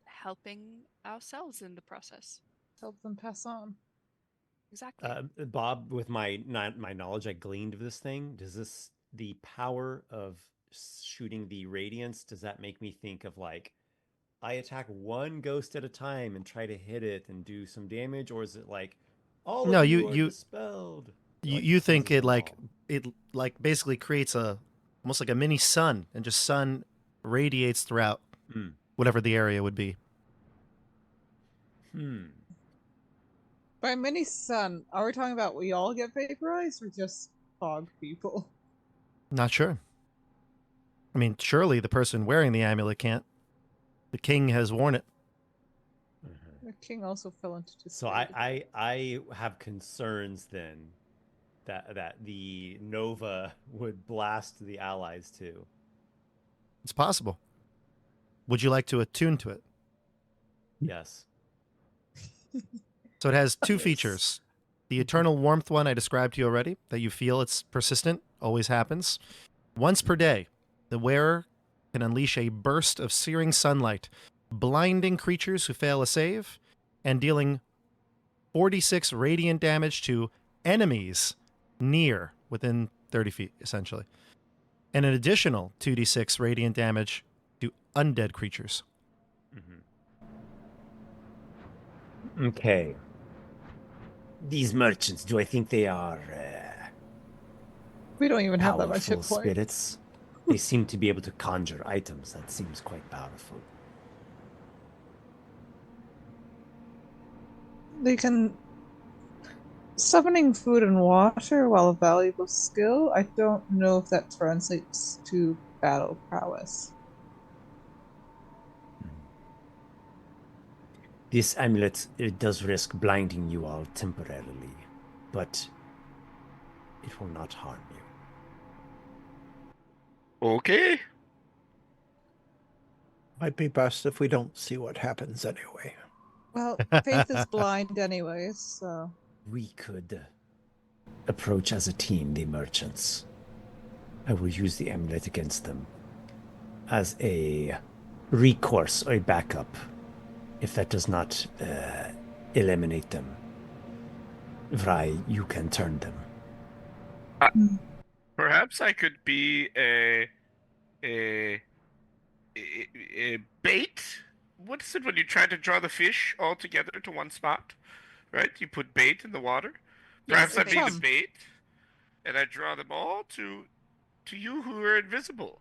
helping ourselves in the process. Help them pass on. Exactly. Bob, with my knowledge I gleaned of this thing, does this the power of shooting the radiance? Does that make me think of like I attack one ghost at a time and try to hit it and do some damage, or is it like all No, of you are you- dispelled? You think cleanses it them like all. it like basically creates almost like a mini sun, and just sun radiates throughout Hmm. whatever the area would be. By mini sun, are we talking about we all get vaporized or just fog people? Not sure. I mean, surely the person wearing the amulet can't. The king has worn it. Mhm. The king also fell into So despair. I have concerns then that the Nova would blast the allies too. It's possible. Would you like to attune to it? Yes. So it has two Yes. features. The eternal warmth one I described to you already, that you feel it's persistent, always happens. Once per day, the wearer can unleash a burst of searing sunlight, blinding creatures who fail a save, and dealing 46 radiant damage to enemies near, within 30 feet, essentially. And an additional 2d6 radiant damage to undead creatures. Okay. These merchants, do I think they are We don't even have that much powerful hit point. spirits? They seem to be able to conjure items. That seems quite powerful. They can. Summoning food and water, while a valuable skill, I don't know if that translates to battle prowess. This amulet, it does risk blinding you all temporarily, but it will not harm you. Okay. Might be best if we don't see what happens anyway. Well, faith is blind anyways, so. We could approach as a team the merchants. I will use the amulet against them as a recourse or a backup if that does not eliminate them. Vry, you can turn them. Perhaps I could be a bait. What is it when you try to draw the fish all together to one spot? Right? You put bait in the water. Yes, Perhaps I'd be the bait. bait, and I draw them all to you who are invisible.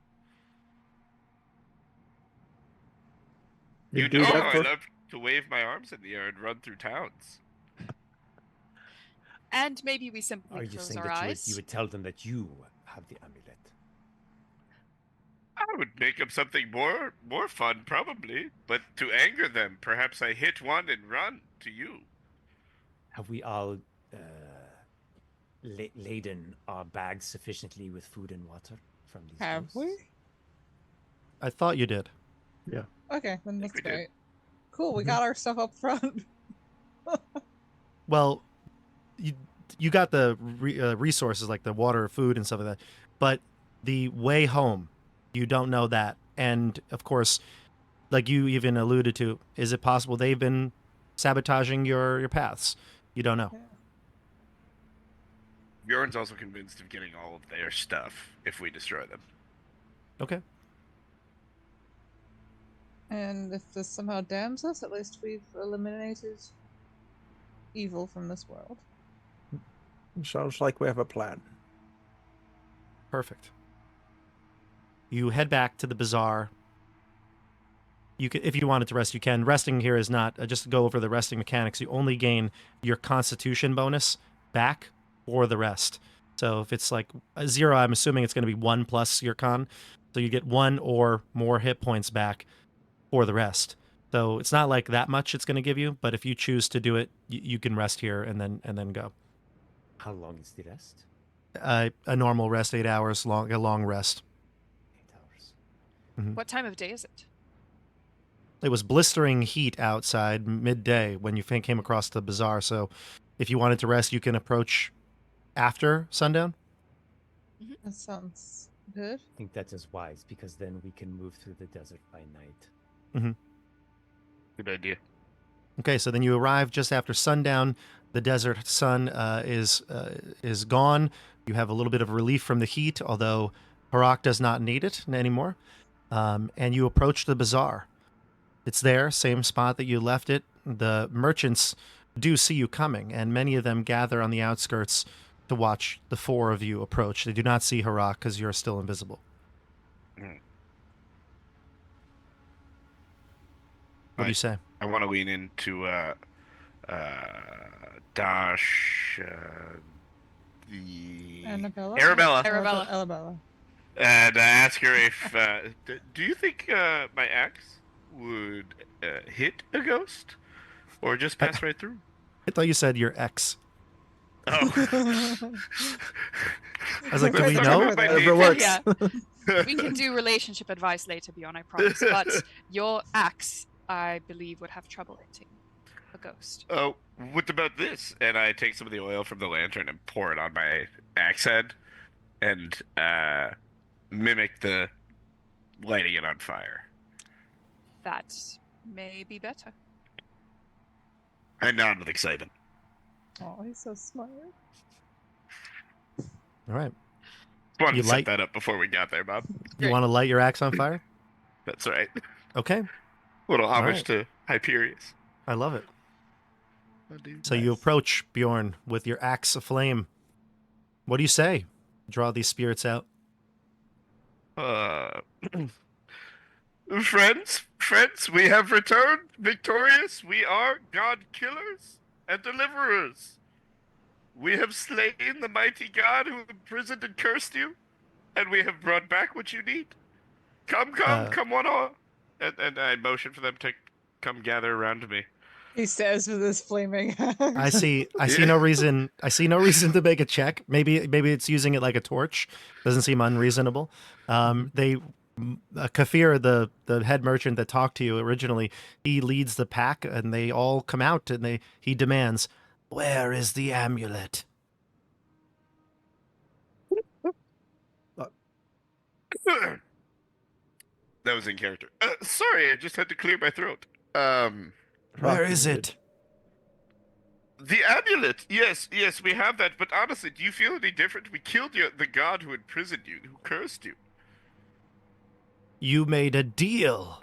You do know that how I for- love to wave my arms in the air and run through towns. And maybe we simply Are you close saying our that eyes. you would tell them that you have the amulet? I would make up something more fun, probably. But to anger them, perhaps I hit one and run to you. Have we all laden our bags sufficiently with food and water from these Have ghosts? we? I thought you did. Okay, then think that's we did. great. Cool, we Mhm. got our stuff up front. Well, you got the resources like the water, food, and stuff like that, but the way home, you don't know that. And of course, like you even alluded to, is it possible they've been sabotaging your paths? You don't know. Bjorn's also convinced of getting all of their stuff if we destroy them. Okay. And if this somehow damns us, at least we've eliminated evil from this world. Sounds like we have a plan. Perfect. You head back to the bazaar. You can, if you wanted to rest, you can. Resting here is not just to go over the resting mechanics. You only gain your Constitution bonus back for the rest. So if it's like a 0, I'm assuming it's going to be 1 plus your con. So you get 1 or more hit points back for the rest. So it's not like that much it's going to give you, but if you choose to do it, you can rest here and then go. How long is the rest? A normal rest, 8 hours long, a long rest. 8 hours. What time of day is it? It was blistering heat outside midday when you came across the bazaar. So if you wanted to rest, you can approach after sundown. That sounds good. I think that is wise because then we can move through the desert by night. Good idea. Okay, so then you arrive just after sundown. The desert sun is gone. You have a little bit of relief from the heat, although Harak does not need it anymore. And you approach the bazaar. It's there, same spot that you left it. The merchants do see you coming, and many of them gather on the outskirts to watch the 4 of you approach. They do not see Harak because you're still invisible. What do you say? I want to lean into Dash, the Annabella? Arabella, Arabella. and ask her if do you think my axe would hit a ghost or just pass right through? I thought you said your ex. Oh, I was like, do we Let's know? talk about my Whatever nature. works. Yeah. We can do relationship advice later, Bjorn, I promise. But your axe, I believe, would have trouble hitting a ghost. Oh, what about this? And I take some of the oil from the lantern and pour it on my axe head and mimic the lighting it on fire. That may be better. I nod with excitement. Oh, he's so smart. All right. Wanted You to light- set that up before we got there, Bob. You Great. want to light your axe on fire? That's right. Okay. Little homage right. to Hyperius. I love it. Oh, dude, So you nice. approach Bjorn with your axe aflame. What do you say? Draw these spirits out. Friends, we have returned victorious. We are God killers and deliverers. We have slain the mighty God who imprisoned and cursed you, and we have brought back what you need. Come one all. And I motion for them to come gather around me. He says with his flaming axe. I see no reason. I see no reason to make a check. Maybe it's using it like a torch. Doesn't seem unreasonable. Kafir, the head merchant that talked to you originally, he leads the pack, and they all come out, and he demands, "Where is the amulet?" That was in character. Sorry, I just had to clear my throat. Where is it? The amulet. Yes, we have that. But honestly, do you feel any different? We killed the god who imprisoned you, who cursed you. You made a deal.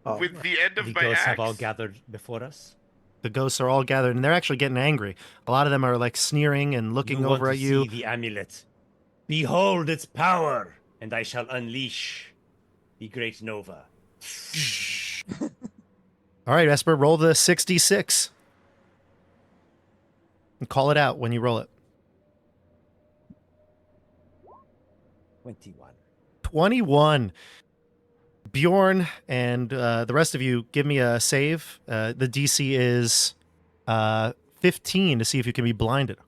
Oh, With the end of The my ghosts axe. have all gathered before us. The ghosts are all gathered, and they're actually getting angry. A lot of them are like sneering and looking You want over to at you. see the amulet. Behold its power, and I shall unleash the great Nova. All right, Esper, roll the 66. And call it out when you roll it. 21. 21. Bjorn and the rest of you, give me a save. The DC is 15 to see if you can be blinded.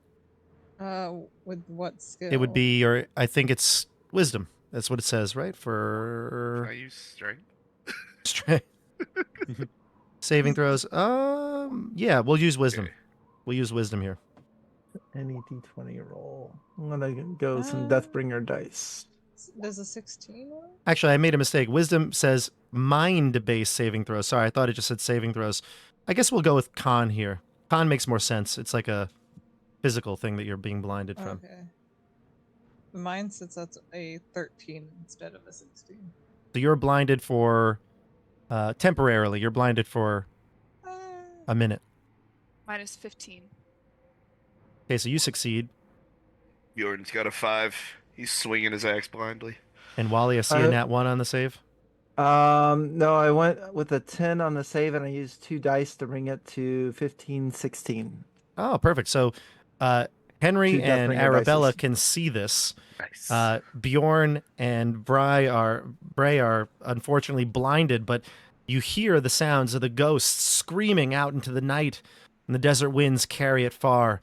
With what skill? It would be your, I think it's wisdom. That's what it says, right? Can For I use strength? strength. Saving throws. Yeah, we'll use wisdom. Okay. We'll use wisdom here. Any d20 roll. I'm gonna go some Uh, Deathbringer dice. Does a 16 work? Actually, I made a mistake. Wisdom says mind-based saving throws. Sorry, I thought it just said saving throws. I guess we'll go with con here. Con makes more sense. It's like a physical thing that you're being blinded from. Okay. Mine sits at a 13 instead of a 16. So you're blinded for temporarily. You're blinded for Uh, a minute. Minus 15. Okay, so you succeed. Bjorn's got a 5. He's swinging his axe blindly. And Wally, I see a nat 1 on the save. No, I went with a 10 on the save and I used 2 dice to bring it to 15, 16. Oh, perfect. So Henry Two and Deathbringer Arabella dices. can see this. Nice. Bjorn and Bray are unfortunately blinded, but you hear the sounds of the ghosts screaming out into the night, and the desert winds carry it far.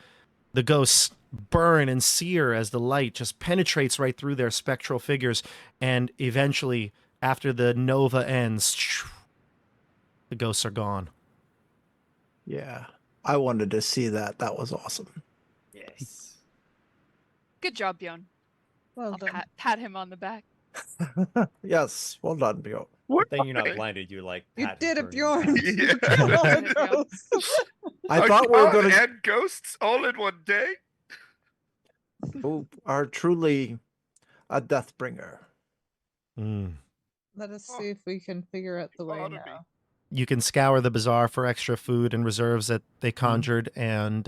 The ghosts burn and sear as the light just penetrates right through their spectral figures, and eventually, after the nova ends, the ghosts are gone. Yeah. I wanted to see that. That was awesome. Yes. Good job, Bjorn. well I'll done. pat him on the back. Yes. Well done, Bjorn. Good thing you're not blinded. You're like You Pat did is it, burning. Bjorn! Yeah. You killed all the Yeah. ghosts. I thought we were going to and ghosts all in one day. who are truly a Deathbringer. Mm. Let us see if we can figure out the way Oughta be. now. You can scour the bazaar for extra food and reserves that they conjured and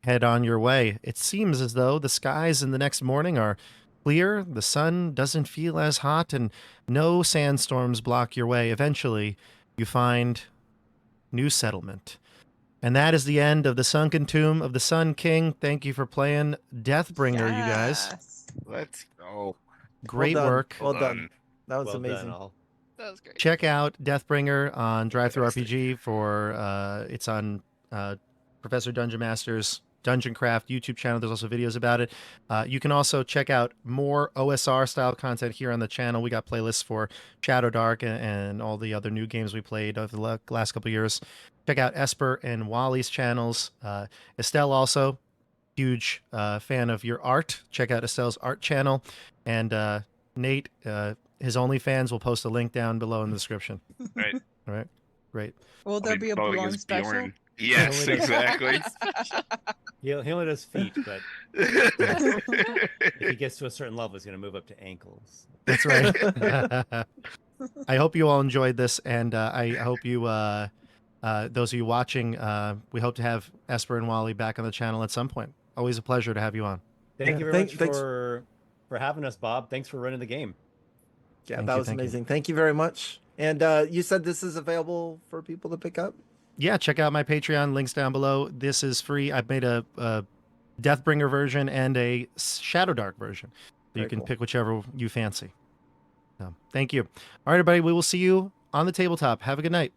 head on your way. It seems as though the skies in the next morning are clear, the sun doesn't feel as hot, and no sandstorms block your way. Eventually, you find new settlement. And that is the end of the Sunken Tomb of the Sun King. Thank you for playing Deathbringer, you guys. Yes. Let's go. Great Well done. work. Well Well done. done. That was Well amazing. done, all. That was great. Check out Deathbringer on Drive-Thru Fantastic. RPG for it's on Professor Dungeon Master's Dungeon Craft YouTube channel. There's also videos about it. You can also check out more OSR style content here on the channel. We got playlists for Shadow Dark and all the other new games we played over the last couple of years. Check out Esper and Wally's channels. Estelle also, huge fan of your art. Check out Estelle's art channel. And Nate, his OnlyFans, will post a link down below in the description. Right. All right, great. Will there I'll be a voting Bjorn as special? Bjorn. Yes, Only exactly. He only does feet, but if he gets to a certain level, he's going to move up to ankles. That's right. I hope you all enjoyed this, and I hope you, those of you watching, we hope to have Esper and Wally back on the channel at some point. Always a pleasure to have you on. Thank Yeah, you very much thanks. for having us, Bob. Thanks for running the game. Yeah, Thank that you, was thank you. amazing. Thank you very much. And you said this is available for people to pick up? Yeah, check out my Patreon. Links down below. This is free. I've made a Deathbringer version and a Shadow Dark version. So you Very can cool. pick whichever you fancy. So, thank you. All right, everybody. We will see you on the tabletop. Have a good night.